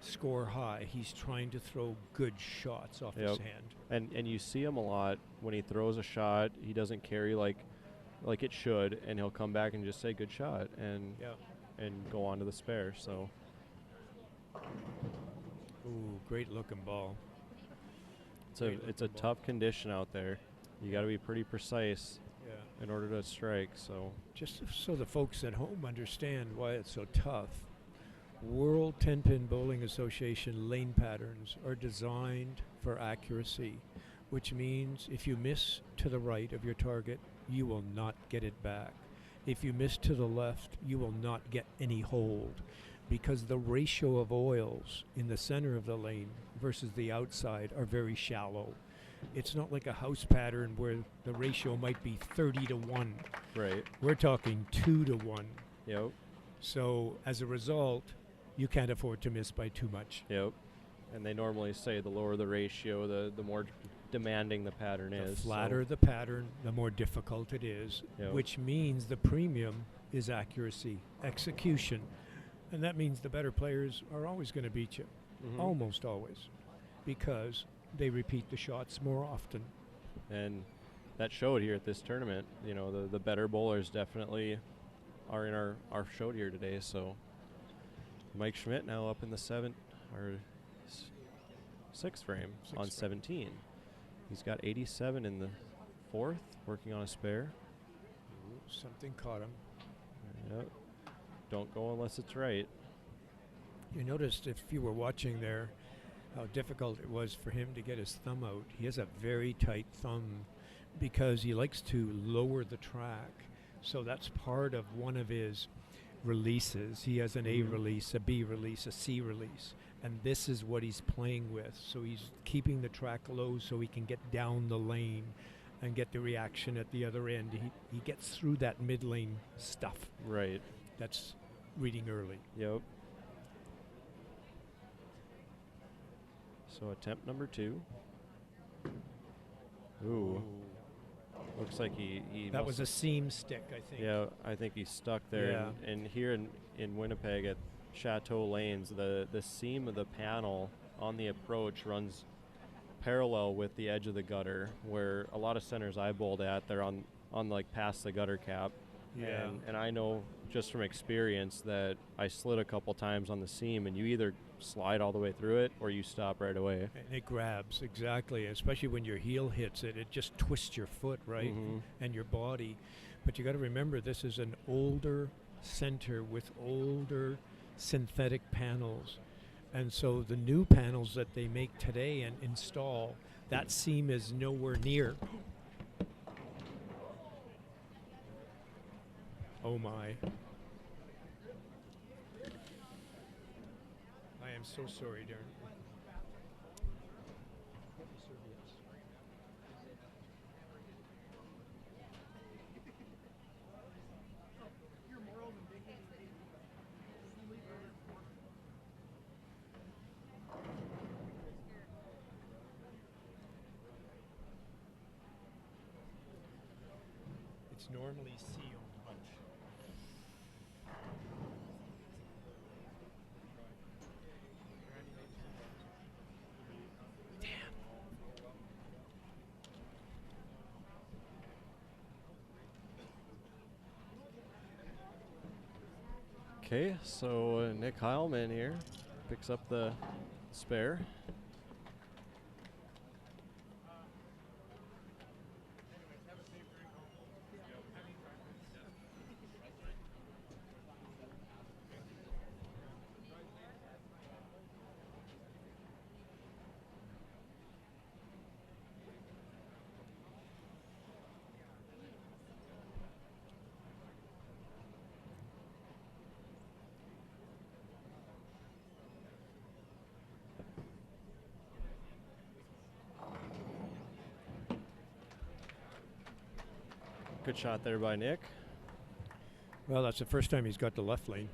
score high. He's trying to throw good shots off his hand. And you see him a lot when he throws a shot. He doesn't carry like it should, and he'll come back and just say good shot and go on to the spare. So ooh, great looking ball. It's a tough condition out there. You got to be pretty precise in order to strike. So just so the folks at home understand why it's so tough, World 10-Pin Bowling Association lane patterns are designed for accuracy, which means if you miss to the right of your target, you will not get it back. If you miss to the left, you will not get any hold, because the ratio of oils in the center of the lane versus the outside are very shallow. It's not like a house pattern where the ratio might be 30-1. Right. We're talking 2-1. Yep. So as a result, you can't afford to miss by too much. Yep. And they normally say the lower the ratio, the more demanding the pattern is. The flatter the pattern, the more difficult it is, which means the premium is accuracy, execution. And that means the better players are always going to beat you, almost always, because they repeat the shots more often. And that showed here at this tournament. You know, the better bowlers definitely are in our show here today. So Mike Schmidt now up in the 6th frame on 17. He's got 87 in the 4th, working on a spare. Something caught him. Yep. Don't go unless it's right. You noticed, if you were watching there, how difficult it was for him to get his thumb out. He has a very tight thumb because he likes to lower the track. So that's part of one of his releases. He has an A release, a B release, a C release. And this is what he's playing with. So he's keeping the track low so he can get down the lane and get the reaction at the other end. He gets through that mid-lane stuff. Right. That's reading early. Yep. So attempt number 2. Ooh. Looks like he That was a seam stick, I think. Yeah, I think he's stuck there. Yeah. And here in Winnipeg at Chateau lanes, the seam of the panel on the approach runs parallel with the edge of the gutter, where a lot of centers I bowled at, they're on like past the gutter cap. Yeah. And I know just from experience that I slid a couple times on the seam, and you either slide all the way through it or you stop right away. And it grabs, exactly, especially when your heel hits it. It just twists your foot, right, and your body. But you got to remember, this is an older center with older synthetic panels. And so the new panels that they make today and install, that seam is nowhere near. Oh my. I am so sorry, Darren. It's normally sealed, but Okay, so Nick Hileman here picks up the spare. Good shot there by Nick. well, that's the first time he's got the left lane.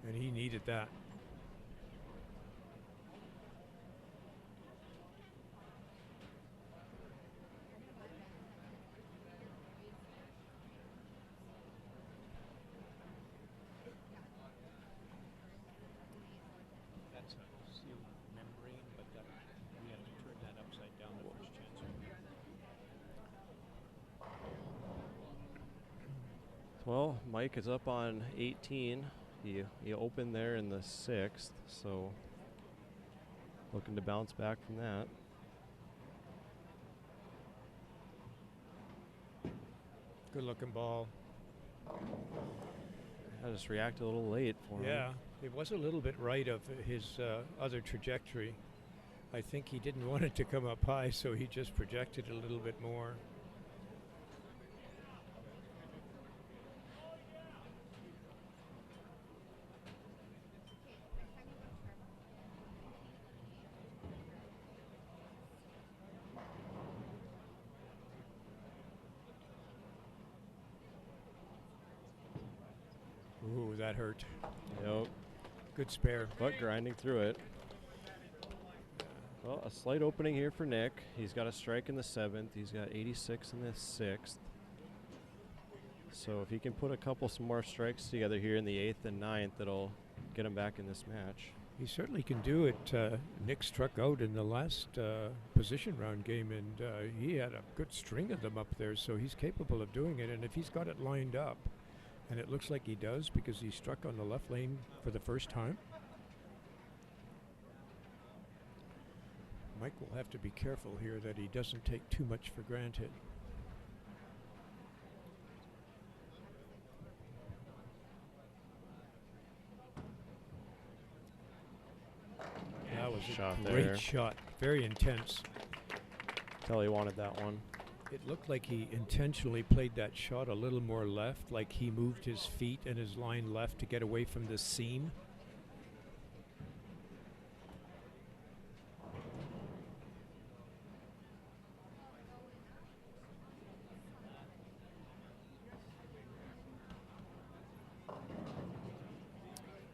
And he needed that. That's a sealed membrane, but we have to turn that upside down the first chance. Well, Mike is up on 18. He opened there in the 6th, so looking to bounce back from that. Good looking ball. I just reacted a little late for him. Yeah, it was a little bit right of his other trajectory. I think he didn't want it to come up high, so he just projected a little bit more. Ooh, that hurt. Yep, Good spare. but grinding through it. Well, a slight opening here for Nick. He's got a strike in the 7th. He's got 86 in the 6th. So if he can put a couple some more strikes together here in the 8th and 9th, that'll get him back in this match. He certainly can do it. Nick struck out in the last position round game, and he had a good string of them up there, so he's capable of doing it. And if he's got it lined up, and it looks like he does because he struck on the left lane for the first time, Mike will have to be careful here that he doesn't take too much for granted. was shot a great there. shot. Very intense. Tell he wanted that one. It looked like he intentionally played that shot a little more left, like he moved his feet and his line left to get away from the seam.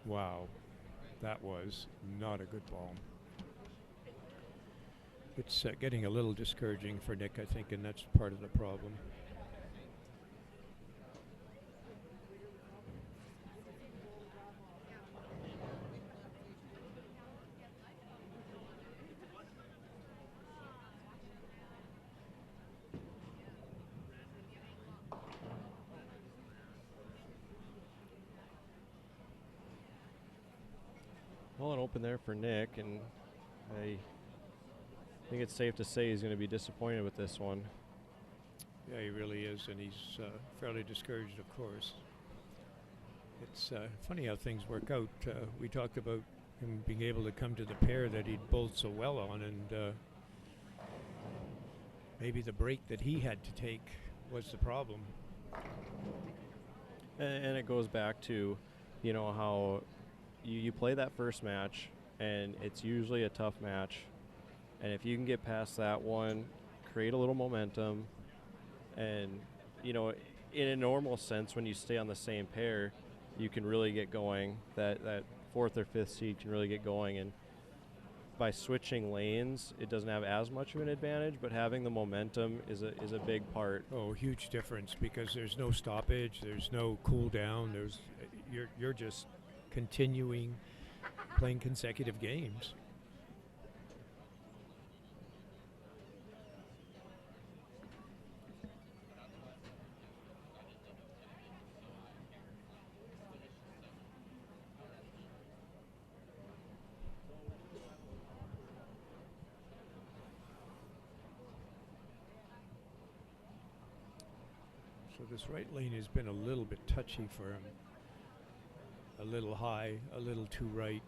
Wow, that was not a good ball. It's getting a little discouraging for Nick, I think, and that's part of the problem. Well, an open there for Nick, and I think it's safe to say he's going to be disappointed with this one. Yeah, he really is, and he's fairly discouraged, of course. It's funny how things work out. We talked about him being able to come to the pair that he'd bowled so well on, and maybe the break that he had to take was the problem. And it goes back to, you know, how you play that first match, and it's usually a tough match. And if you can get past that one, create a little momentum, and, you know, in a normal sense, when you stay on the same pair, you can really get going. That fourth or fifth seed can really get going. And by switching lanes, it doesn't have as much of an advantage, but having the momentum is a big part. Oh, huge difference, because there's no stoppage, there's no cool down. You're just continuing playing consecutive games. So this right lane has been a little bit touchy for him. A little high, a little too right.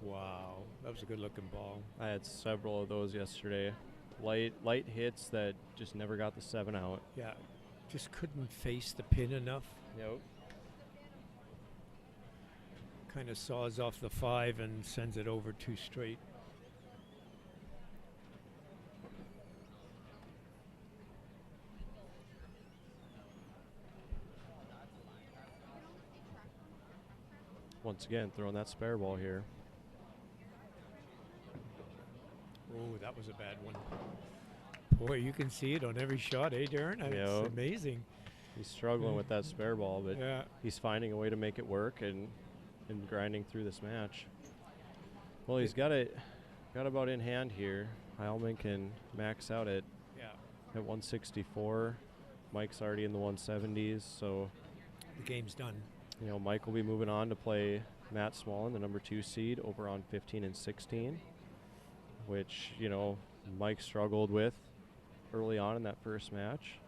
Wow, that was a good looking ball. I had several of those yesterday. Light hits that just never got the 7 out. Yeah, just couldn't face the pin enough. Yep. Kind of saws off the 5 and sends it over too straight. Once again, throwing that spare ball here. Oh, that was a bad one. Boy, you can see it on every shot, eh, Darren? It's amazing. He's struggling with that spare ball, but yeah, he's finding a way to make it work and grinding through this match. Well, he's got about in hand here. Hileman can max out at 164. Mike's already in the 170s, so the game's done. You know, Mike will be moving on to play Matt Smallen, the number 2 seed, over on 15 and 16, which, you know, Mike struggled with early on in that first match.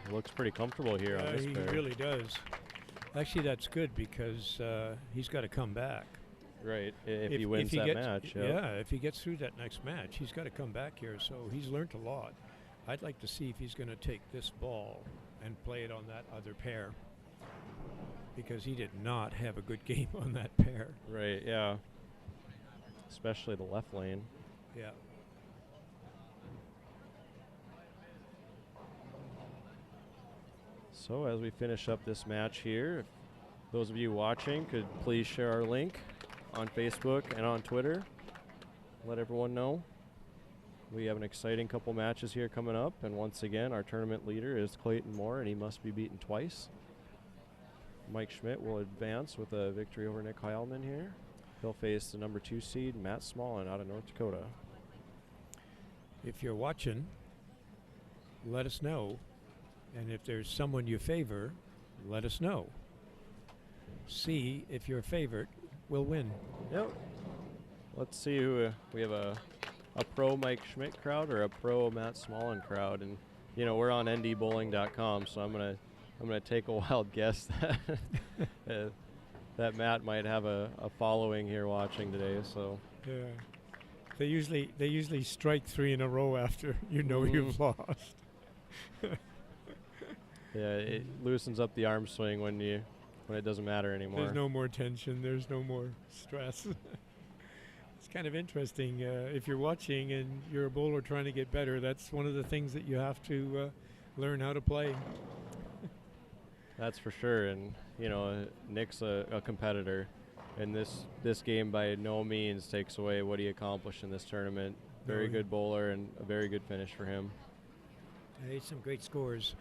He looks pretty comfortable here on this pair. He really does. Actually, that's good, because he's got to come back. Right, if he wins that match. Yeah, if he gets through that next match, he's got to come back here, so he's learned a lot. I'd like to see if he's going to take this ball and play it on that other pair, because he did not have a good game on that pair. Right, yeah. Especially the left lane. Yeah. So as we finish up this match here, if those of you watching could please share our link on Facebook and on Twitter. Let everyone know. We have an exciting couple matches here coming up, and once again, our tournament leader is Clayton Moore, and he must be beaten twice. Mike Schmidt will advance with a victory over Nick Hileman here. He'll face the number 2 seed, Matt Smallen, out of North Dakota. If you're watching, let us know. And if there's someone you favor, let us know. See if your favorite will win. Yep. Let's see who we have a pro Mike Schmidt crowd or a pro Matt Smallen crowd, and we're on NDBowling.com, so I'm gonna take a wild guess that that Matt might have a following here watching today. So Yeah. They usually strike 3 in a row after you've lost. yeah, it loosens up the arm swing when it doesn't matter anymore. There's no more tension. There's no more stress. It's kind of interesting. If you're watching and you're a bowler trying to get better, that's one of the things that you have to learn how to play. That's for sure. And Nick's a competitor, and this game by no means takes away what he accomplished in this tournament. Very good bowler and a very good finish for him. Hey, some great scores.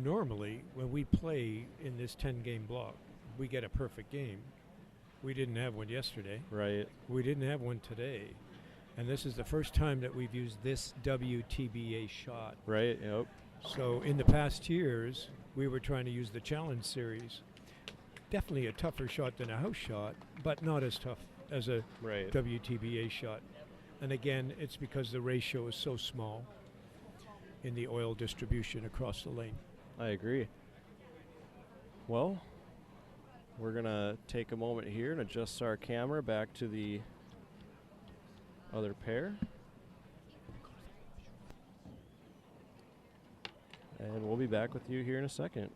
Normally when we play in this 10-game block, we get a perfect game. We didn't have one yesterday. Right. We didn't have one today. And this is the first time that we've used this WTBA shot. Right, yep. So in the past years, we were trying to use the Challenge Series. Definitely a tougher shot than a house shot, but not as tough as a WTBA shot. And again, it's because the ratio is so small in the oil distribution across the lane. I agree. Well, we're going to take a moment here and adjust our camera back to the other pair. And we'll be back with you here in a second.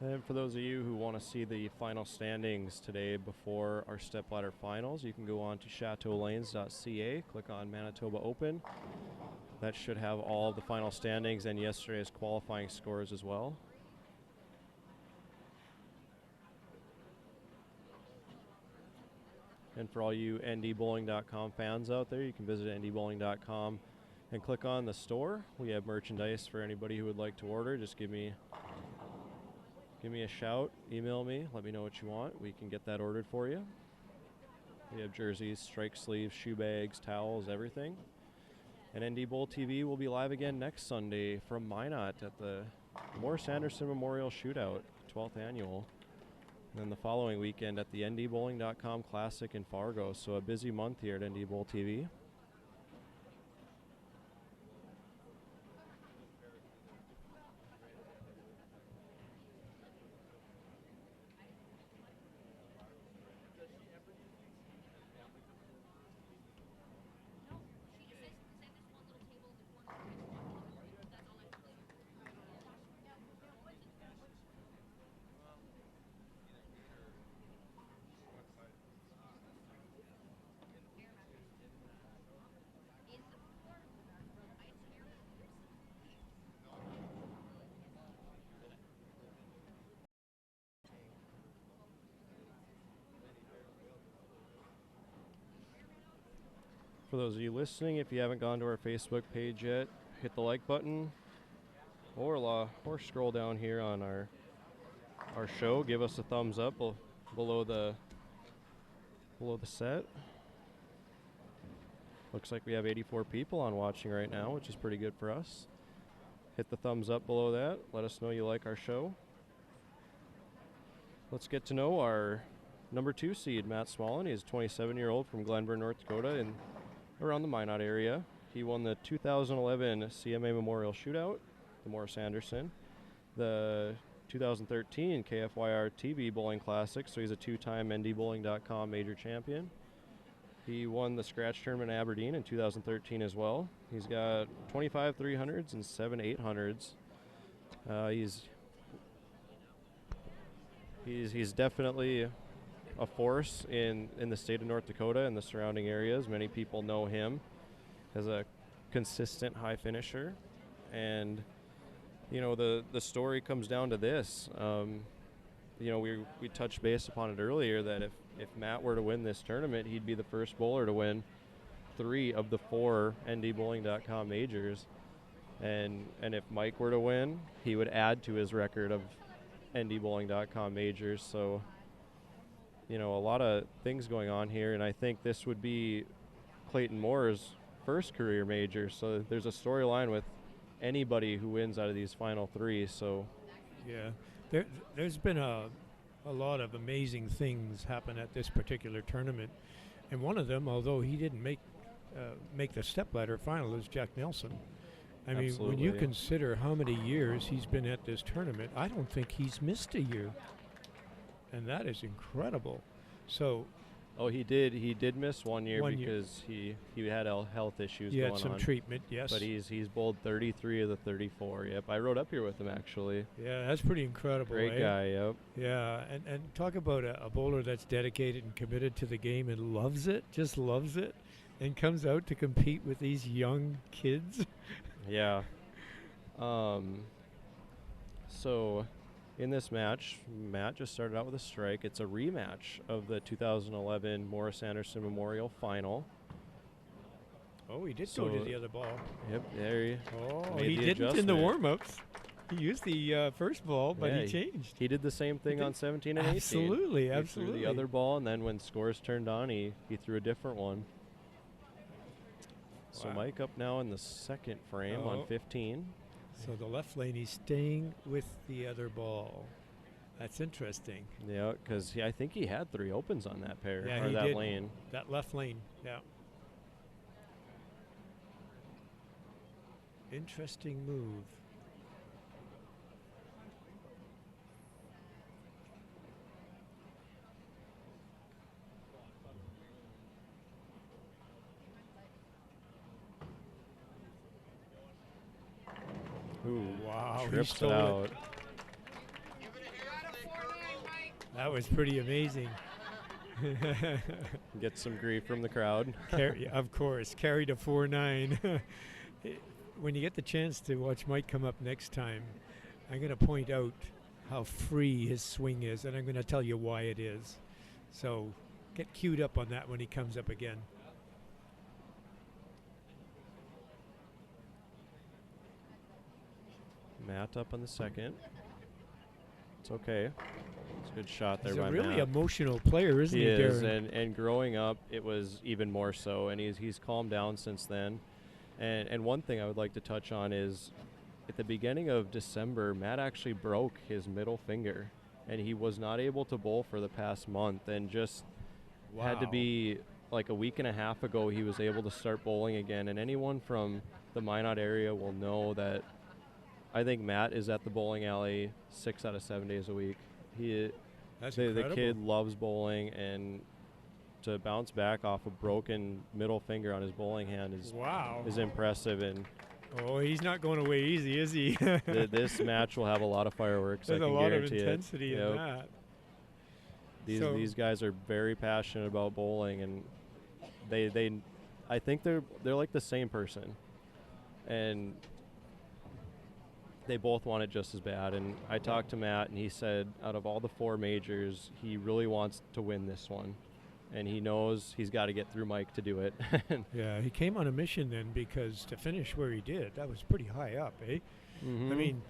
And for those of you who want to see the final standings today before our Stepladder finals, you can go on to chateaulanes.ca, click on Manitoba Open. That should have all of the final standings and yesterday's qualifying scores as well. And for all you NDBowling.com fans out there, you can visit NDBowling.com and click on the store. We have merchandise for anybody who would like to order. Just give me a shout, email me, let me know what you want. We can get that ordered for you. We have jerseys, strike sleeves, shoe bags, towels, everything. And NDBowlTV will be live again next Sunday from Minot at the Morris Anderson Memorial Shootout, 12th annual. And then the following weekend at the NDBowling.com Classic in Fargo. So a busy month here at NDBowlTV. For those of you listening, if you haven't gone to our Facebook page yet, hit the like button or scroll down here on our show. Give us a thumbs up below the set. Looks like we have 84 people on watching right now, which is pretty good for us. Hit the thumbs up below that. Let us know you like our show. Let's get to know our number 2 seed, Matt Smallen. He's a 27-year-old from Glenburn, North Dakota, and around the Minot area. He won the 2011 CMA Memorial Shootout, the Morris Anderson, the 2013 KFYR TV Bowling Classic, so he's a 2-time NDBowling.com major champion. He won the Scratch Tournament in Aberdeen in 2013 as well. He's got 25 300s and 7 800s. He's definitely a force in the state of North Dakota and the surrounding areas. Many people know him as a consistent high finisher. And, you know, the story comes down to this. You know, we touched base upon it earlier that if Matt were to win this tournament, he'd be the first bowler to win 3 of the 4 NDBowling.com majors. And if Mike were to win, he would add to his record of NDBowling.com majors. So, you know, a lot of things going on here, and I think this would be Clayton Moore's first career major. So there's a storyline with anybody who wins out of these final 3. So yeah, there's been a lot of amazing things happen at this particular tournament, and one of them, although he didn't make the stepladder final, is Jack Nelson. I mean, when you consider how many years he's been at this tournament, I don't think he's missed a year, and that is incredible. So, he did miss 1 year because he had health issues he going on. had some treatment, yes. But he's bowled 33 of the 34. Yep, I rode up here with him actually. Yeah, that's pretty incredible. Great guy. Yep. Yeah, and talk about a bowler that's dedicated and committed to the game and loves it, just loves it, and comes out to compete with these young kids. Yeah. So in this match, Matt just started out with a strike. It's a rematch of the 2011 Morris Anderson Memorial Final. Oh, he did go to the other ball. Yep, there he didn't in the warm-ups. He used the first ball, but he changed. He did the same thing on 17 and 18. Absolutely. He threw the other ball, and then when scores turned on, he threw a different one. So Mike up now in the second frame on 15. So the left lane, he's staying with the other ball. That's interesting. Yeah, because I think he had 3 opens on that pair, or that did. lane. That left lane, yeah. Interesting move. Ooh, wow, trips it out. That was pretty amazing. Get some grief from the crowd. Of course, carried a 4-9. When you get the chance to watch Mike come up next time, I'm going to point out how free his swing is, and I'm going to tell you why it is. So get queued up on that when he comes up again. Matt up on the second. It's okay. It's a good shot there by Matt. He's a really emotional player, isn't he, Darren? He is, and growing up, it was even more so, and he's calmed down since then. And one thing I would like to touch on is at the beginning of December, Matt actually broke his middle finger, and he was not able to bowl for the past month, and just had to be like a week and a half ago he was able to start bowling again. And anyone from the Minot area will know that I think Matt is at the bowling alley 6 out of 7 days a week. The kid loves bowling, and to bounce back off a broken middle finger on his bowling hand is impressive. And he's not going away easy, is he? This match will have a lot a lot of intensity in that. These guys are very passionate about bowling, and I think they're like the same person, and they both want it just as bad. And I talked to Matt, and he said out of all the 4 majors, he really wants to win this one. And he knows he's got to get through Mike to do it. Yeah, he came on a mission then, because to finish where he did, that was pretty high up, eh? Mm-hmm. I mean,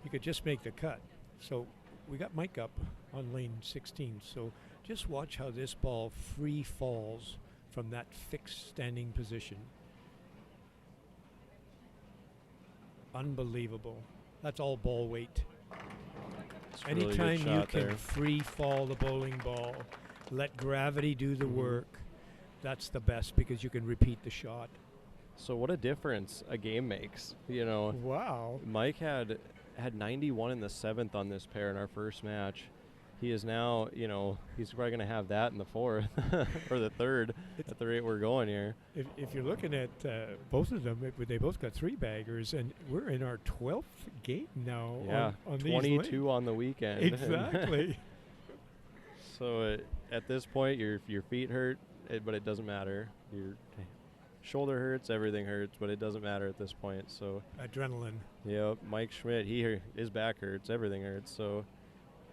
you could just make the cut. So we got Mike up on lane 16. So just watch how this ball free falls from that fixed standing position. Unbelievable. That's all ball weight. Anytime you can free fall the bowling ball, let gravity do the work, that's the best, because you can repeat the shot. So what a difference a game makes, you know. Wow. Mike had 91 in the 7th on this pair in our first match. He is now, you know, he's probably going to have that in the 4th or the 3rd at the rate we're going here. If you're looking at both of them, they both got 3-baggers, and we're in our 12th game now. Yeah, on 22 on the weekend. Exactly. So at this point, your feet hurt, but it doesn't matter. Your shoulder hurts, everything hurts, but it doesn't matter at this point. So Adrenaline. yep, Mike Schmidt, his back hurts, everything hurts. So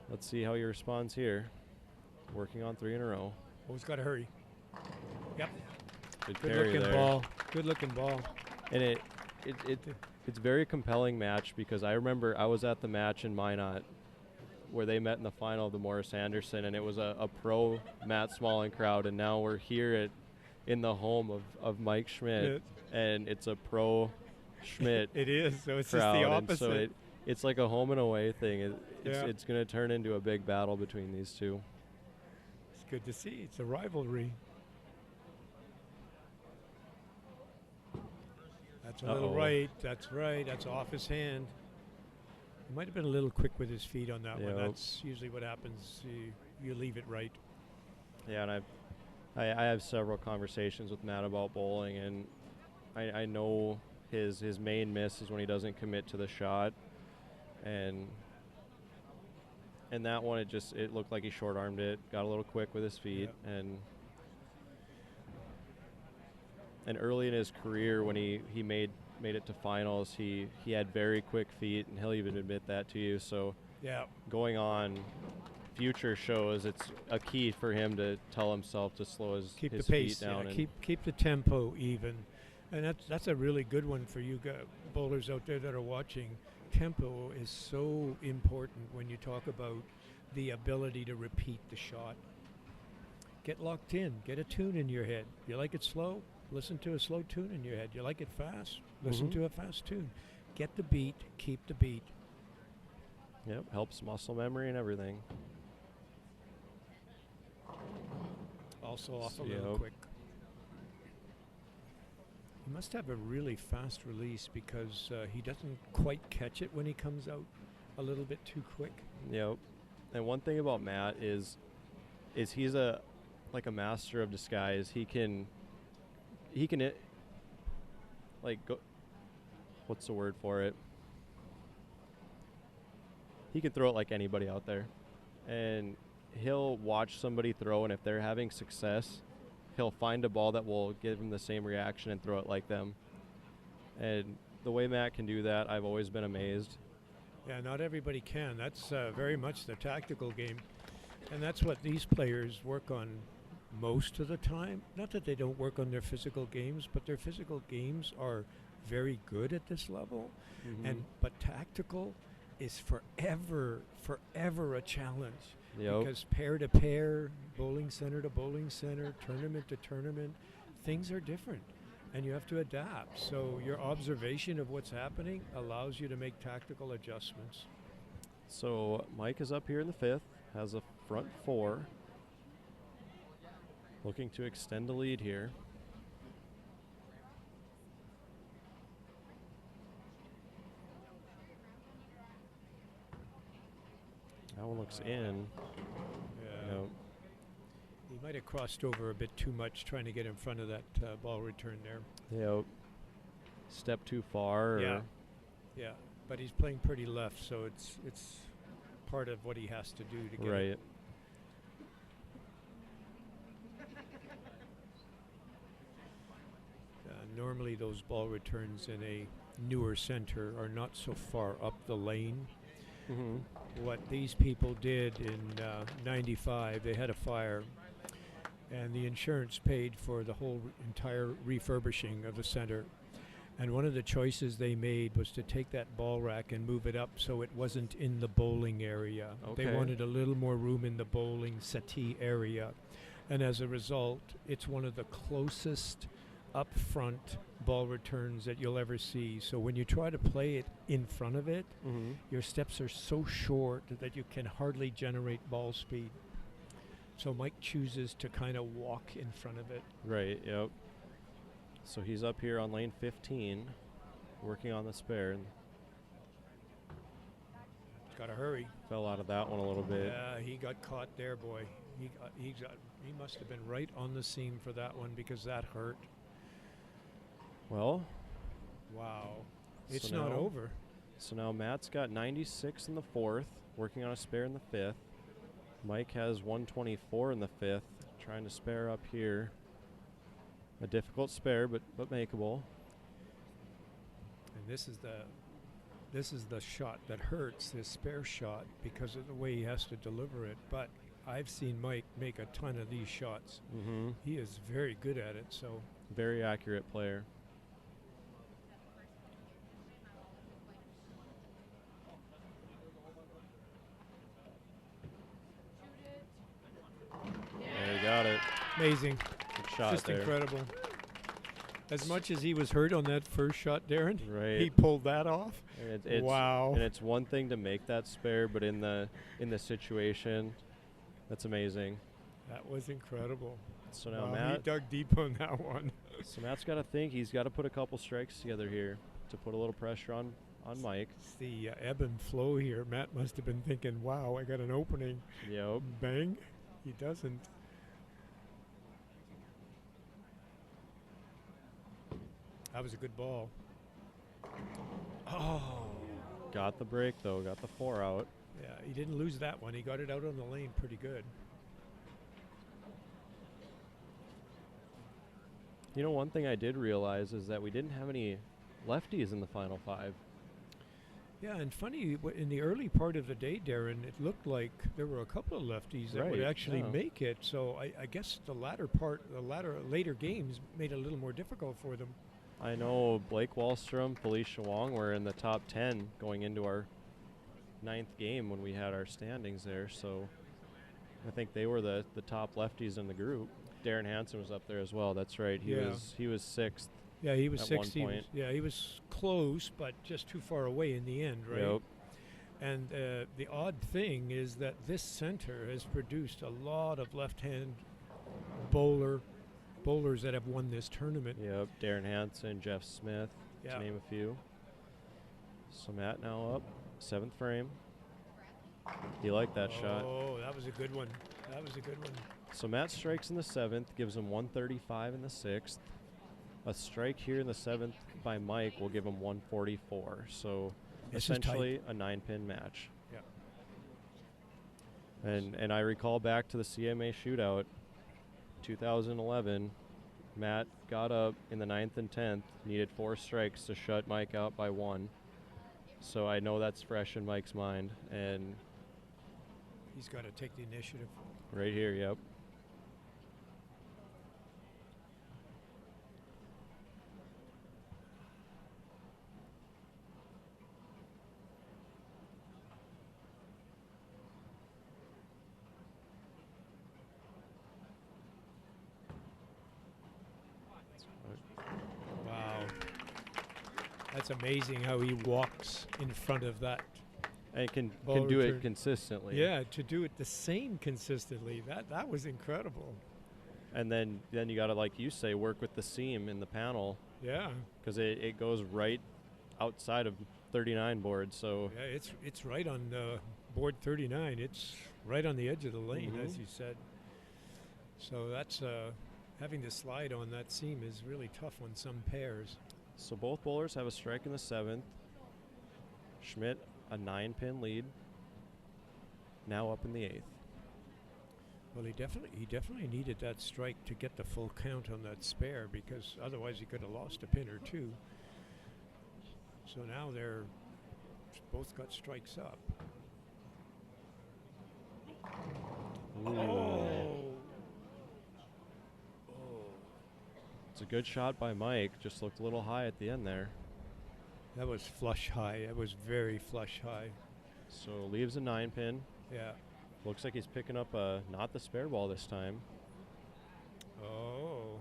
let's see how he responds here. Working on 3 in a row. Always got to hurry. Yep. Good Good carry looking there. ball. Good looking ball. And it's a very compelling match because I remember I was at the match in Minot where they met in the final of the Morris Anderson, and it was a pro Matt Smallen crowd, and now we're here in the home of Mike Schmidt, and it's a pro Schmidt It is. So it's crowd, just the and opposite. so it's like a home and away thing. Yeah. It's going to turn into a big battle between these two. It's good to see. It's a rivalry. That's a little right. That's right. That's off his hand. He might have been a little quick with his feet on that one. That's usually what happens. You leave it right. Yeah, and I have several conversations with Matt about bowling, and I know his main miss is when he doesn't commit to the shot, and that one it looked like he short-armed it, got a little quick with his feet, and early in his career when he made it to finals, he had very quick feet, and he'll even admit that to you. So going on future shows, it's a key for him to tell himself to slow his keep his the pace feet down. keep the tempo even, and that's a really good one for you bowlers out there that are watching. Tempo is so important when you talk about the ability to repeat the shot. Get locked in, get a tune in your head. You like it slow? Listen to a slow tune in your head. You like it fast? Listen to a fast tune. Get the beat, keep the beat. Yep, helps muscle memory and everything. Also off a little quick. He must have a really fast release because he doesn't quite catch it when he comes out a little bit too quick. Yep. And one thing about Matt is he's a master of disguise. He can go, what's the word for it? He can throw it like anybody out there. And he'll watch somebody throw, and if they're having success, he'll find a ball that will give him the same reaction and throw it like them. And the way Matt can do that, I've always been amazed. Yeah, not everybody can. That's very much the tactical game. And that's what these players work on most of the time. Not that they don't work on their physical games, but their physical games are very good at this level. But tactical is forever a challenge. Yep. Because pair to pair, bowling center to bowling center, tournament to tournament, things are different. And you have to adapt. So your observation of what's happening allows you to make tactical adjustments. So Mike is up here in the 5th, has a front 4. Looking to extend the lead here. That one looks in. Yeah. Yep. He might have crossed over a bit too much trying to get in front of that ball return there. Yep. Step too far. Yeah. But he's playing pretty left, so it's part of what he has to do to get Right. it. Normally those ball returns in a newer center are not so far up the lane. What these people did in 95, they had a fire, and the insurance paid for the whole entire refurbishing of the center. And one of the choices they made was to take that ball rack and move it up so it wasn't in the bowling area. Okay. They wanted a little more room in the bowling settee area. And as a result, it's one of the closest up front ball returns that you'll ever see. So when you try to play it in front of it, your steps are so short that you can hardly generate ball speed. So Mike chooses to kind of walk in front of it. Right, yep. So he's up here on lane 15, working on the spare. Got to hurry. Fell out of that one a little bit. Yeah, he got caught there, boy. He must have been right on the seam for that one because that hurt. Well, wow. It's so not now- over. So now Matt's got 96 in the 4th, working on a spare in the 5th. Mike has 124 in the 5th, trying to spare up here. A difficult spare, but makeable. And this is the shot that hurts, this spare shot, because of the way he has to deliver it. But I've seen Mike make a ton of these shots. Mm-hmm. He is very good at it. So Very accurate player. There, he got it. amazing. Good shot Just there. incredible. As much as he was hurt on that first shot, Darren, Right. he pulled that off. And it's, Wow. And it's one thing to make that spare, but in the situation, that's amazing. That was incredible. So now Wow, he Matt, dug deep on that one. so Matt's got to think he's got to put a couple strikes together here to put a little pressure on Mike. It's the ebb and flow here. Matt must have been thinking, wow, I got an opening. Yep. Bang. He doesn't. That was a good ball. Oh. Got the break though. Got the 4 out. Yeah, he didn't lose that one. He got it out on the lane pretty good. You know, one thing I did realize is that we didn't have any lefties in the final 5. Yeah, and funny, in the early part of the day, Darren, it looked like there were a couple of lefties that would Right, actually yeah. make it. So I guess the later games made it a little more difficult for them. I know Blake Wallstrom, Felicia Wong were in the top 10 going into our 9th game when we had our standings there. So I think they were the top lefties in the group. Darren Hansen was up there as well. That's right. He was 6th. Yeah, he was At 6th. one point. He was close, but just too far away in the end, right? Yep. And the odd thing is that this center has produced a lot of left-hand bowlers that have won this tournament. Yep. Darren Hansen, Jeff Smith, Yeah. to name a few. So Matt now up, 7th frame. He liked that shot. Oh, that was a good one. That was a good one. So Matt strikes in the 7th, gives him 135 in the 6th. A strike here in the 7th by Mike will give him 144. So This is tight. essentially a 9-pin match. Yeah. And I recall back to the CMA shootout, 2011. Matt got up in the 9th and 10th, needed 4 strikes to shut Mike out by 1. So I know that's fresh in Mike's mind. And He's got to take the initiative. right here, yep. Wow. That's amazing how he walks in front of that. And can Ball do it return. consistently. Yeah, to do it the same consistently. That was incredible. And then you got to, like you say, work with the seam in the panel Yeah. because it goes right outside of 39 board. So Yeah, it's right on board 39. It's right on the edge of the lane, as Mhm. you said. So that's having to slide on that seam is really tough on some pairs. So both bowlers have a strike in the 7th. Schmidt, a 9-pin lead. Now up in the 8th. Well, he definitely needed that strike to get the full count on that spare, because otherwise he could have lost a pin or two. So now they're both got strikes up. Oh. It's a good shot by Mike. Just looked a little high at the end there. That was flush high. That was very flush high. So leaves a 9-pin. Yeah. Looks like he's picking up not the spare ball this time. Oh.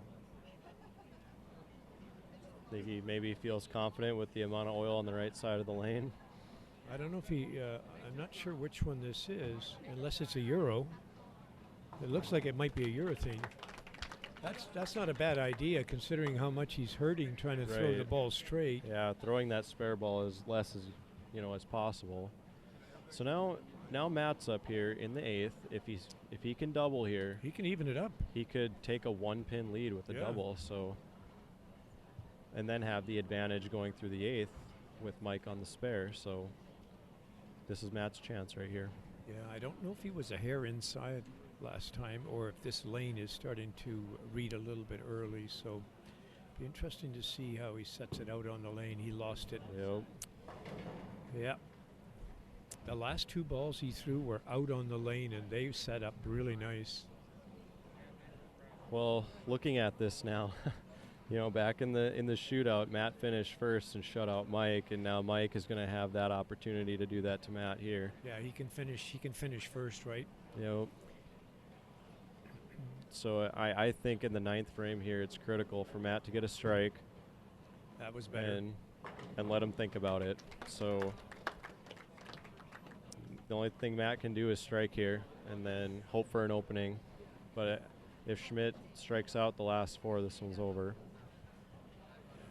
Think he maybe feels confident with the amount of oil on the right side of the lane. I don't know if he, I'm not sure which one this is, unless it's a Euro. It looks like it might be a urethane. That's not a bad idea, considering how much he's hurting trying to throw the Right. ball straight. Yeah, throwing that spare ball as less as possible. So now Matt's up here in the 8th. If he can double here, He can even it up. he could take a 1-pin lead with a Yeah. double. So and then have the advantage going through the 8th with Mike on the spare. So this is Matt's chance right here. Yeah, I don't know if he was a hair inside last time or if this lane is starting to read a little bit early. So be interesting to see how he sets it out on the lane. He lost it. Yep. Yeah. The last 2 balls he threw were out on the lane, and they set up really nice. Well, looking at this now, back in the shootout, Matt finished first and shut out Mike, and now Mike is going to have that opportunity to do that to Matt here. Yeah, he can finish. He can finish first, right? Yep. So I think in the 9th frame here, it's critical for Matt to get a strike. That was better. And let him think about it. So the only thing Matt can do is strike here and then hope for an opening. But if Schmidt strikes out the last 4, this one's over.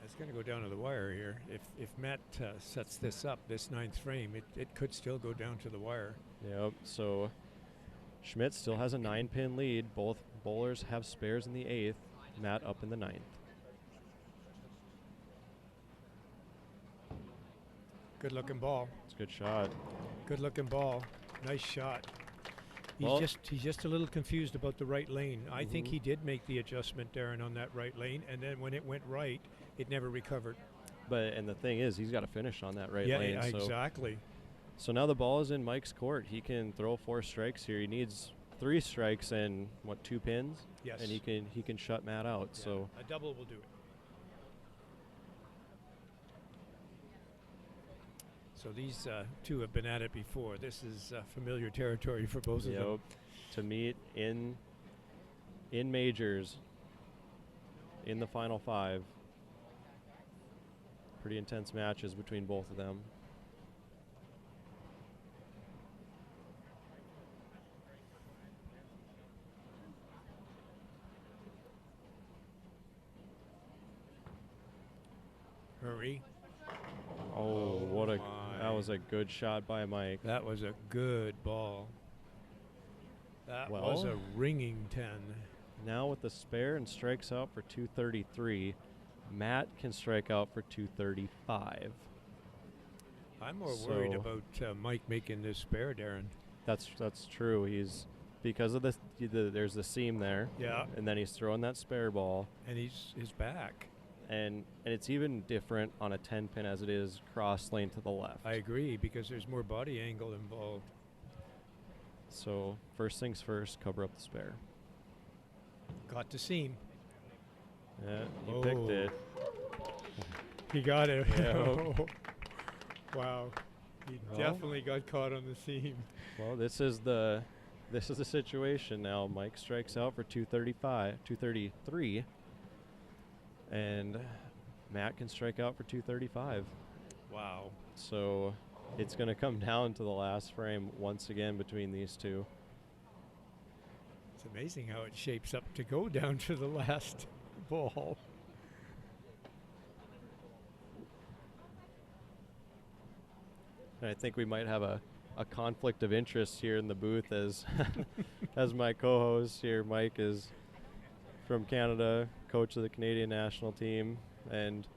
It's going to go down to the wire here. If Matt sets this up, this 9th frame, it could still go down to the wire. Yep. So Schmidt still has a 9-pin lead. Both bowlers have spares in the 8th. Matt up in the 9th. Good looking ball. It's a good shot. Good looking ball. Nice shot. He's just a little confused about the right lane. I think he did make the adjustment, Darren, on that right lane, and then when it went right, it never recovered. And the thing is, he's got to finish on that right lane. Yeah, exactly. So now the ball is in Mike's court. He can throw 4 strikes here. He needs 3 strikes and 2 pins? Yes. And he can shut Matt out. Yeah. So a double will do it. So these 2 have been at it before. This is familiar territory for both of them. To meet in majors in the final 5. Pretty intense matches between both of them. Hurry. Oh, that was a good shot by Mike. That was a good ball. That was a ringing 10. Now with the spare and strikes out for 233, Matt can strike out for 235. I'm more worried about Mike making this spare, Darren. That's true. He's because of this. There's the seam there. Yeah. And then he's throwing that spare ball. And he's back. And it's even different on a 10-pin as it is cross lane to the left. I agree, because there's more body angle involved. So first things first, cover up the spare. Got the seam. Yeah, he picked it. He got it. Yeah. Wow. He definitely got caught on the seam. Well, this is the situation now. Mike strikes out for 233. And Matt can strike out for 235. Wow. So it's going to come down to the last frame once again between these 2. It's amazing how it shapes up to go down to the last ball. And I think we might have a conflict of interest here in the booth as as my co-host here. Mike is from Canada, coach of the Canadian national team, and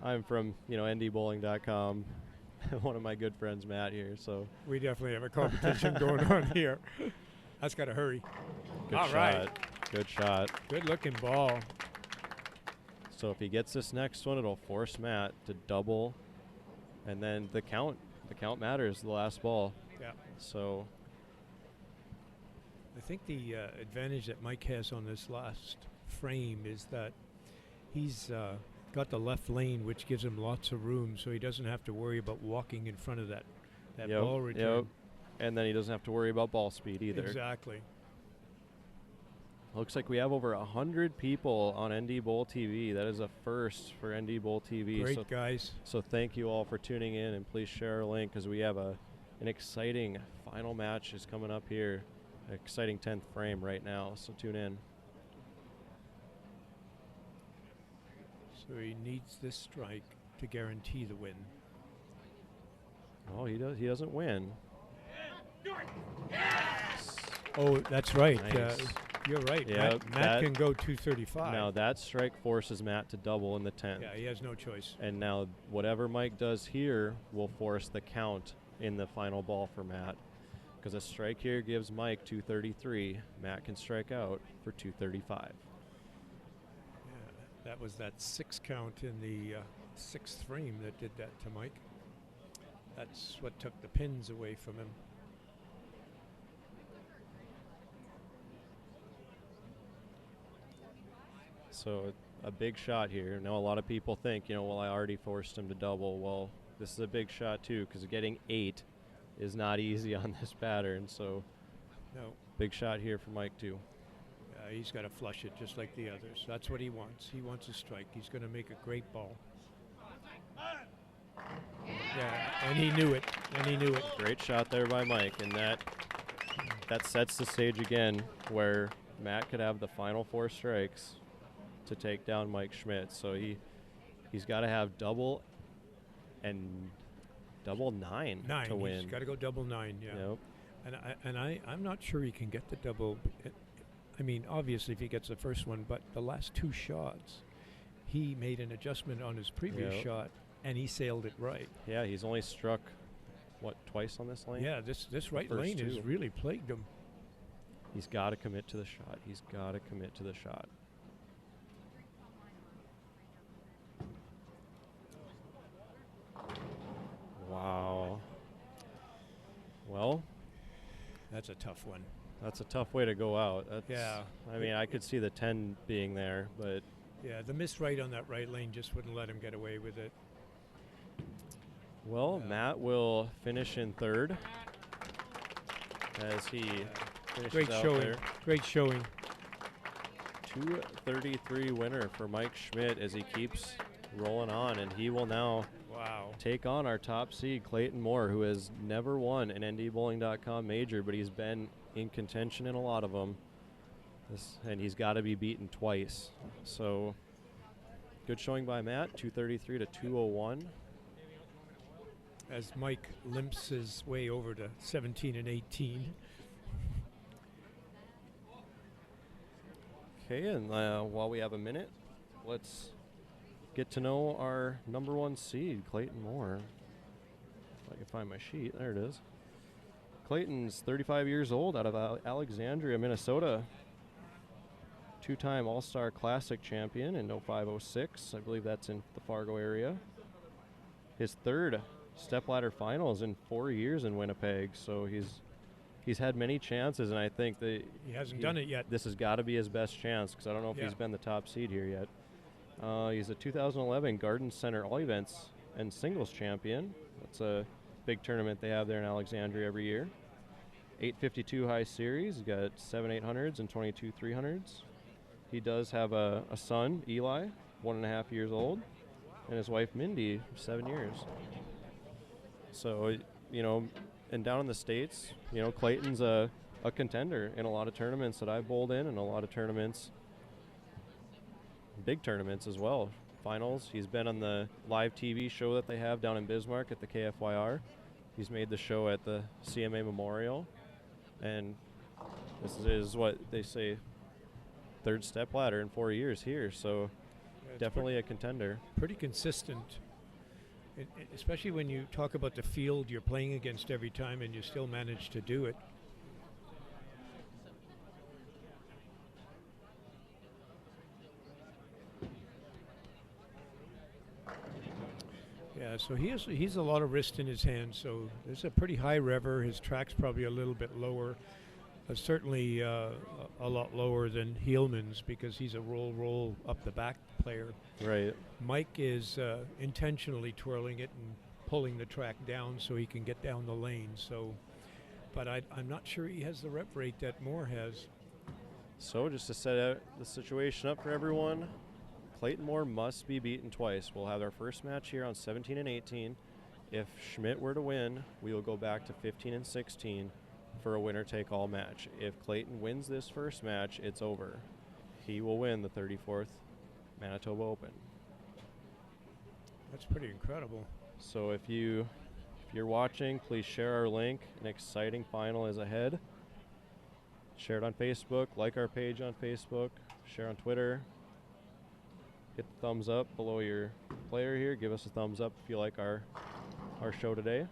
I'm from NDBowling.com. One of my good friends, Matt, here. So we definitely have a competition going on here. That's got to hurry. Good All shot. right. Good shot. Good looking ball. So if he gets this next one, it'll force Matt to double, and then the count matters. The last ball. Yeah. So I think the advantage that Mike has on this last frame is that he's got the left lane, which gives him lots of room, so he doesn't have to worry about walking in front of that ball return. Yep. And then he doesn't have to worry about ball speed either. Exactly. Looks like we have over 100 people on NDBowlTV. That is a first for NDBowlTV. Great, guys. So thank you all for tuning in, and please share our link because we have an exciting final match is coming up here. An exciting 10th frame right now, so tune in. So he needs this strike to guarantee the win. Oh, he doesn't win. Oh, that's right. Nice. You're right. Yeah, Matt can go 235. Now that strike forces Matt to double in the 10th. Yeah, he has no choice. And now whatever Mike does here will force the count in the final ball for Matt. because a strike here gives Mike 233. Matt can strike out for 235. That was that 6 count in the 6th frame that did that to Mike. That's what took the pins away from him. So a big shot here. Now a lot of people think, well, I already forced him to double. Well, this is a big shot too, because getting 8 is not easy on this pattern. So no, big shot here for Mike too. He's got to flush it just like the others. That's what he wants. He wants a strike. He's going to make a great ball. Yeah, and he knew it. Great shot there by Mike, and that sets the stage again where Matt could have the final 4 strikes to take down Mike Schmidt. So he's got to have double 9 to win. He's got to go double 9. Yeah. Yep. I'm not sure he can get the double. I mean, obviously, if he gets the first one, but the last 2 shots, he made an adjustment on his previous shot, and he sailed it right. Yeah, he's only struck, twice on this lane? Yeah, this right lane has really plagued him. He's got to commit to the shot. Wow. Well, that's a tough one. That's a tough way to go out. Yeah. I mean, I could see the 10 being there, but... Yeah, the miss right on that right lane just wouldn't let him get away with it. Well, Matt will finish in 3rd as he finishes out there. Great showing. 233 winner for Mike Schmidt as he keeps rolling on, and he will now take on our top seed, Clayton Moore, who has never won an NDBowling.com major, but he's been in contention in a lot of them. And he's got to be beaten twice. So good showing by Matt, 233 to 201. As Mike limps his way over to 17 and 18. Okay, and while we have a minute, let's get to know our number 1 seed, Clayton Moore. If I can find my sheet, there it is. Clayton's 35 years old, out of Alexandria, Minnesota. 2-time All-Star Classic champion in 05-06. I believe that's in the Fargo area. His 3rd Stepladder finals in 4 years in Winnipeg. So he's had many chances, and I think that he hasn't done it yet. This has got to be his best chance, because I don't know if he's been the top seed here yet. He's a 2011 Garden Center All Events and Singles champion. That's a big tournament they have there in Alexandria every year. 852 high series. He's got 7 800s and 22 300s. He does have a son, Eli, 1.5 years old, and his wife, Mindy, 7 years. So, and down in the States, Clayton's a contender in a lot of tournaments that I've bowled in, and a lot of tournaments, big tournaments as well. Finals. He's been on the live TV show that they have down in Bismarck at the KFYR. He's made the show at the CMA Memorial. And this is what they say, 3rd Stepladder in 4 years here. So definitely a contender. Pretty consistent. Especially when you talk about the field you're playing against every time and you still manage to do it. Yeah, so he's a lot of wrist in his hand, so there's a pretty high rever. His track's probably a little bit lower. Certainly a lot lower than Hileman's, because he's a roll up the back player. Right. Mike is intentionally twirling it and pulling the track down so he can get down the lane. So, but I'm not sure he has the rep rate that Moore has. So just to set out the situation up for everyone, Clayton Moore must be beaten twice. We'll have our first match here on 17 and 18. If Schmidt were to win, we will go back to 15 and 16 for a winner-take-all match. If Clayton wins this first match, it's over. He will win the 34th Manitoba Open. That's pretty incredible. So if you're watching, please share our link. An exciting final is ahead. Share it on Facebook, like our page on Facebook, share on Twitter. Hit the thumbs up below your player here. Give us a thumbs up if you like our show today.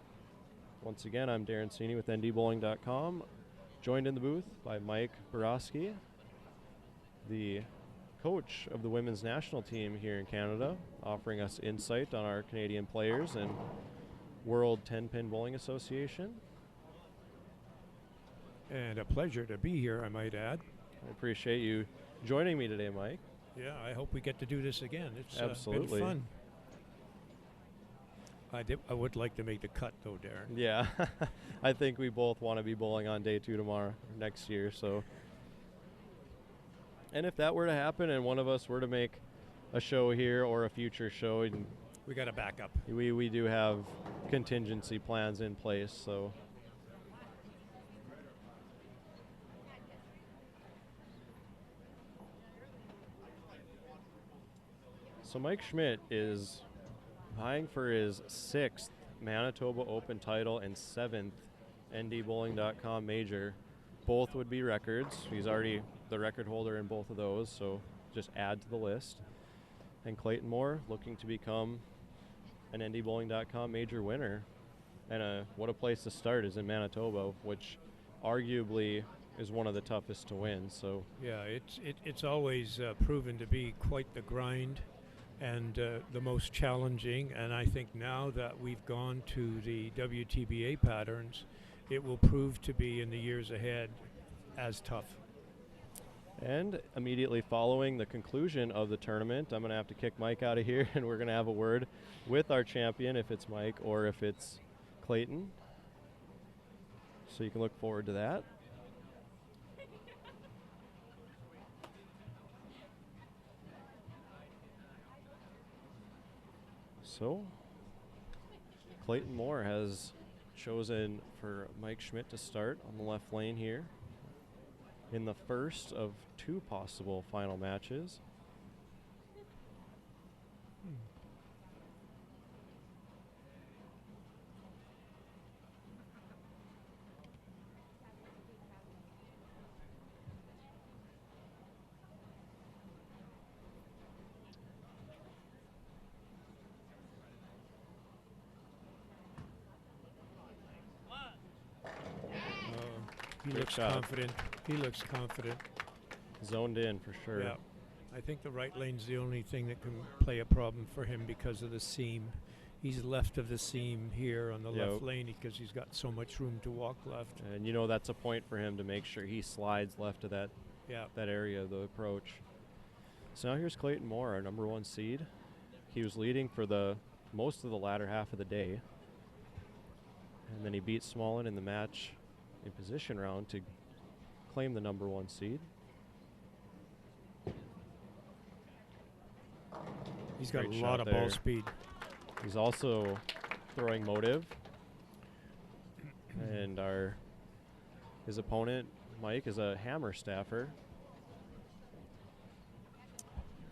Once again, I'm Darren Cini with NDBowling.com, joined in the booth by Mike Borowski, the coach of the women's national team here in Canada, offering us insight on our Canadian players and World 10-Pin Bowling Association. And a pleasure to be here, I might add. I appreciate you joining me today, Mike. Yeah, I hope we get to do this again. It's Absolutely. been fun. I would like to make the cut, though, Darren. Yeah, I think we both want to be bowling on day 2 tomorrow, next year. So, and if that were to happen and one of us were to make a show here or a future show, We got a backup. we do have contingency plans in place. So, Mike Schmidt is vying for his 6th Manitoba Open title and 7th NDBowling.com major. Both would be records. He's already the record holder in both of those, so just add to the list. And Clayton Moore looking to become an NDBowling.com major winner. And what a place to start is in Manitoba, which arguably is one of the toughest to win. So Yeah, it's always proven to be quite the grind and the most challenging. And I think now that we've gone to the WTBA patterns, it will prove to be in the years ahead as tough. And immediately following the conclusion of the tournament, I'm going to have to kick Mike out of here, and we're going to have a word with our champion, if it's Mike or if it's Clayton. So you can look forward to that. So, Clayton Moore has chosen for Mike Schmidt to start on the left lane here in the first of 2 possible final matches. He Great looks shot. confident. He looks confident. Zoned in for sure. Yeah. I think the right lane's the only thing that can play a problem for him because of the seam. He's left of the seam here on the left lane because he's got so much room to walk left. And you know that's a point for him to make sure he slides left of that area of the approach. So now here's Clayton Moore, our number 1 seed. He was leading for the most of the latter half of the day. And then he beat Smallen in the match in position round to claim the number 1 seed. He's got Great a lot shot of there. ball speed. He's also throwing motive. And his opponent, Mike, is a hammer staffer.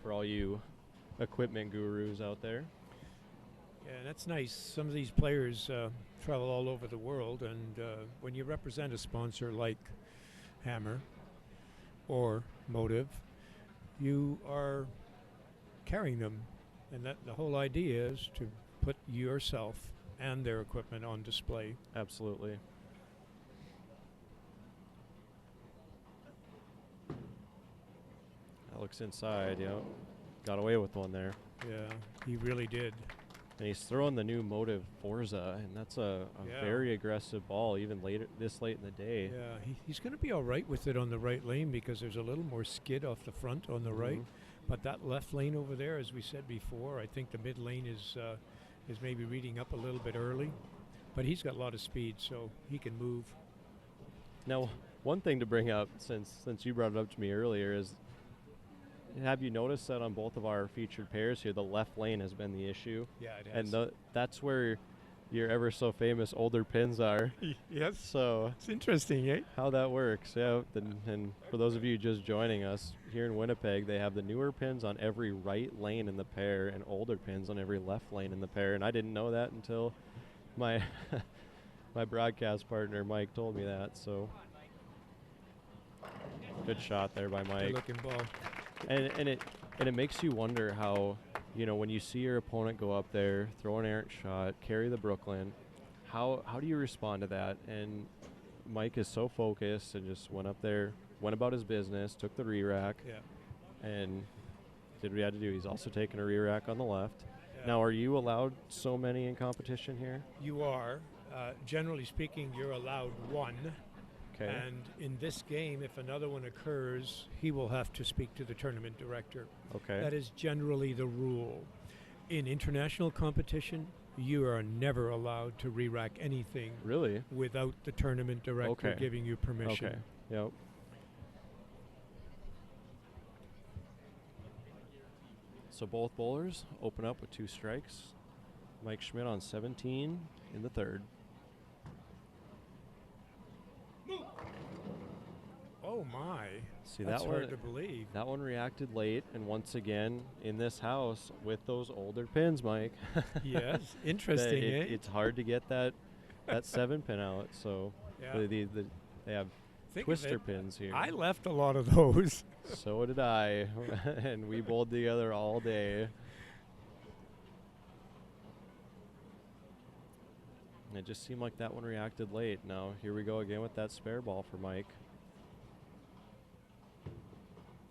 For all you equipment gurus out there. Yeah, that's nice. Some of these players travel all over the world, and when you represent a sponsor like Hammer or Motive, you are carrying them, and that the whole idea is to put yourself and their equipment on display. Absolutely. That looks inside, Got away with one there. Yeah, he really did. And he's throwing the new Motive Forza, and that's a very aggressive ball, even later this late in the day. Yeah, he's going to be all right with it on the right lane because there's a little more skid off the front on the right. But that left lane over there, as we said before, I think the mid lane is maybe reading up a little bit early. But he's got a lot of speed, so he can move. Now, one thing to bring up, since you brought it up to me earlier, is have you noticed that on both of our featured pairs here, the left lane has been the issue? Yeah, it has. And that's where your ever so famous older pins are. Yes. So It's interesting, eh? how that works, and for those of you just joining us, here in Winnipeg, they have the newer pins on every right lane in the pair and older pins on every left lane in the pair, and I didn't know that until my my broadcast partner Mike told me that. So good shot there by Mike. Good looking ball. And it makes you wonder how, when you see your opponent go up there, throw an errant shot, carry the Brooklyn, how do you respond to that? And Mike is so focused and just went up there, went about his business, took the re-rack, and did what he had to do. He's also taking a re-rack on the left. Yeah. Now, are you allowed so many in competition here? You are. Generally speaking, you're allowed one. Okay. And in this game, if another one occurs, he will have to speak to the tournament director. Okay. That is generally the rule. In international competition, you are never allowed to re-rack anything Really? without the tournament director giving you permission. Okay. Yep. So both bowlers open up with 2 strikes. Mike Schmidt on 17 in the 3rd. Oh my. See, That's that one, hard to believe. That one reacted late, and once again in this house with those older pins, Mike. Yes, interesting. It's hard to get that 7-pin out. So they have twister pins here. I left a lot of those. So did I, and we bowled together all day. It just seemed like that one reacted late. Now here we go again with that spare ball for Mike.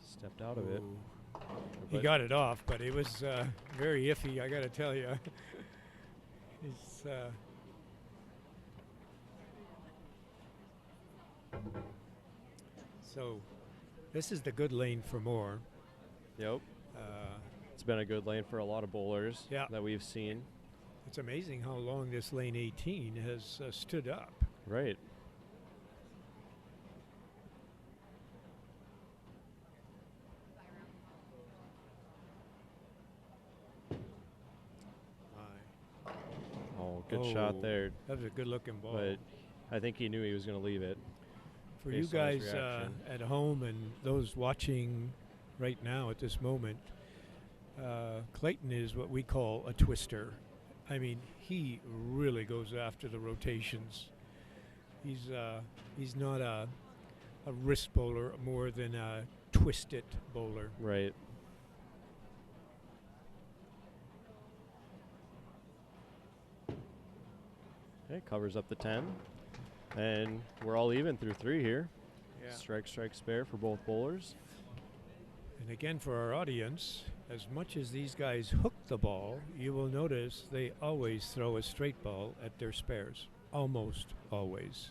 Stepped out of it. He got it off, but it was very iffy, I got to tell you. So this is the good lane for more. Yep. It's been a good lane for a lot of bowlers that we've seen. It's amazing how long this lane 18 has stood up. Right. Good shot there. That was a good-looking ball. But I think he knew he was going to leave it. For you guys at home and those watching right now at this moment, Clayton is what we call a twister. I mean, he really goes after the rotations. He's not a wrist bowler more than a twisted bowler. Right. Okay, covers up the 10. And we're all even through 3 here. Yeah. Strike, spare for both bowlers. And again, for our audience, as much as these guys hook the ball, you will notice they always throw a straight ball at their spares. Almost always.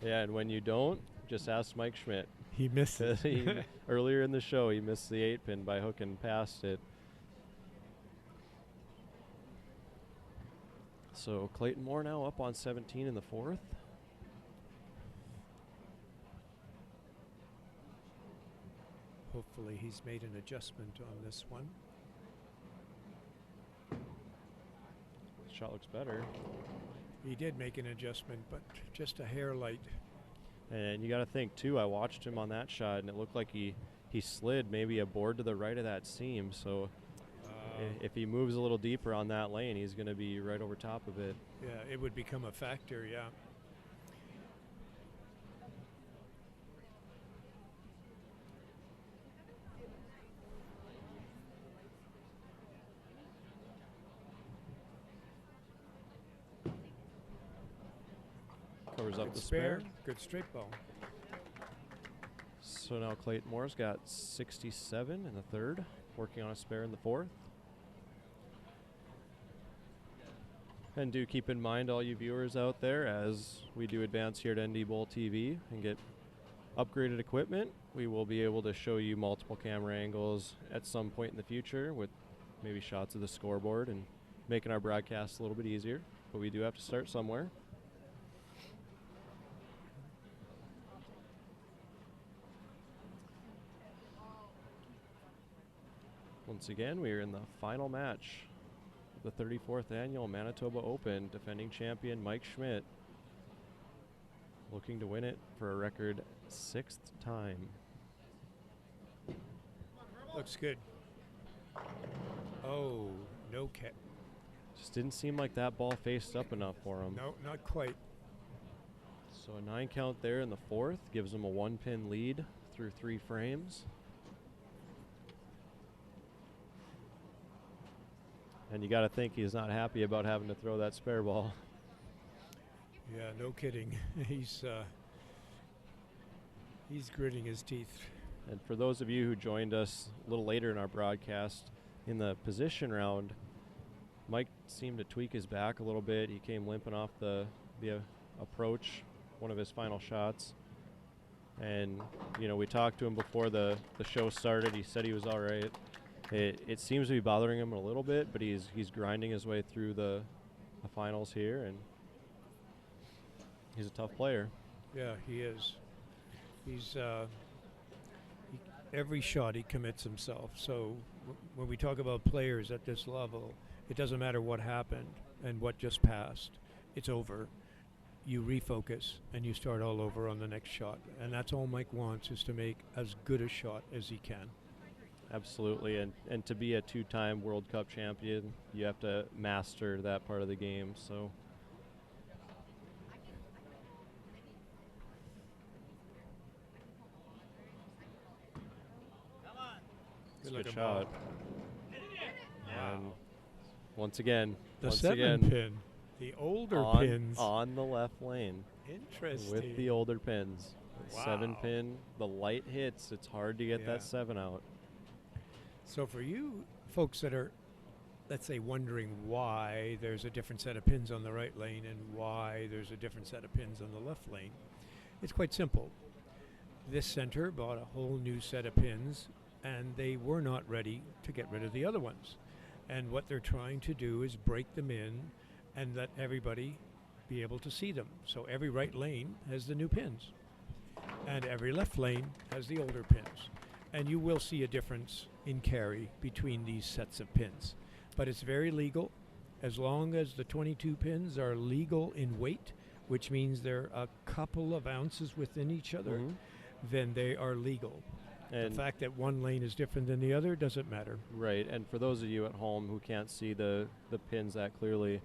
Yeah, and when you don't, just ask Mike Schmidt. He missed it. Earlier in the show, he missed the 8-pin by hooking past it. So Clayton Moore now up on 17 in the 4th. Hopefully he's made an adjustment on this one. Shot looks better. He did make an adjustment, but just a hair light. And you got to think, too, I watched him on that shot, and it looked like he slid maybe a board to the right of that seam. So if he moves a little deeper on that lane, he's going to be right over top of it. Yeah, it would become a factor, yeah. Covers up the spare. Good straight ball. So now Clayton Moore's got 67 in the 3rd, working on a spare in the 4th. And do keep in mind, all you viewers out there, as we do advance here at NDBowlTV and get upgraded equipment, we will be able to show you multiple camera angles at some point in the future with maybe shots of the scoreboard and making our broadcast a little bit easier. But we do have to start somewhere. Once again, we are in the final match of the 34th annual Manitoba Open. Defending champion Mike Schmidt looking to win it for a record 6th time. Looks good. Oh, no catch. Just didn't seem like that ball faced up enough for him. No, not quite. So a 9 count there in the 4th gives him a 1-pin lead through 3 frames. And you got to think he's not happy about having to throw that spare ball. Yeah, no kidding. He's gritting his teeth. And for those of you who joined us a little later in our broadcast, in the position round, Mike seemed to tweak his back a little bit. He came limping off the approach, one of his final shots. And, you know, we talked to him before the show started. He said he was all right. It seems to be bothering him a little bit, but he's grinding his way through the finals here, and he's a tough player. Yeah, he is. He's every shot he commits himself. So when we talk about players at this level, it doesn't matter what happened and what just passed. It's over. You refocus and you start all over on the next shot. And that's all Mike wants, is to make as good a shot as he can. Absolutely, and to be a two-time World Cup champion, you have to master that part of the game. So good shot. And once again, the 7 pin, the older pins on the left lane. Interesting. With the older pins. Wow. 7 pin, the light hits. It's hard to get that 7 out. So for you folks that are, let's say, wondering why there's a different set of pins on the right lane and why there's a different set of pins on the left lane, it's quite simple. This center bought a whole new set of pins, and they were not ready to get rid of the other ones. And what they're trying to do is break them in and let everybody be able to see them. So every right lane has the new pins, and every left lane has the older pins. And you will see a difference in carry between these sets of pins. But it's very legal. As long as the 22 pins are legal in weight, which means they're a couple of ounces within each other, then they are legal. And the fact that one lane is different than the other doesn't matter. Right, and for those of you at home who can't see the pins that clearly,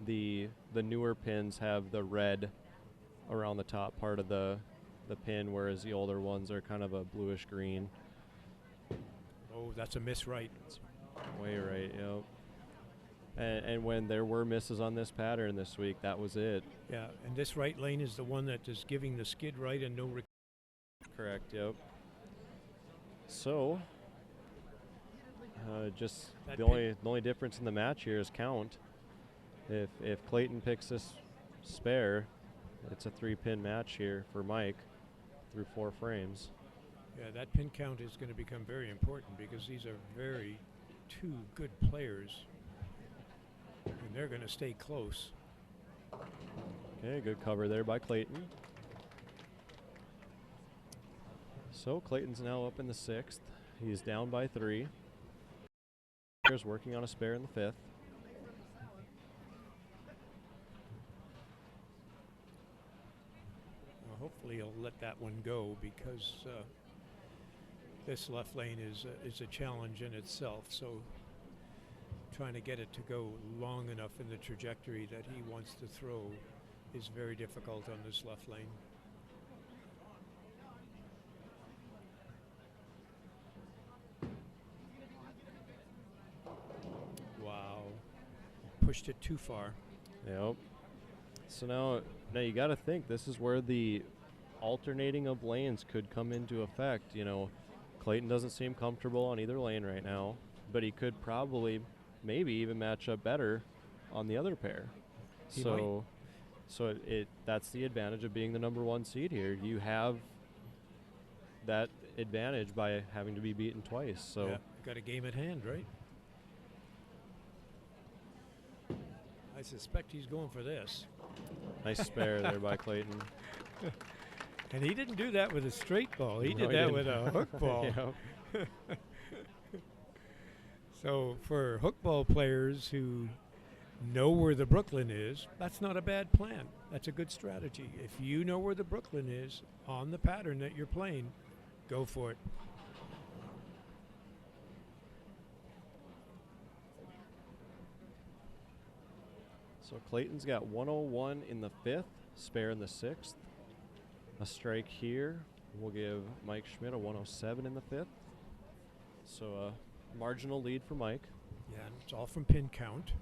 the newer pins have the red around the top part of the pin, whereas the older ones are kind of a bluish green. Oh, that's a miss right. It's way right, yep. And when there were misses on this pattern this week, that was it. Yeah, and this right lane is the one that is giving the skid right and no correct, yep. So, just the only difference in the match here is count. If Clayton picks this spare, it's a 3-pin match here for Mike through 4 frames. Yeah, that pin count is going to become very important because these are two good players, and they're going to stay close. Okay, good cover there by Clayton. So Clayton's now up in the 6th. He's down by 3. Here's working on a spare in the 5th. Well, hopefully he'll let that one go because this left lane is a challenge in itself. So trying to get it to go long enough in the trajectory that he wants to throw is very difficult on this left lane. Wow. Pushed it too far. Yep. So now you got to think this is where the alternating of lanes could come into effect. You know, Clayton doesn't seem comfortable on either lane right now, but he could probably maybe even match up better on the other pair. So that's the advantage of being the number 1 seed here. You have that advantage by having to be beaten twice. So yeah, got a game at hand, right? I suspect he's going for this. Nice spare there by Clayton. And he didn't do that with a straight ball. He did that with a hook ball. So for hook ball players who know where the Brooklyn is, that's not a bad plan. That's a good strategy. If you know where the Brooklyn is on the pattern that you're playing, go for it. So Clayton's got 101 in the 5th, spare in the 6th. A strike here will give Mike Schmidt a 107 in the 5th. So a marginal lead for Mike. Yeah, and it's all from pin count.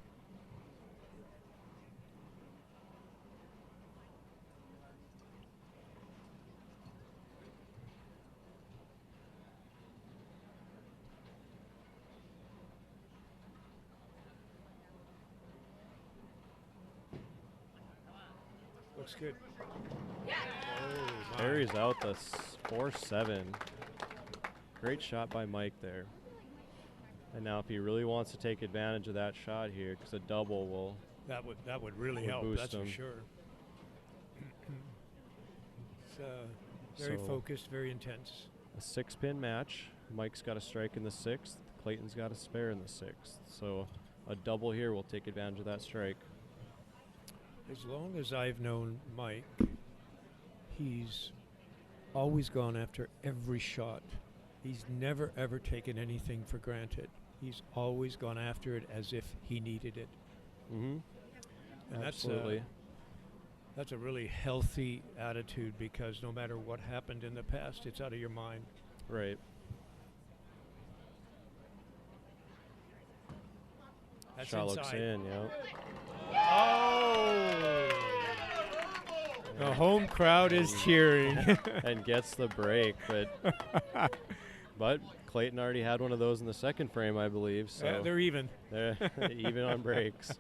looks good. Oh, my. Carries out the 4-7. Great shot by Mike there. And now if he really wants to take advantage of that shot here, because a double will That would really help, boost that's him. for sure. It's very So- focused, very intense. a 6-pin match. Mike's got a strike in the 6th. Clayton's got a spare in the 6th. So a double here will take advantage of that strike. As long as I've known Mike, he's always gone after every shot. He's never, ever taken anything for granted. He's always gone after it as if he needed it. Mm-hmm. And Absolutely. that's a really healthy attitude, because no matter what happened in the past, it's out of your mind. Right. That's Shot looks inside. in, yeah. Oh! The home crowd is cheering. And gets the break, but Clayton already had one of those in the second frame, I believe. So They're even. they're even on breaks.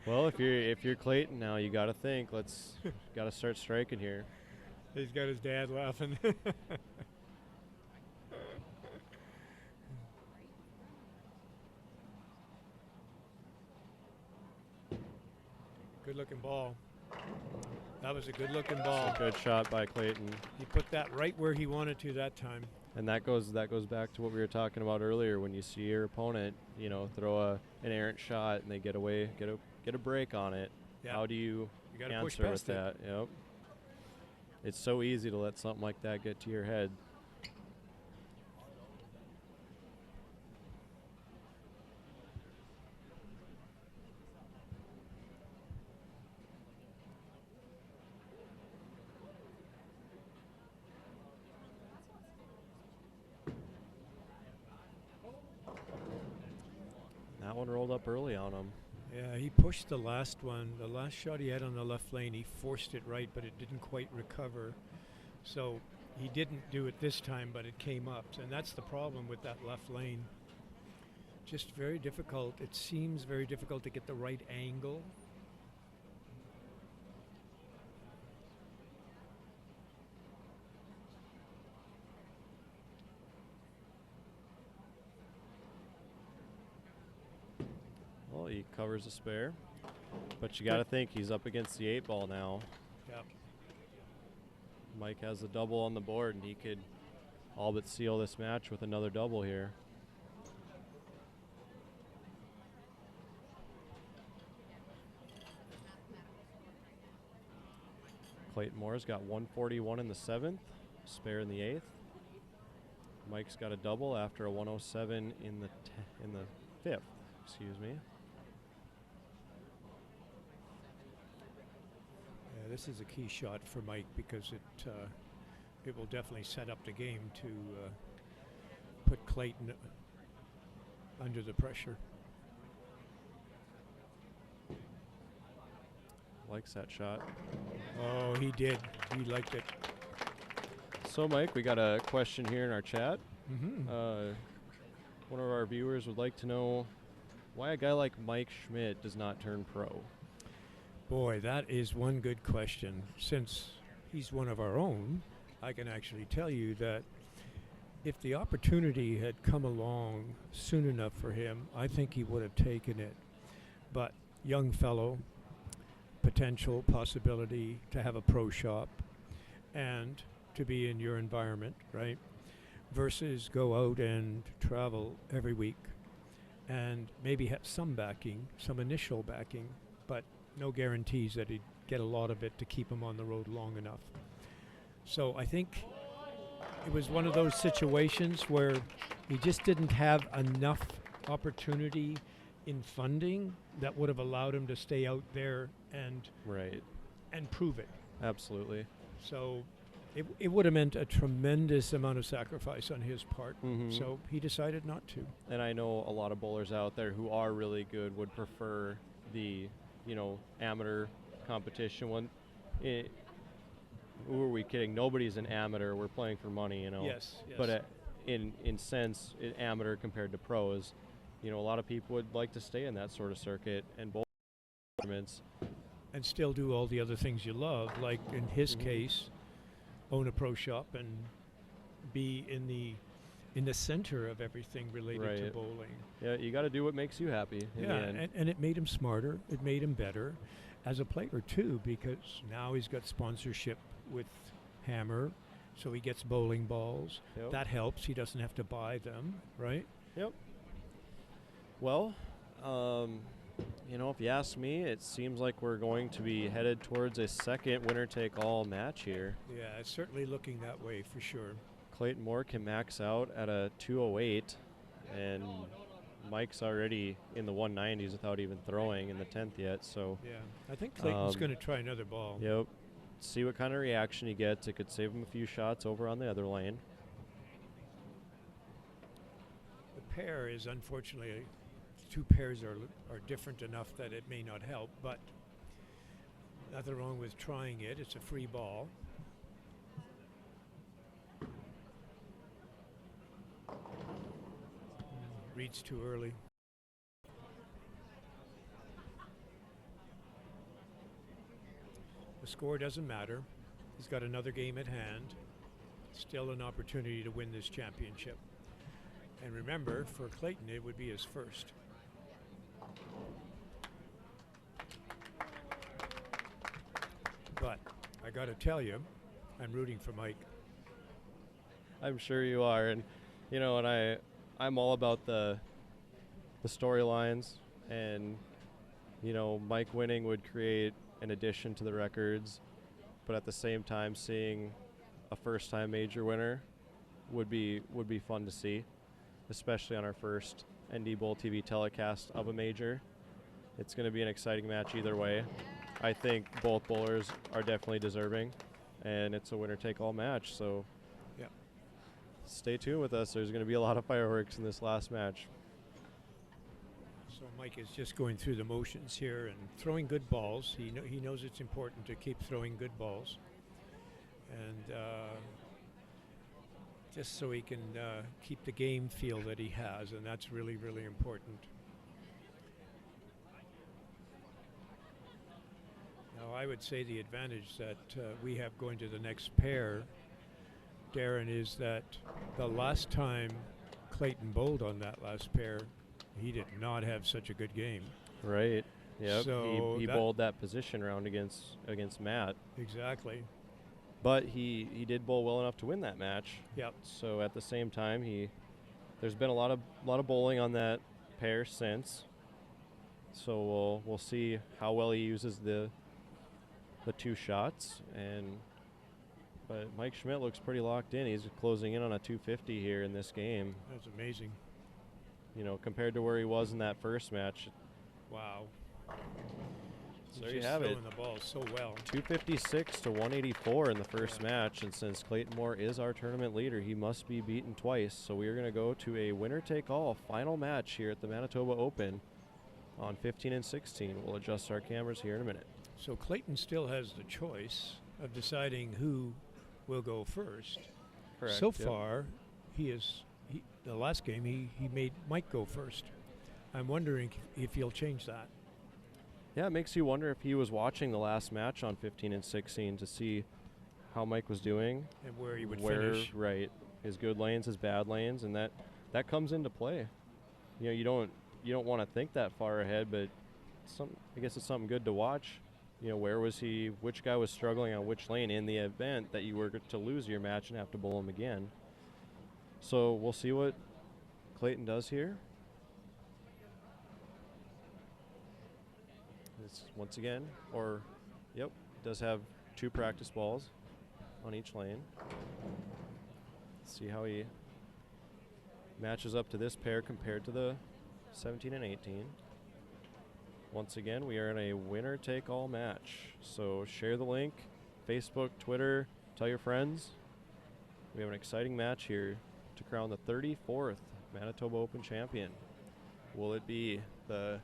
Well, if you're Clayton now, you got to think. Got to start striking here. He's got his dad laughing. Good looking ball. That was a good looking ball. Good shot by Clayton. He put that right where he wanted to that time. And that goes back to what we were talking about earlier. When you see your opponent, throw an errant shot and they get away, get a break on it. Yeah. How do you gotta push answer with past it. that? Yep. It's so easy to let something like that get to your head. That one rolled up early on him. Yeah, he pushed the last one. The last shot he had on the left lane, he forced it right, but it didn't quite recover. So he didn't do it this time, but it came up. And that's the problem with that left lane. Just very difficult. It seems very difficult to get the right angle. Well, he covers a spare, but you got to think he's up against the 8-ball now. Yep. Mike has a double on the board, and he could all but seal this match with another double here. Clayton Moore's got 141 in the 7th, spare in the 8th. Mike's got a double after a 107 in the 5th. Excuse me. Yeah, this is a key shot for Mike, because it will definitely set up the game to put Clayton under the pressure. Likes that shot. Oh, he did. He liked it. So, Mike, we got a question here in our chat. Mm-hmm. One of our viewers would like to know why a guy like Mike Schmidt does not turn pro. Boy, that is one good question. Since he's one of our own, I can actually tell you that if the opportunity had come along soon enough for him, I think he would have taken it. But young fellow, potential possibility to have a pro shop and to be in your environment, right? Versus go out and travel every week and maybe have some backing, some initial backing, but no guarantees that he'd get a lot of it to keep him on the road long enough. So I think it was one of those situations where he just didn't have enough opportunity in funding that would have allowed him to stay out there and Right. and prove it. Absolutely. So it would have meant a tremendous amount of sacrifice on his part. Mhm. So he decided not to. And I know a lot of bowlers out there who are really good would prefer the, amateur competition. Who are we kidding? Nobody's an amateur. We're playing for money, Yes. But in sense, amateur compared to pros, a lot of people would like to stay in that sort of circuit and bowl tournaments. and still do all the other things you love, like in his case, own a pro shop and be in the center of everything related to Right. bowling. Yeah, you got to do what makes you happy in the Yeah, end. and it made him smarter. It made him better as a player too, because now he's got sponsorship with Hammer, so he gets bowling balls. Yep. That helps. He doesn't have to buy them, right? Yep. Well, if you ask me, it seems like we're going to be headed towards a second winner-take-all match here. Yeah, it's certainly looking that way for sure. Clayton Moore can max out at a 208, and Mike's already in the 190s without even throwing in the 10th yet. So, Yeah, I think Clayton's going to try another ball. yep. See what kind of reaction he gets. It could save him a few shots over on the other lane. The pair is unfortunately, two pairs are different enough that it may not help, but nothing wrong with trying it. It's a free ball. Reads too early. The score doesn't matter. He's got another game at hand. Still an opportunity to win this championship. And remember, for Clayton, it would be his first. But I got to tell you, I'm rooting for Mike. I'm sure you are, and I'm all about the storylines, and Mike winning would create an addition to the records, but at the same time, seeing a first-time major winner would be fun to see, especially on our first NDBowlTV telecast of a major. It's going to be an exciting match either way. I think both bowlers are definitely deserving, and it's a winner-take-all match. So, Yep. Stay tuned with us. There's going to be a lot of fireworks in this last match. So Mike is just going through the motions here and throwing good balls. He knows it's important to keep throwing good balls, and just so he can keep the game feel that he has, and that's really, really important. Now, I would say the advantage that we have going to the next pair, Darren, is that the last time Clayton bowled on that last pair, he did not have such a good game. Right. Yep. So he bowled that position round against Matt. Exactly. But he did bowl well enough to win that match. Yep. So at the same time, there's been a lot of bowling on that pair since. So we'll see how well he uses the two shots, but Mike Schmidt looks pretty locked in. He's closing in on a 250 here in this game. That's amazing. Compared to where he was in that first match. Wow. So there you have it. Throwing the ball so well. 256 to 184 in the first match, and since Clayton Moore is our tournament leader, he must be beaten twice. So we are going to go to a winner-take-all final match here at the Manitoba Open on 15 and 16. We'll adjust our cameras here in a minute. So Clayton still has the choice of deciding who will go first. Correct. So yep. far, the last game he made Mike go first. I'm wondering if he'll change that. Yeah, it makes you wonder if he was watching the last match on 15 and 16 to see how Mike was doing. And where he would finish. Right. His good lanes, his bad lanes, and that comes into play. You don't want to think that far ahead, but I guess it's something good to watch. Where was he, which guy was struggling on which lane in the event that you were to lose your match and have to bowl him again. So we'll see what Clayton does here. It's once again, does have two practice balls on each lane. Let's see how he matches up to this pair compared to the 17 and 18. Once again, we are in a winner-take-all match. So share the link, Facebook, Twitter, tell your friends. We have an exciting match here to crown the 34th Manitoba Open champion. Will it be the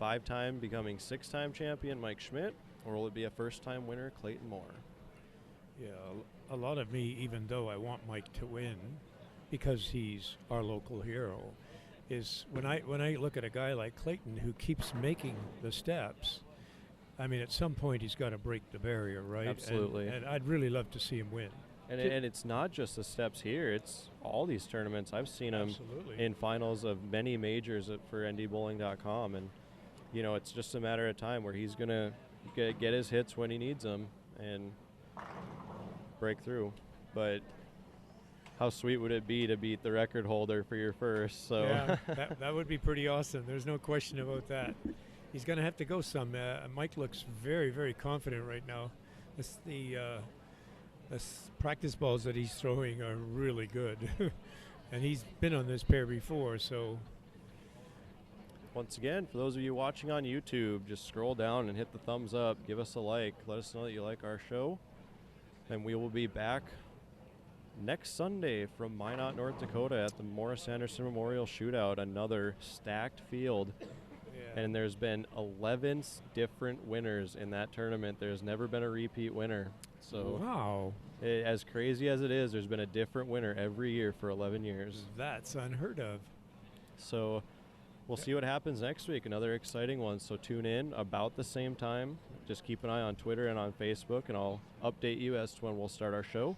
5-time becoming 6-time champion Mike Schmidt, or will it be a first-time winner Clayton Moore? Yeah, a lot of me, even though I want Mike to win, because he's our local hero, is when I look at a guy like Clayton who keeps making the steps, I mean, at some point he's got to break the barrier, right? Absolutely. And I'd really love to see him win. And it's not just the steps here; it's all these tournaments. I've seen him Absolutely. in finals of many majors for NDBowling.com, and it's just a matter of time where he's gonna get his hits when he needs them and break through. But how sweet would it be to beat the record holder for your first? So yeah, that would be pretty awesome. There's no question about that. He's going to have to go some. Mike looks very, very confident right now. The practice balls that he's throwing are really good. And he's been on this pair before, so. Once again, for those of you watching on YouTube, just scroll down and hit the thumbs up. Give us a like. Let us know that you like our show. And we will be back next Sunday from Minot, North Dakota at the Morris Anderson Memorial Shootout, another stacked field. Yeah. And there's been 11 different winners in that tournament. There's never been a repeat winner. So wow. As crazy as it is, there's been a different winner every year for 11 years. That's unheard of. So we'll see what happens next week. Another exciting one. So tune in about the same time. Just keep an eye on Twitter and on Facebook, and I'll update you as to when we'll start our show.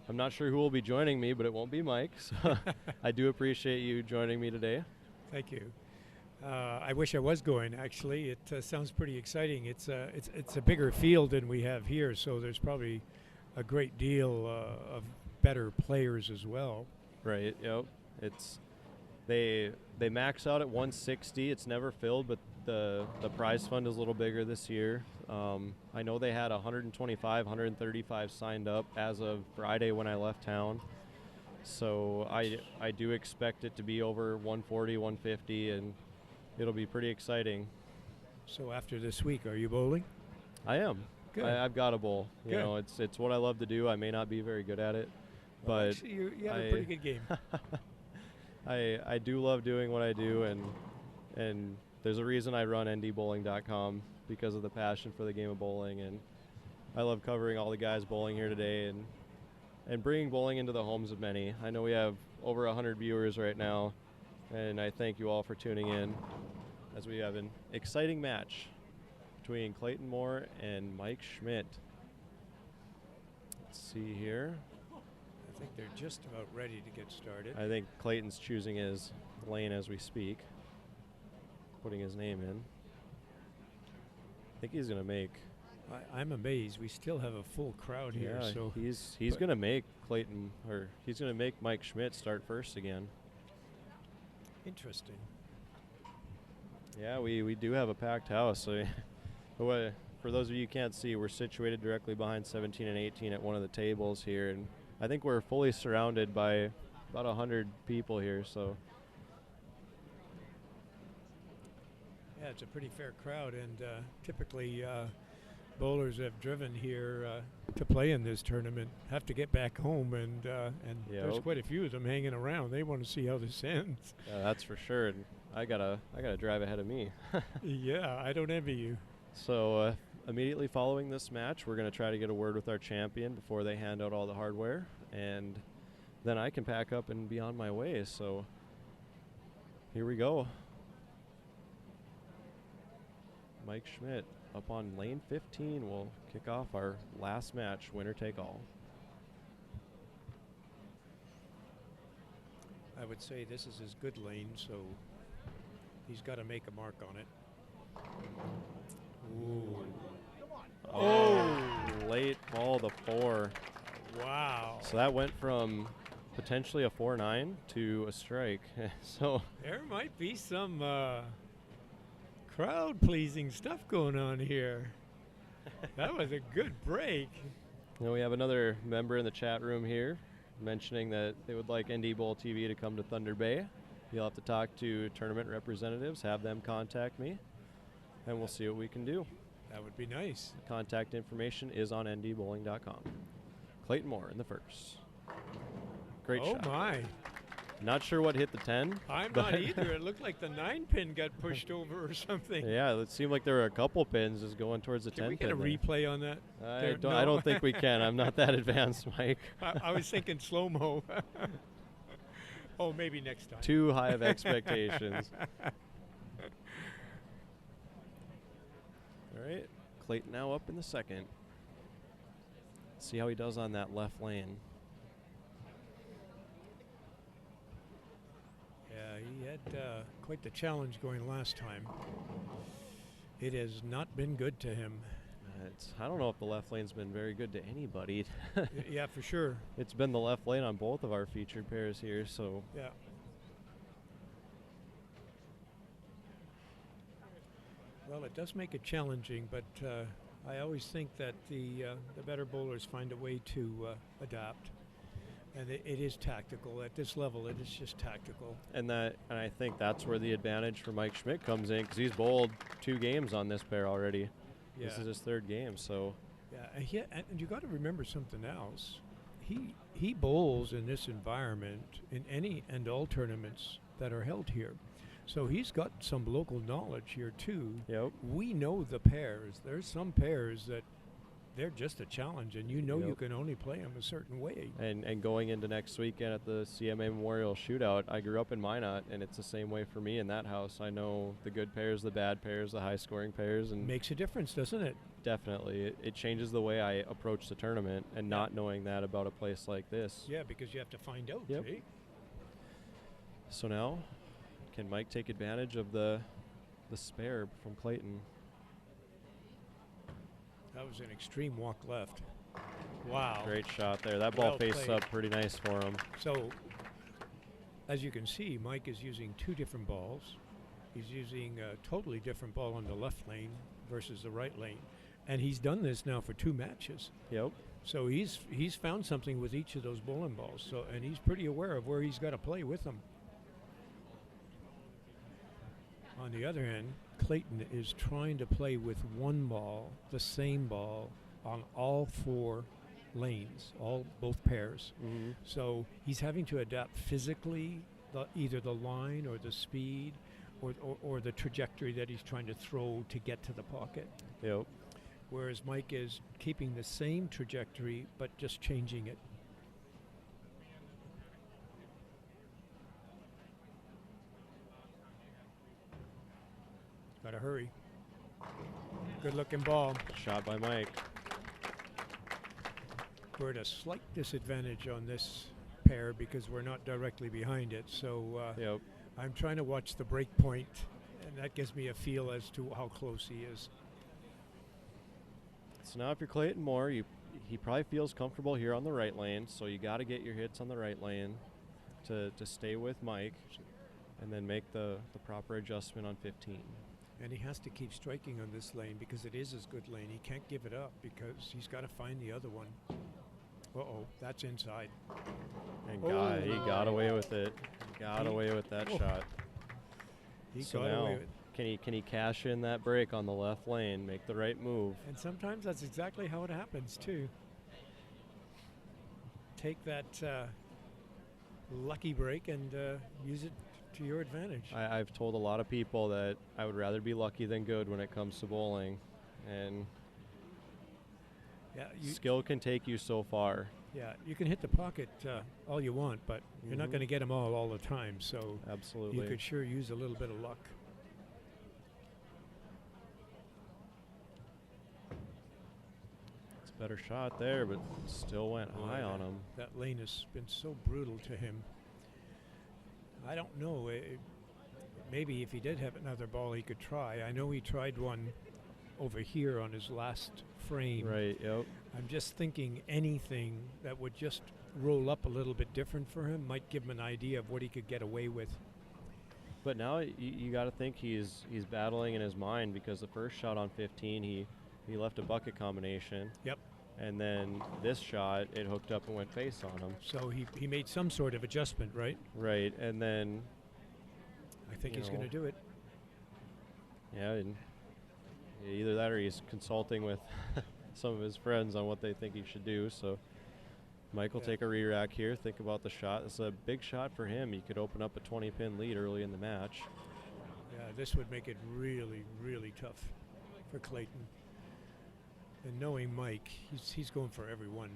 I'm not sure who will be joining me, but it won't be Mike. So I do appreciate you joining me today. Thank you. I wish I was going, actually. It sounds pretty exciting. It's a bigger field than we have here, so there's probably a great deal of better players as well. Right, yep. They max out at 160. It's never filled, but the prize fund is a little bigger this year. I know they had 125, 135 signed up as of Friday when I left town. So I do expect it to be over 140, 150, and it'll be pretty exciting. So after this week, are you bowling? I am. Good. I've got a bowl. Good. You know, it's what I love to do. I may not be very good at it, but actually, you have a pretty good game. I do love doing what I do, and there's a reason I run NDBowling.com, because of the passion for the game of bowling, and I love covering all the guys bowling here today and bringing bowling into the homes of many. I know we have over 100 viewers right now, and I thank you all for tuning in as we have an exciting match between Clayton Moore and Mike Schmidt. Let's see here. I think they're just about ready to get started. I think Clayton's choosing his lane as we speak, putting his name in. I think he's going to make. I'm amazed. We still have a full crowd here. Yeah, so he's going to make Clayton, or he's going to make Mike Schmidt start first again. Interesting. Yeah, we do have a packed house. So for those of you who can't see, we're situated directly behind 17 and 18 at one of the tables here, and I think we're fully surrounded by about 100 people here. So yeah, it's a pretty fair crowd, and typically bowlers have driven here to play in this tournament have to get back home, and there's quite a few of them hanging around. They want to see how this ends. Yeah, that's for sure. And I gotta drive ahead of me. Yeah, I don't envy you. So immediately following this match, we're going to try to get a word with our champion before they hand out all the hardware, and then I can pack up and be on my way. So here we go. Mike Schmidt up on lane 15 will kick off our last match, winner take all. I would say this is his good lane, so he's got to make a mark on it. Ooh. Oh, late ball to 4. Wow. So that went from potentially a 4-9 to a strike. So there might be some crowd-pleasing stuff going on here. That was a good break. Now we have another member in the chat room here mentioning that they would like NDBowlTV to come to Thunder Bay. You'll have to talk to tournament representatives, have them contact me, and we'll see what we can do. That would be nice. Contact information is on ndbowling.com. Clayton Moore in the first. Great shot. Oh my. Not sure what hit the 10. I'm not either. It looked like the 9-pin got pushed over or something. Yeah, it seemed like there were a couple pins just going towards the 10 pin. Can we get a replay on that? I don't think we can. I'm not that advanced, Mike. I was thinking slow-mo. Oh, maybe next time. Too high of expectations. All right, Clayton now up in the second. See how he does on that left lane. Yeah, he had quite the challenge going last time. It has not been good to him. I don't know if the left lane's been very good to anybody. Yeah, for sure. It's been the left lane on both of our featured pairs here, so. Yeah. Well, it does make it challenging, but I always think that the better bowlers find a way to adapt. And it is tactical. At this level, it is just tactical. And I think that's where the advantage for Mike Schmidt comes in, because he's bowled 2 games on this pair already. Yeah. This is his 3rd game, so. Yeah, and you got to remember something else. He bowls in this environment in any and all tournaments that are held here. So he's got some local knowledge here too. Yep. We know the pairs. There's some pairs that they're just a challenge, and you know you can only play them a certain way. And going into next weekend at the CMA Memorial Shootout, I grew up in Minot, and it's the same way for me in that house. I know the good pairs, the bad pairs, the high-scoring pairs. And makes a difference, doesn't it? Definitely. It changes the way I approach the tournament, and not knowing that about a place like this. Yeah, because you have to find out, Yep. eh? So now, can Mike take advantage of the spare from Clayton? That was an extreme walk left. Wow. Great shot there. That ball Well faced played. up pretty nice for him. So, as you can see, Mike is using 2 different balls. He's using a totally different ball on the left lane versus the right lane. And he's done this now for 2 matches. Yep. So he's found something with each of those bowling balls. So, and he's pretty aware of where he's got to play with them. On the other hand, Clayton is trying to play with 1 ball, the same ball, on all 4 lanes, both pairs. Mm-hmm. So he's having to adapt physically, either the line or the speed or the trajectory that he's trying to throw to get to the pocket. Yep. Whereas Mike is keeping the same trajectory but just changing it. Gotta hurry. Good looking ball. Shot by Mike. We're at a slight disadvantage on this pair because we're not directly behind it. So Yep. I'm trying to watch the break point, and that gives me a feel as to how close he is. So now if you're Clayton Moore, he probably feels comfortable here on the right lane, so you got to get your hits on the right lane to stay with Mike and then make the proper adjustment on 15. And he has to keep striking on this lane because it is his good lane. He can't give it up because he's got to find the other one. Uh-oh, that's inside. And he got away with it. Got away with that shot. He So got now, away with it. can he cash in that break on the left lane, make the right move? And sometimes that's exactly how it happens, too. Take that lucky break and use it to your advantage. I've told a lot of people that I would rather be lucky than good when it comes to bowling. And skill can take you so far. Yeah, you can hit the pocket all you want, but you're not going to get them all the time. So Absolutely. you could sure use a little bit of luck. It's a better shot there, but still went high on him. That lane has been so brutal to him. I don't know. Maybe if he did have another ball, he could try. I know he tried one over here on his last frame. Right, yep. I'm just thinking anything that would just roll up a little bit different for him might give him an idea of what he could get away with. But now you got to think he's battling in his mind, because the first shot on 15, he left a bucket combination. Yep. And then this shot, it hooked up and went face on him. So he made some sort of adjustment, right? Right, and then I think he's going to do it. Yeah, and either that or he's consulting with some of his friends on what they think he should do. So Mike will take a re-rack here, think about the shot. It's a big shot for him. He could open up a 20-pin lead early in the match. Yeah, this would make it really, really tough for Clayton. And knowing Mike, he's going for every one.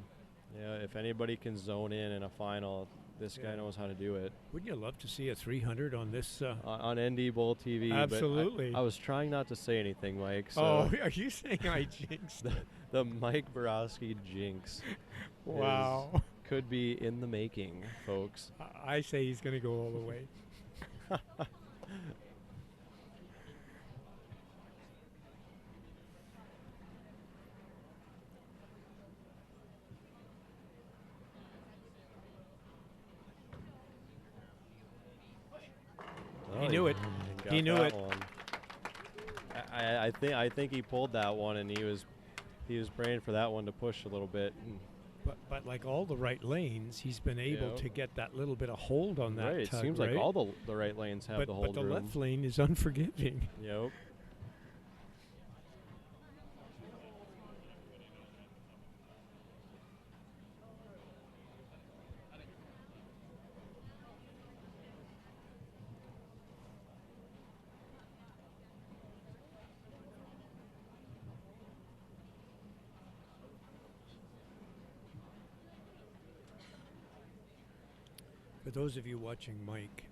Yeah, if anybody can zone in a final, this guy knows how to do it. Wouldn't you love to see a 300 on this? On NDBowlTV. Absolutely. But I was trying not to say anything, Mike. So Oh, are you saying I jinxed it? the Mike Borowski jinx Wow. could be in the making, folks. I say he's going to go all the way. Oh, He knew it. got He knew that it. one. I think he pulled that one, and he was praying for that one to push a little bit. But like all the right lanes, he's been able to get that little bit of hold on that Right, tug, it seems like all the right lanes have the hold But the room. left lane is unforgiving. Yep. For those of you watching Mike,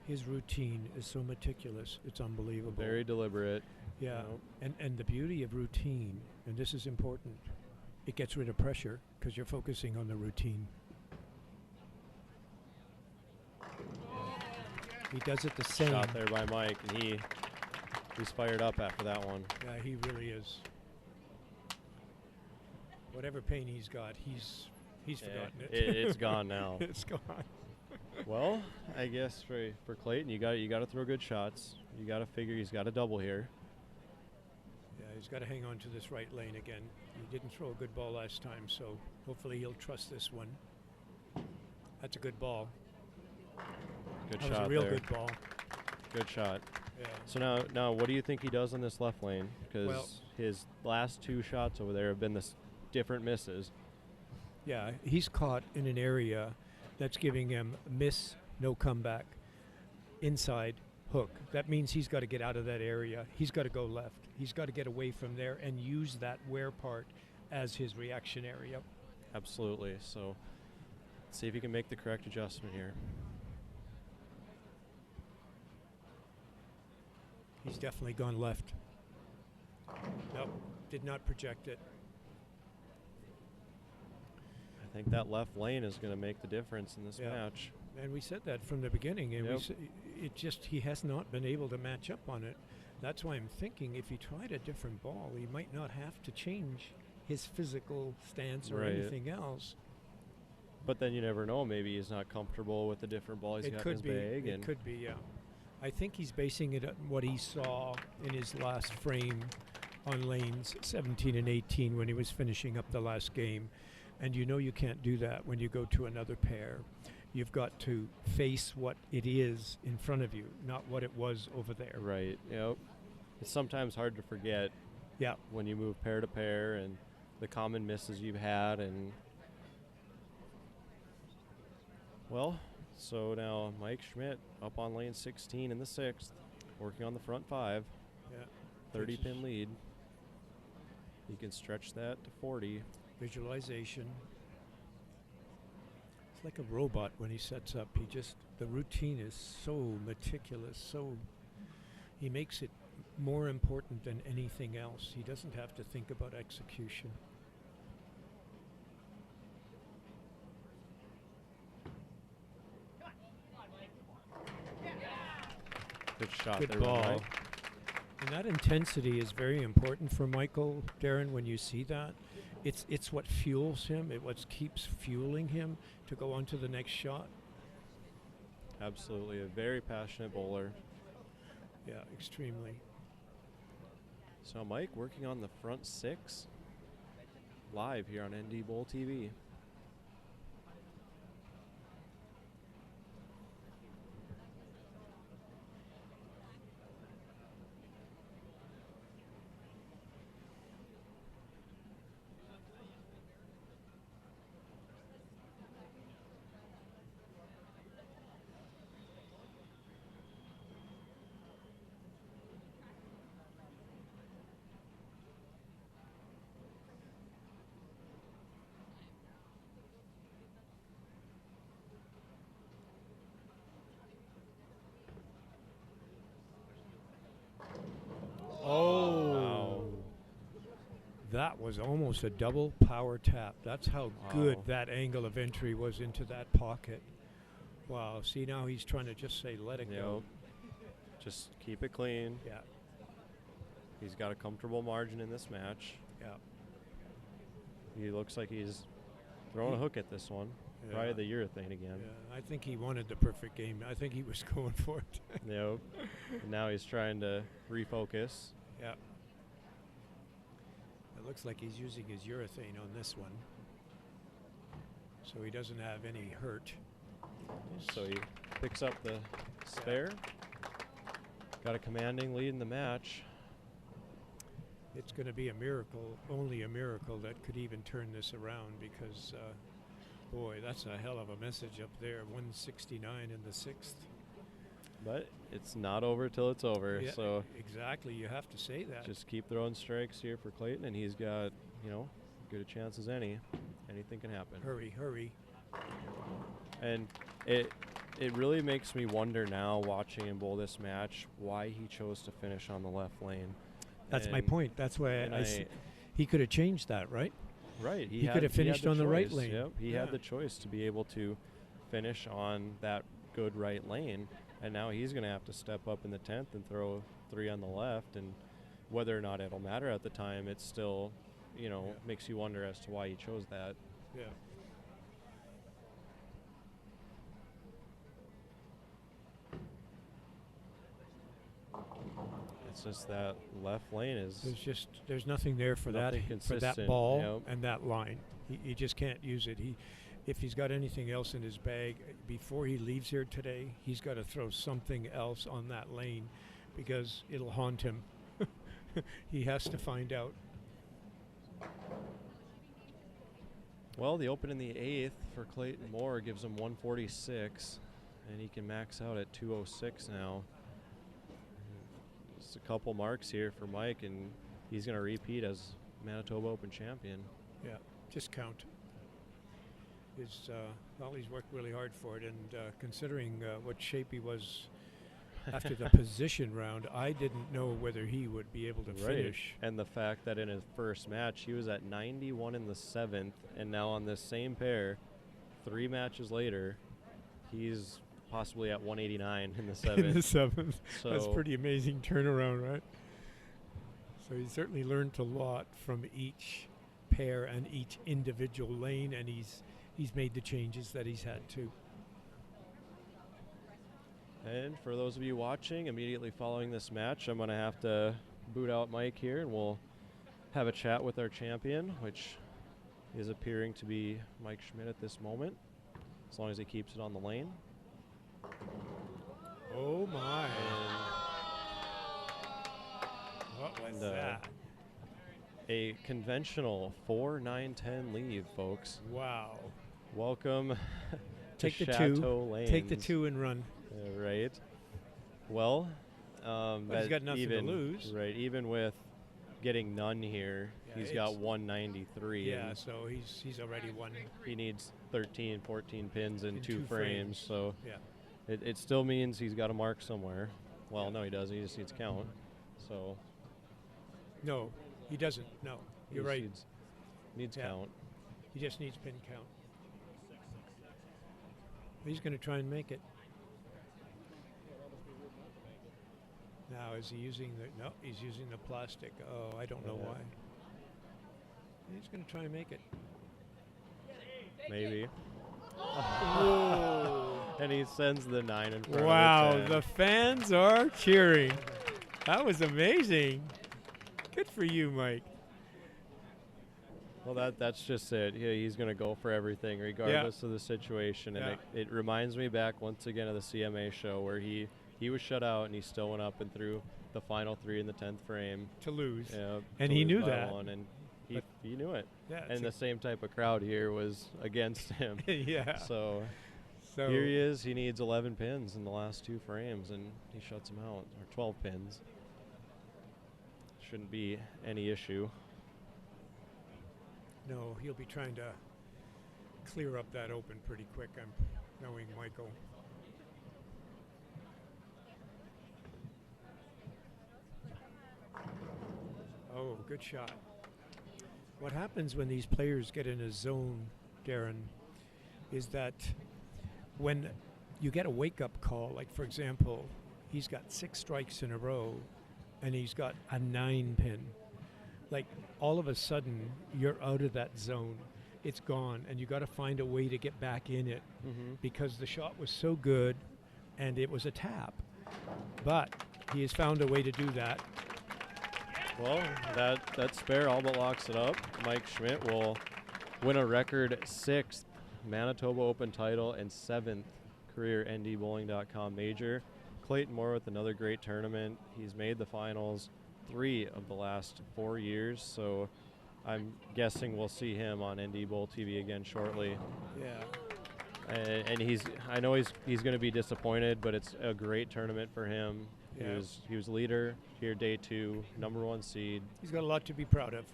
his routine is so meticulous, it's unbelievable. Very deliberate. Yeah, Yep. and the beauty of routine, and this is important, it gets rid of pressure because you're focusing on the routine. He does it the same. Shot there by Mike, and he's fired up after that one. Yeah, he really is. Whatever pain he's got, he's forgotten it. It's gone now. It's gone. Well, I guess for Clayton, you got to throw good shots. You got to figure he's got a double here. Yeah, he's got to hang on to this right lane again. He didn't throw a good ball last time, so hopefully he'll trust this one. That's a good ball. Good That shot was a real there. good ball. Good shot. Yeah. So now, what do you think he does on this left lane? Because his last two shots over there have been different misses. Yeah, he's caught in an area that's giving him miss, no comeback, inside hook. That means he's got to get out of that area. He's got to go left. He's got to get away from there and use that wear part as his reaction area. Absolutely. So let's see if he can make the correct adjustment here. He's definitely gone left. Nope, did not project it. I think that left lane is going to make the difference in this Yeah. match. And we said that from the beginning, and Yep. he has not been able to match up on it. That's why I'm thinking if he tried a different ball, he might not have to change his physical stance or Right. anything else. But then you never know. Maybe he's not comfortable with the different ball he's got in his bag. It could be, yeah. I think he's basing it on what he saw in his last frame on lanes 17 and 18 when he was finishing up the last game. And you know you can't do that when you go to another pair. You've got to face what it is in front of you, not what it was over there. Right. Yep. It's sometimes hard to forget. Yeah. When you move pair to pair and the common misses you've had, and so now Mike Schmidt up on lane 16 in the 6th, working on the front 5. Yeah. 30 pin lead. He can stretch that to 40. Visualization. It's like a robot when he sets up. The routine is so meticulous, he makes it more important than anything else. He doesn't have to think about execution. Good shot Good there, ball. Mike. And that intensity is very important for Michael, Darren, when you see that. It's what fuels him. It what keeps fueling him to go on to the next shot. Absolutely. A very passionate bowler. Yeah, extremely. So Mike working on the front 6 live here on NDBowlTV. That was almost a double power tap. That's how good Wow. that angle of entry was into that pocket. Wow. See, now he's trying to just say, let it go. Just keep it clean. Yeah. He's got a comfortable margin in this match. Yeah. He looks like he's throwing a hook at this one. Yeah. Probably the urethane again. Yeah, I think he wanted the perfect game. I think he was going for it. Yep. And now he's trying to refocus. Yeah. It looks like he's using his urethane on this one, so he doesn't have any hurt. So he picks up the spare. Got a commanding lead in the match. It's going to be a miracle, only a miracle, that could even turn this around, because, boy, that's a hell of a message up there. 169 in the sixth. But it's not over till it's over. Yeah, So exactly, you have to say that. just keep throwing strikes here for Clayton, and he's got, good a chance as any. Anything can happen. Hurry, hurry. And it really makes me wonder now, watching him bowl this match, why he chose to finish on the left lane. That's my And- point. That's why and he could have changed that, right? Right. He could have finished on the right choice. lane. Yep. He Yeah. had the choice to be able to finish on that good right lane. And now he's going to have to step up in the 10th and throw 3 on the left. And whether or not it'll matter at the time, it's still, makes you wonder as to why he chose that. Yeah. It's just that left lane is There's nothing there for that Nothing for that consistent, ball yep. and that line. He just can't use it. If he's got anything else in his bag before he leaves here today, he's got to throw something else on that lane, because it'll haunt him. He has to find out. Well, the open in the 8th for Clayton Moore gives him 146, and he can max out at 206 now. Just a couple marks here for Mike, and he's going to repeat as Manitoba Open champion. Yeah, just count. He's worked really hard for it, and considering what shape he was after the position round, I didn't know whether he would be able to finish. And the fact that in his first match, he was at 91 in the 7th, and now on this same pair, 3 matches later, he's possibly at 189 in the 7th. In the 7th. So That's pretty amazing turnaround, right? So he certainly learned a lot from each pair and each individual lane, and he's made the changes that he's had to. And for those of you watching, immediately following this match, I'm going to have to boot out Mike here, and we'll have a chat with our champion, which is appearing to be Mike Schmidt at this moment, as long as he keeps it on the lane. Oh my. And What was And, that? a conventional 4-9-10 lead, folks. Wow. Welcome Take to the Chateau 2. Lanes. Take the 2 and run. Right. Well, He's got nothing to lose. Right, even with getting none here, Yeah, he's got it's- 193. Yeah, and so he's already won. he needs 13, 14 pins in In 2 2 frames, so Yeah. it still means he's got a mark somewhere. Well, no, he doesn't. He just needs count. So No, he doesn't. No, you're he right. Needs Yeah. count. He just needs pin count. He's going to try and make it. Now, is he using the... No, he's using the plastic. Oh, I don't know Yeah. why. He's going to try and make it. Maybe. Whoa. And he sends the 9 in front Wow, of the 10. the fans are cheering. That was amazing. Good for you, Mike. Well, that's just it. He's going to go for everything regardless of the situation. And Yeah. it reminds me back once again of the CMA show where he was shut out and he still went up and threw the final 3 in the 10th frame. To lose. Yeah, And to he lose knew by that. 1, and But- he knew it. Yeah. And the same type of crowd here was against him. yeah. So here he is. He needs 11 pins in the last 2 frames, and he shuts them out, or 12 pins. Shouldn't be any issue. No, he'll be trying to clear up that open pretty quick, I'm knowing Michael. Oh, good shot. What happens when these players get in a zone, Darren, is that when you get a wake-up call, like for example, he's got 6 strikes in a row and he's got a 9-pin. Like all of a sudden you're out of that zone. It's gone and you got to find a way to get back in it because the shot was so good and it was a tap. But he has found a way to do that. Well, that spare all but locks it up. Mike Schmidt will win a record 6th Manitoba Open title and 7th career NDBowling.com major. Clayton Moore with another great tournament. He's made the finals 3 of the last 4 years, so I'm guessing we'll see him on NDBowlTV again shortly. Yeah. And I know he's going to be disappointed, but it's a great tournament for him. Yeah. He was leader here day 2, #1 seed. He's got a lot to be proud of.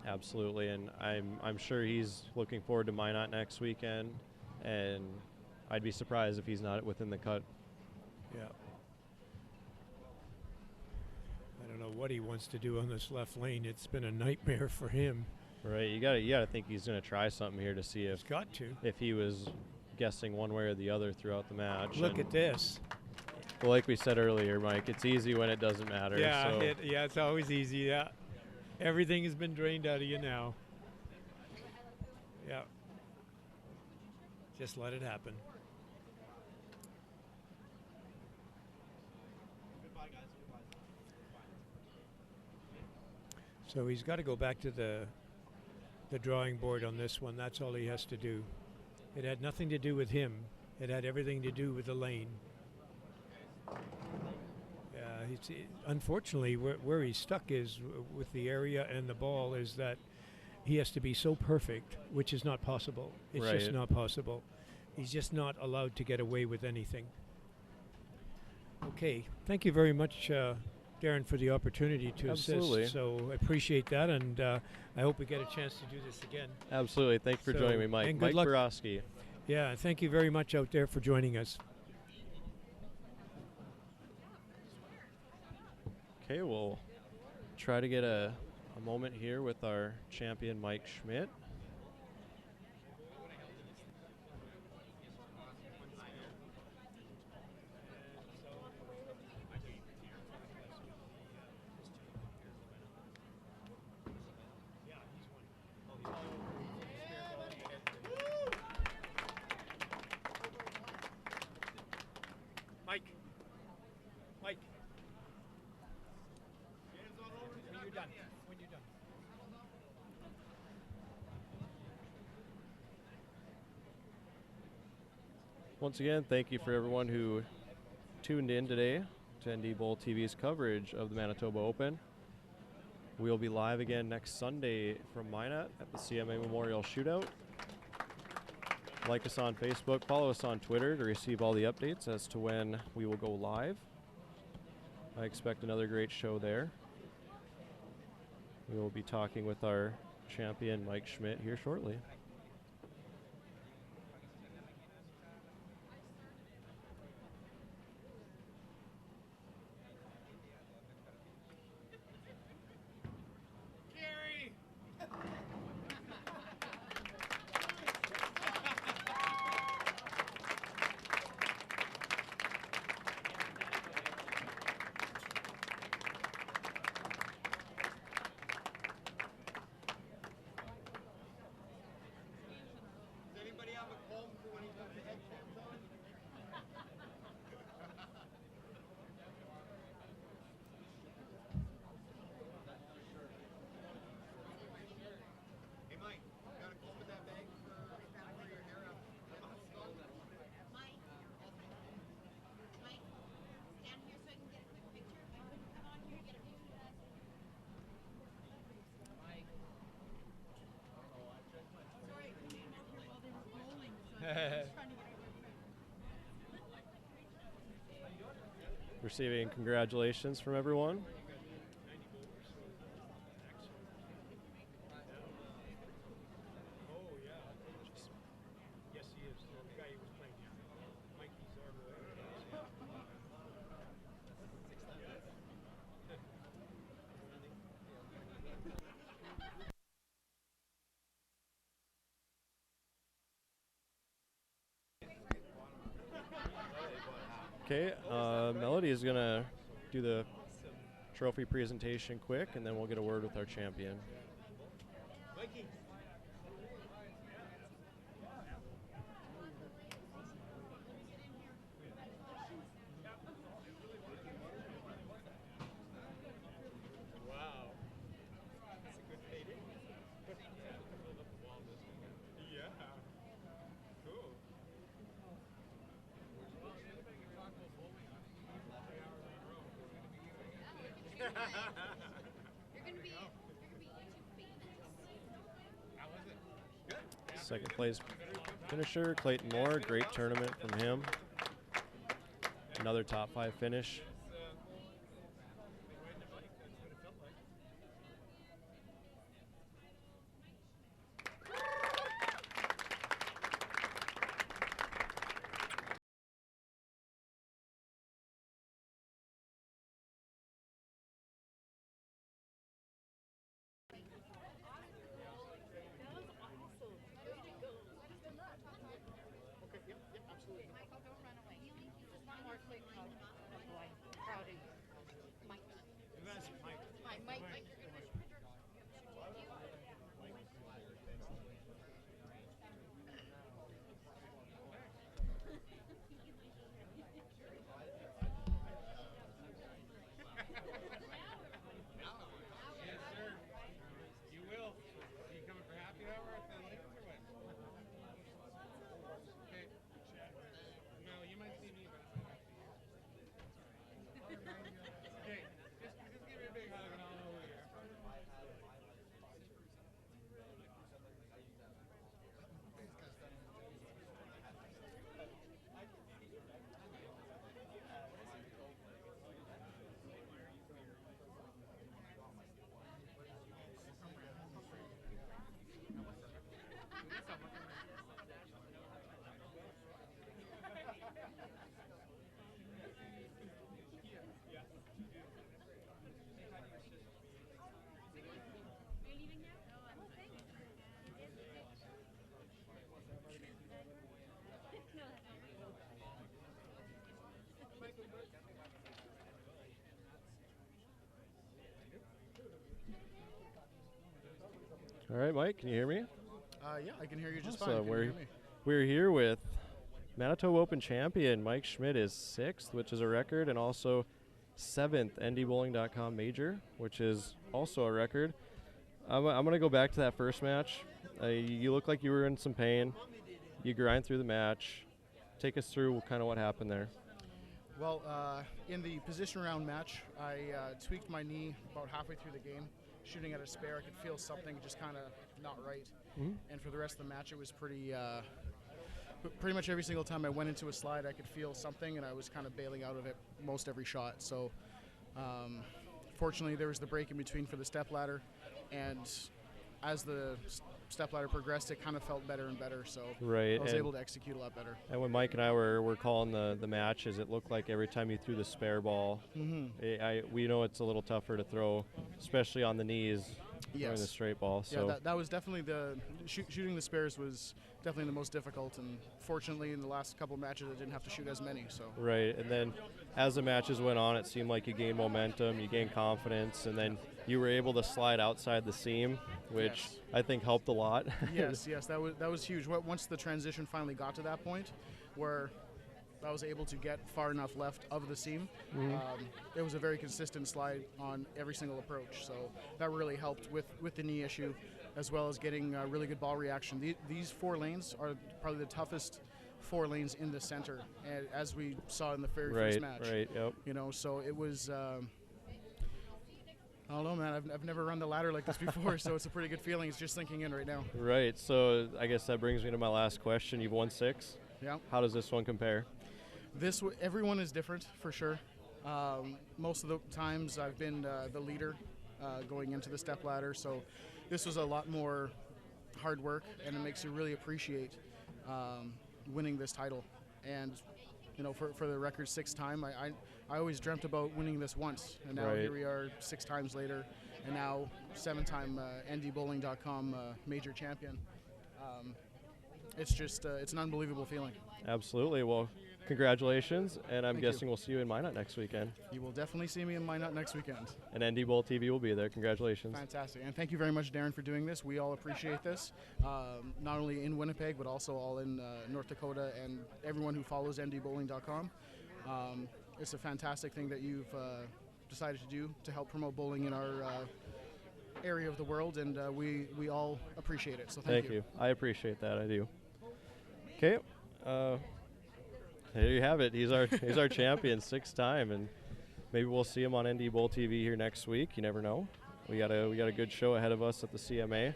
Absolutely, and I'm sure he's looking forward to Minot next weekend, and I'd be surprised if he's not within the cut. Yeah. I don't know what he wants to do on this left lane. It's been a nightmare for him. Right, you gotta think he's gonna try something here to see He's got to. if he was guessing one way or the other throughout the match. Look at this. Well, like we said earlier, Mike, it's easy when it doesn't matter. Yeah, so. it's always easy. Yeah, everything has been drained out of you now. Yeah, just let it happen. So he's got to go back to the drawing board on this one. That's all he has to do. It had nothing to do with him. It had everything to do with the lane. Unfortunately, where he's stuck is with the area and the ball is that he has to be so perfect, which is not possible. It's Right. just not possible. He's just not allowed to get away with anything. Okay, thank you very much, Darren, for the opportunity to Absolutely. assist. So I appreciate that, and I hope we get a chance to do this again. Absolutely. Thank you for So, joining me, Mike. and good Mike luck. Borowski. Yeah, thank you very much out there for joining us. Okay, we'll try to get a moment here with our champion, Mike Schmidt. Mike. When you're done. Once again, thank you for everyone who tuned in today to NDBowlTV's coverage of the Manitoba Open. We'll be live again next Sunday from Minot at the CMA Memorial Shootout. Like us on Facebook, follow us on Twitter to receive all the updates as to when we will go live. I expect another great show there. We will be talking with our champion, Mike Schmidt, here shortly. Receiving congratulations from everyone. Okay, Melody is going to do the trophy presentation quick, and then we'll get a word with our champion. Second place finisher, Clayton Moore. Great tournament from him. Another top 5 finish. All right, Mike, can you hear me? Yeah, I can hear you just Awesome. fine. Can you hear me? We're here with Manitoba Open champion Mike Schmidt is 6th, which is a record, and also 7th NDBowling.com major, which is also a record. I'm going to go back to that first match. You look like you were in some pain. You grind through the match. Take us through kind of what happened there. Well, in the position round match, I tweaked my knee about halfway through the game. Shooting at a spare, I could feel something just kind of not right. And for the rest of the match, it was pretty much every single time I went into a slide, I could feel something, and I was kind of bailing out of it most every shot. So fortunately, there was the break in between for the stepladder, and as the stepladder progressed, it kind of felt better and better. So I was able to execute a lot better. And when Mike and I were calling the matches, it looked like every time you threw the spare ball, we know it's a little tougher to throw, especially on the knees. Throwing the straight ball. So yeah, that was definitely shooting the spares was definitely the most difficult, and fortunately in the last couple of matches I didn't have to shoot as many. So right, and then as the matches went on, it seemed like you gained momentum, you gained confidence, and then you were able to slide outside the seam, which I think helped a lot. yes, that was huge. Once the transition finally got to that point where I was able to get far enough left of the seam, it was a very consistent slide on every single approach. So that really helped with the knee issue, as well as getting really good ball reaction. These 4 lanes are probably the toughest 4 lanes in the center, and as we saw in the very first match. Right, yep. You know, so it was. I don't know, man. I've never run the ladder like this before, so it's a pretty good feeling. It's just sinking in right now. Right. So I guess that brings me to my last question. You've won 6. Yeah. How does this one compare? Everyone is different for sure. Most of the times I've been the leader going into the stepladder, so this was a lot more hard work, and it makes you really appreciate winning this title. And you know, for the record 6th time, I always dreamt about winning this once, and now here we are 6 times later, and now 7-time NDBowling.com major champion. It's just it's an unbelievable feeling. Absolutely. Well, Congratulations, and I'm Thank you. guessing we'll see you in Minot next weekend. You will definitely see me in Minot next weekend. And NDBowlTV will be there. Congratulations. Fantastic. And thank you very much, Darren, for doing this. We all appreciate this, not only in Winnipeg, but also all in North Dakota and everyone who follows ndbowling.com. It's a fantastic thing that you've decided to do to help promote bowling in our area of the world, and we all appreciate it. So thank you. I appreciate that. I do. Okay. There you have it. He's our champion, 6th time, and maybe we'll see him on NDBowlTV here next week. You never know. We got a good show ahead of us at the CMA,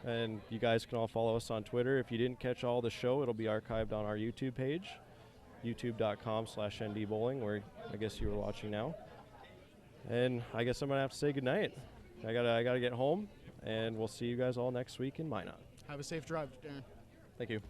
and you guys can all follow us on Twitter. If you didn't catch all the show, it'll be archived on our YouTube page, youtube.com/ndbowling, where I guess you were watching now. And I guess I'm gonna have to say goodnight. I gotta get home, and we'll see you guys all next week in Minot. Have a safe drive, Darren. Thank you.